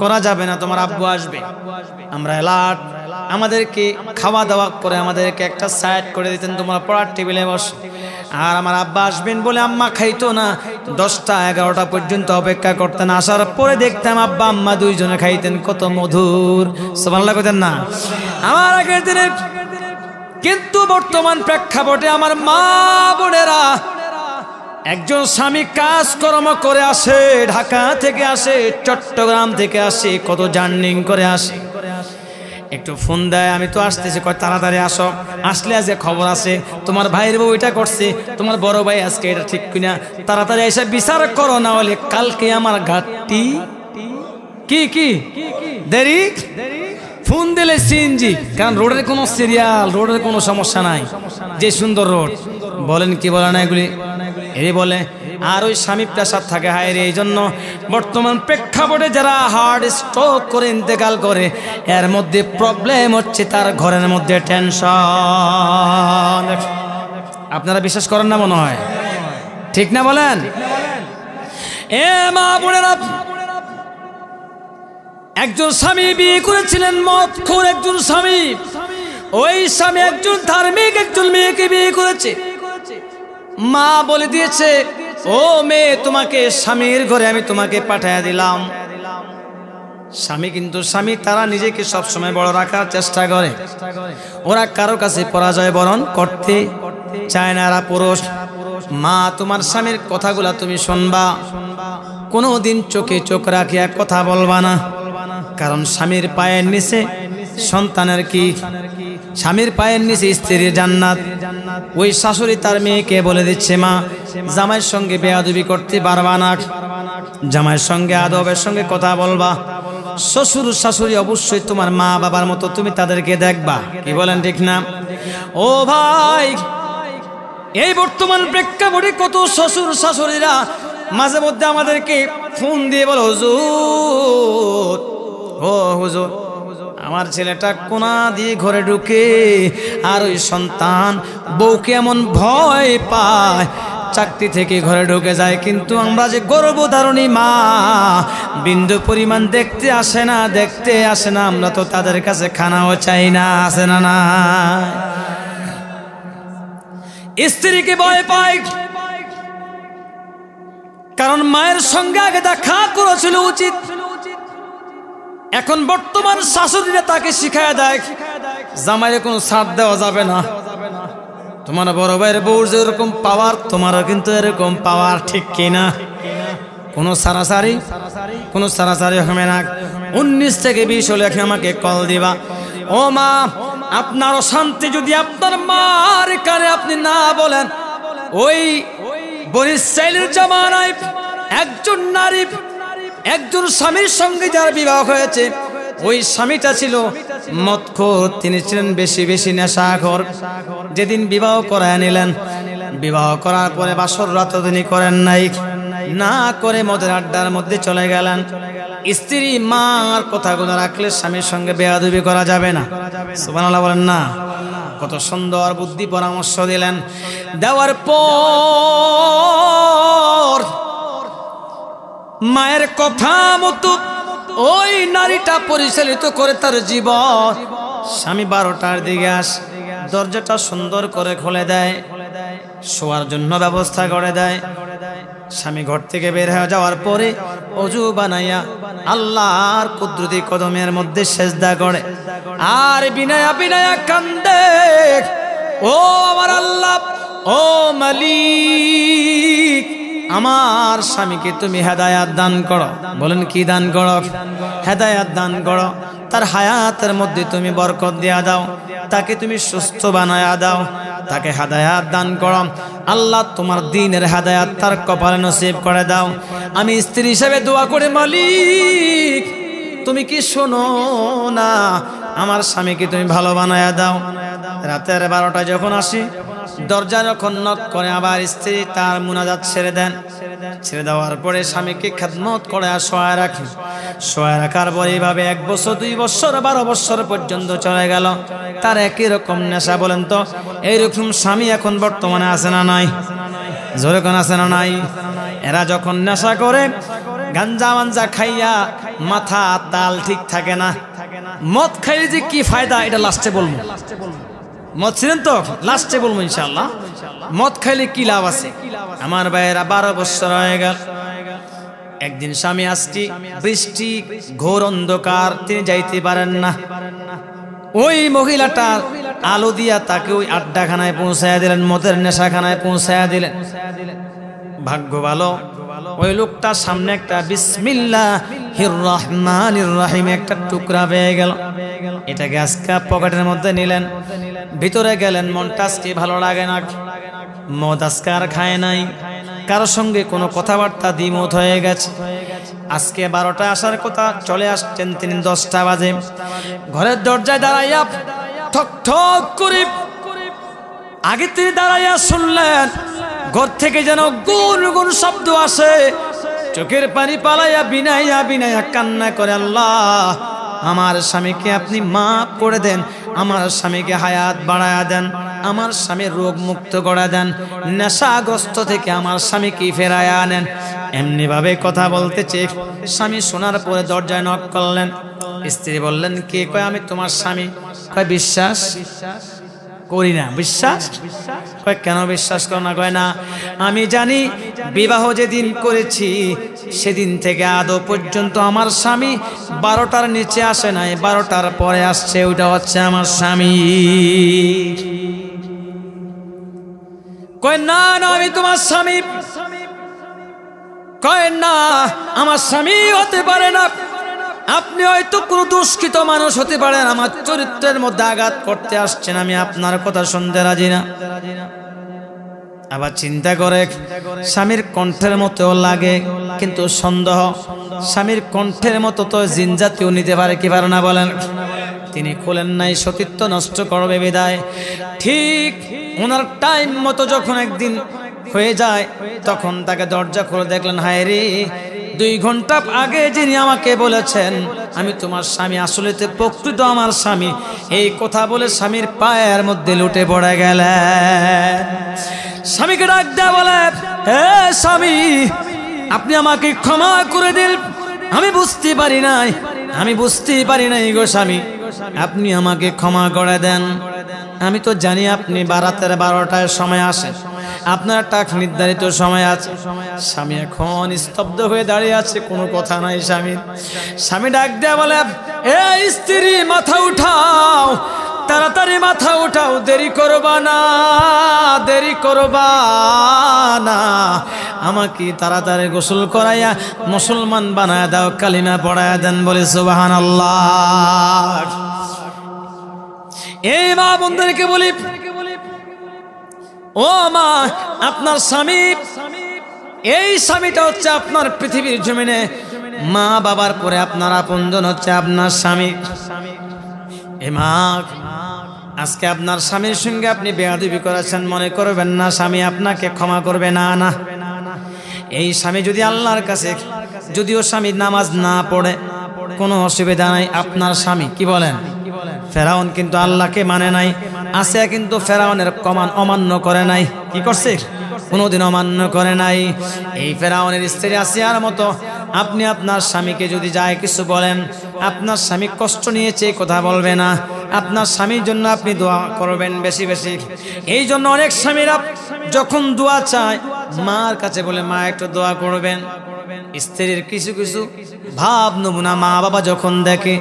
করা যাবে না, তোমার আব্বু আসবে। আমরা এলাট, আমাদেরকে খাওয়া দাওয়া করে আমাদেরকে একটা সাইড করে দিতেন, তোমরা পড়ার টেবিলে বস। আর আমার আব্বা আসবেন বলে আম্মা খাইতো না, 10টা 11টা পর্যন্ত অপেক্ষা করতেন। আসার পরে দেখতাম আব্বা আম্মা দুইজনে খাইতেন, কত মধুর, সুবহানাল্লাহ কইতেন না আমার আগের দিনে। কিন্তু বর্তমান প্রেক্ষাপটে আমার মা বোনেরা, একজন স্বামী কাজকর্ম করে আসে, ঢাকা থেকে আসে, চট্টগ্রাম থেকে আসে, কত জার্নিং করে আসে, একটু ফোন দেয় আমি তো আসতেছি, কয় তাড়াতাড়ি আসো, আসলে আজ খবর আছে তোমার ভাইয়ের বউ এটা করছে, তোমার বড় ভাই আজকে এটা ঠিক কিনা, তাড়াতাড়ি এসে বিচার করো, না হলে কালকে আমার ঘাটটি কি দেরি। ফোন দিলে সিএনজি, কারণ রোডের কোনো সিরিয়াল, রোডের কোনো সমস্যা নাই, যে সুন্দর রোড। বলেন কি বলে না এগুলি, এই বলে। আর ওই স্বামী প্রেসার থাকে হায় রে। এই জন্য বর্তমান প্রেক্ষাপটে যারা হার্ট স্ট্রোক করে ইন্তেকাল করে, এর মধ্যে প্রবলেম হচ্ছে তার ঘরের মধ্যে টেনশন। আপনারা বিশ্বাস করেন না মনে হয়, ঠিক না বলেন? এ মা বোনেরা, একজন স্বামী বিয়ে করেছিলেন মদখোর একজন স্বামী, ওই স্বামী একজন ধার্মিক একজন মেয়েকে বিয়ে করেছে। মা বলে দিয়েছে ও মেয়ে, তোমাকে স্বামীর ঘরে আমি তোমাকে পাঠিয়ে দিলাম। স্বামী কিন্তু স্বামী তারা নিজেকে সবসময় বড় রাখার চেষ্টা করে, ওরা কারো কাছে পরাজয় বরণ করতে চায় না, এরা পুরুষ। মা তোমার স্বামীর কথাগুলা তুমি শুনবা, কোনোদিন চোখে চোখ রাখিয়া কথা বলবা না, কারণ স্বামীর পায়ের নিচে সন্তানের কি, স্বামীর পায়ের নিচে স্ত্রীর জান্নাত। ওই শাশুড়ি তার মেয়েকে বলে দিচ্ছে মা জামাইয়ের সঙ্গে বেয়াদবি করতে পারবা না, জামাইয়ের সঙ্গে আদবের সঙ্গে কথা বলবা। শ্বশুর শাশুড়ি অবশ্যই তোমার মা বাবার মতো, তুমি তাদেরকে দেখবা। কি বলেন ঠিক না? ও ভাই, এই বর্তমান প্রেক্ষাপটে কত শ্বশুর শাশুড়িরা মাঝে মধ্যে আমাদেরকে ফোন দিয়ে বলে, হুজুর, ও হুজুর, আমার ছেলেটা কোনা দিয়ে ঘরে ঢুকে আর ওই সন্তান বউকে এমন ভয় পায় চাকরি থেকে ঘরে ঢুকে যায়, কিন্তু আমরা যে গর্ভধারণী মা বিন্দু পরিমাণ দেখতে আসে না, আমরা তো তাদের কাছে খানাও চাই না, আসে না না। স্ত্রীকে ভয় পায়, কারণ মায়ের সঙ্গে আগে দেখা করেছিল উচিত। এখন বর্তমান শাশুড়িরা তাকে শিখায় দেয়, জামাইয়ের কোনো ছাড় দেওয়া যাবে না, তোমার বড় ভাইয়ের বউর যেরকম পাওয়ার তোমারও কিন্তু এরকম পাওয়ার, ঠিক কিনা? কোনো সারাসারি হবে না। 19 থেকে 20 হলে আমাকে কল দিবা, ও মা, আপনার অশান্তি যদি আপনার মার কানে আপনি না বলেন, ওই বনি ইসরাইলের জামানায় একজন নারী একজন স্বামীর সঙ্গে যার বিবাহ হয়েছে, ওই স্বামীটা ছিল মদখোর, তিনি ছিলেন বেশি বেশি নেশাখোর। যেদিন বিবাহ করায় নিলেন, বিবাহ করার পরে বাসর রাত তিনি করেন নাই, না করে মদের আড্ডার মধ্যে চলে গেলেন। স্ত্রী মার কথাগুলো রাখলে স্বামীর সঙ্গে বেয়াদবি করা যাবে না, সুবহানাল্লাহ বলেন না। কত সুন্দর বুদ্ধি পরামর্শ দিলেন। দেওয়ার পর মায়ের কথা মতো ওই নারীটা পরিচালিত করে তার জীবন। স্বামী 12টার দিকে আসে, দরজাটা সুন্দর করে খুলে দেয়, শোয়ার জন্য ব্যবস্থা করে দেয়। স্বামী ঘর থেকে বের হয়ে যাওয়ার পরে অজু বানাইয়া আল্লাহর কুদরতি কদমের মধ্যে সেজদা করে আর বিনায়া বিনায়া কান্দে, ও আমার আল্লাহ, ও মালিক, আমার স্বামীকে তুমি হেদায়াত দান করো। বলেন কি দান করো? হেদায়াত দান করো, তার হায়াতের মধ্যে তুমি বরকত দিয়া দাও, তাকে তুমি সুস্থ বানায়া দাও, তাকে হেদায়াত দান করো। আল্লাহ তোমার দ্বীনের হেদায়াত তার কপালে নসিব করে দাও। আমি স্ত্রী হিসেবে দোয়া করে, মালিক তুমি কি শোনো না, আমার স্বামীকে তুমি ভালো বানায়া দাও। রাতের 12টা যখন আসি, দরজা যখন নক করে, আবার স্ত্রী তার মুনাজাত ছেড়ে দেন। ছেড়ে দেওয়ার পরে স্বামীকে খেদমত করে আর শোয়া রাখি। শোয়া রাখার পরে এইভাবে 1 বছর 2 বছর 12 বছর পর্যন্ত চলে গেল। তার একই রকম নেশা। বলেন তো এইরকম স্বামী এখন বর্তমানে আছে না নাই? জোরে কোন আছে না নাই? এরা যখন নেশা করে, গাঞ্জা মাঞ্জা খাইয়া মাথা তাল ঠিক থাকে না। মদ খাইলে যে কি ফায়দা এটা লাস্টে বলবো। মদ ছিলেন তো, লাস্টে বলবো ইনশাআল্লাহ। মদ খাইলে কি লাভ আছে? আমার ভাইয়েরা 12 বছর হয়ে গেল। একদিন স্বামী আসছি, বৃষ্টি, ঘোর অন্ধকার, তিনি যাইতে পারেন না। ওই মহিলাটার আলো দিয়া তাকে ওই আড্ডাখানায় পৌঁছায়া দিলেন, মদের নেশাখানায় পৌঁছায়া দিলেন। ভাগ্য ভালো, ওই লোকটার সামনে একটা বিসমিল্লাহির রহমানির রহিম একটা টুকরা পেয়ে গেল। এটাকে আজকে পকেটের মধ্যে নিলেন, ভিতরে গেলেন। মনটা আজকে ভালো লাগে না, মদ আজকে আর খায় নাই, কারো সঙ্গে কোনো কথাবার্তা দ্বিমত হয়ে গেছে। আজকে 12টায় আসার কথা, চলে আসছেন তিনি 10টা বাজে। ঘরের দরজায় দাঁড়াইয়া ঠক ঠক করে আগে তিনি দাঁড়াইয়া শুনলেন ঘর থেকে যেন গুন গুন শব্দ আসে। চোখের পানি পালাইয়া বিনাইয়া বিনাইয়া কান্না করে, আল্লাহ আমার স্বামীকে আপনি মাফ করে দেন, আমার স্বামীকে হায়াত বাড়ায়া দেন, আমার স্বামীর রোগ মুক্ত করে দেন, নেশাগ্রস্ত থেকে আমার স্বামীকে ফেরায় আনেন। এমনি ভাবে কথা বলতেছে। স্বামী শোনার পরে দরজায় নক করলেন। স্ত্রী বললেন, কে? কয় আমি তোমার স্বামী। কয় বিশ্বাস করি না। বিশ্বাস? কয় কেন বিশ্বাস করো না? কয় না, আমি জানি বিবাহ যেদিন করেছি সেদিন থেকে আদৌ পর্যন্ত আমার স্বামী 12টার নিচে আসে নাই, 12টার পরে আসছে, ওইটা হচ্ছে আমার স্বামী। কয় না না, আমি তোমার স্বামী। কয় না, আমার স্বামী হতে পারে না, আপনি হয়তো কোনো দুষ্কৃত মানুষ হতে পারেন, আমার চরিত্রের মধ্যে আঘাত করতে আসছেন, আমি আপনার কথা শুনতে রাজি না। আবার চিন্তা করে, স্বামীর কণ্ঠের মতো লাগে, কিন্তু সন্দেহ, স্বামীর কণ্ঠের মতো তো জিন জাতীয় নিতে পারে কি পারে না? বলেন। তিনি খুলেন নাই, সতীত্ব নষ্ট করবে বিদায়। ঠিক ওনার টাইম মতো যখন একদিন হয়ে যায় তখন তাকে দরজা খুলে দেখলেন, হায় রে, 2 ঘন্টা আগে যিনি আমাকে বলেছেন আমি তোমার স্বামী, আসলে তো প্রকৃত আমার স্বামী, এই কথা বলে স্বামীর পায়ের মধ্যে লুটে পড়ে গেলেন। স্বামীকে ডাক দেয়া বলে, হে স্বামী, আপনি আমাকে ক্ষমা করে দিন, আমি বুঝতে পারি নাই গো স্বামী, আপনি আমাকে ক্ষমা করে দেন। আমি তো জানি আপনি রাতের 12টায় সময় আসেন, আপনার একটা নির্ধারিত সময় আছে। স্বামী এখন স্তব্ধ হয়ে দাঁড়িয়ে আছে, কোনো কথা নাই স্বামীর। স্বামী ডাক দেয়া বলে, এ স্ত্রী, মাথা উঠাও, তাড়াতাড়ি মাথা উঠাও, দেরি করবা না, আমাকে তাড়াতাড়ি গোসল করাইয়া মুসলমান বানায় দাও, কালিমা পড়ায়া দেন, বলে সুবহানাল্লাহ। এই মা বন্ধুদেরকে বলি, ও মা, আপনার স্বামী, এই স্বামীটা হচ্ছে আপনার পৃথিবীর জমিনে মা বাবার পরে আপনার আপনজন হচ্ছে আপনার স্বামী। এ মা, আজকে আপনার স্বামীর সঙ্গে আপনি বেয়াদবি করেছেন, মনে করবেন না স্বামী আপনাকে ক্ষমা করবে, না না। এই স্বামী যদি আল্লাহর কাছে, যদিও স্বামী নামাজ না পড়ে কোনো অসুবিধা নাই, আপনার স্বামী কি বলেন, ফেরাউন কিন্তু আল্লাহকে মানে নাই, আসিয়া কিন্তু ফেরাউনের কমান অমান্য করে নাই, কি করছে, কোনোদিন অমান্য করে নাই। এই ফেরাউনের স্ত্রী আসিয়ার মতো আপনি আপনার স্বামীকে যদি যায় কিছু বলেন, আপনার স্বামী কষ্ট নিয়েছে কথা বলবে না, আপনার স্বামীর জন্য আপনি দোয়া করবেন বেশি বেশি। এই জন্য অনেক স্বামীরা যখন দোয়া চায় মার কাছে বলে, মা একটু দোয়া করবেন। স্ত্রীর কিছু কিছু ভাব নমুনা মা বাবা যখন দেখে,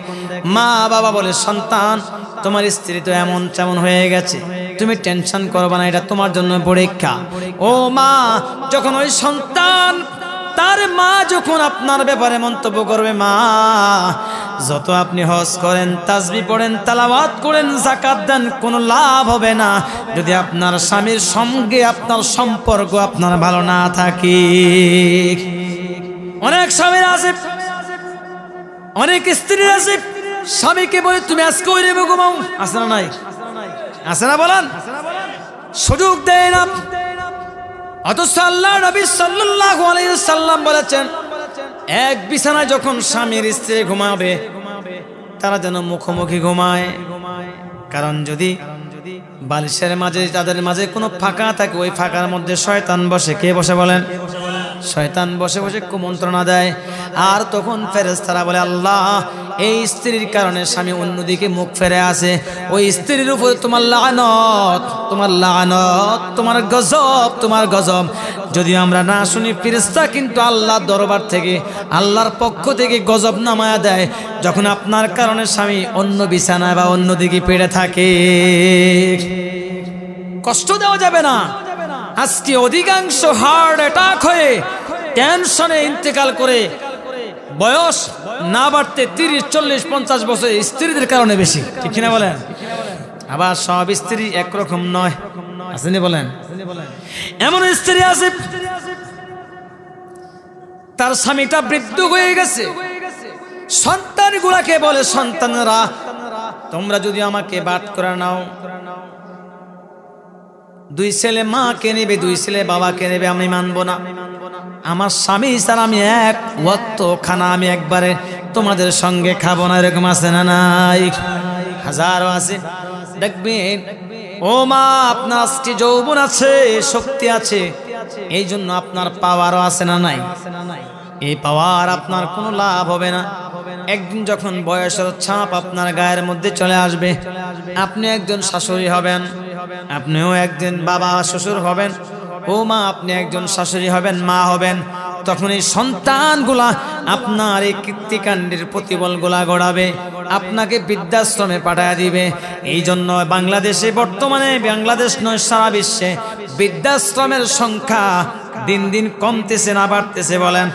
মা বাবা বলে, সন্তান, তোমার স্ত্রী তো এমন তেমন হয়ে গেছে, তুমি টেনশন করবে না, এটা তোমার জন্য পরীক্ষা। ও মা, যখন ওই সন্তান তার মা যখন আপনার ব্যাপারে মন্তব্য করবে, মা, যত আপনি হজ করেন, তাসবিহ পড়েন, তেলাওয়াত করেন, যাকাত দেন, কোনো লাভ হবে না যদি আপনার স্বামীর সঙ্গে আপনার সম্পর্ক আপনার ভালো না থাকে। অনেক স্বামীর আছে, অনেক স্ত্রী আছে, স্বামীকে বলে তুমি আজকে ওই রেবে ঘুমাও, আছে না নাই, আছে না বলেন, সুযোগ দেয় না। অথচ আল্লাহ নবী সাল্লাল্লাহু আলাইহি ওয়াসাল্লাম বলেছেন, এক বিছানায় যখন স্বামীর স্ত্রী ঘুমাবে তারা যেন মুখোমুখি ঘুমায়, কারণ যদি বালিশের মাঝে তাদের মাঝে কোনো ফাঁকা থাকে, ওই ফাঁকার মধ্যে শয়তান বসে। কে বসে বলেন? শয়তান বসে বসে কুমন্ত্রণা দেয়। আর তখন ফেরেশতারা বলে, আল্লাহ, এই স্ত্রীর কারণে স্বামী অন্যদিকে মুখ ফেরে আসে, ওই স্ত্রীর উপর তোমার লানত, তোমার লানত, তোমার গজব, তোমার গজব। যদি আমরা না শুনি, ফেরেশতা কিন্তু আল্লাহর দরবার থেকে, আল্লাহর পক্ষ থেকে গজব নামায়া দেয় যখন আপনার কারণে স্বামী অন্য বিছানায় বা অন্যদিকে পেড়ে থাকে। কষ্ট দেওয়া যাবে না। আজকে অধিকাংশ হার্ট অ্যাটাক হয়ে টেনশনে ইন্তেকাল করে, বয়স না বাড়তে 30, 40, 50 বছর স্ত্রীদের কারণে বেশি, ঠিক কিনা বলেন? আবার সব স্ত্রী একরকম নয়, আসেনি বলেন? এমন স্ত্রী আছে তার স্বামীটা বৃদ্ধ হয়ে গেছে, সন্তানগুলাকে বলে, সন্তানেরা তোমরা যদি আমাকে বাদ করে নাও, 2 ছেলে মাকে নেবে, 2 ছেলে বাবাকে নেবে, আমি মানবো না। আমার স্বামী স্যার, আমি এক ওয়াক্ত খানা আমি একবারে তোমাদের সঙ্গে খাবো না, এরকম আছে না নাই? হাজারো আছে। দেখবেন, ও মা, আপনার আজকে যৌবন আছে, শক্তি আছে, এই জন্য আপনার পাওয়ারও আছে না নাই? এই পাওয়ার আপনার কোনো লাভ হবে না। একদিন যখন বয়সের ছাপ আপনার গায়ের মধ্যে চলে আসবে, আপনি একজন শাশুড়ি হবেন, আপনিও একদিন বাবা শ্বশুর হবেন। ও মা, আপনি একজন শাশুড়ি হবেন, মা হবেন। তখন এই সন্তানগুলা আপনার এই কীর্তিকাণ্ডের প্রতিবলগুলা গড়াবে, আপনাকে বৃদ্ধাশ্রমে পাঠায় দিবে। এই জন্য বাংলাদেশে বর্তমানে, বাংলাদেশ নয় সারা বিশ্বে বৃদ্ধাশ্রমের সংখ্যা দিন দিন কমতেছে না বাড়তেছে বলেন?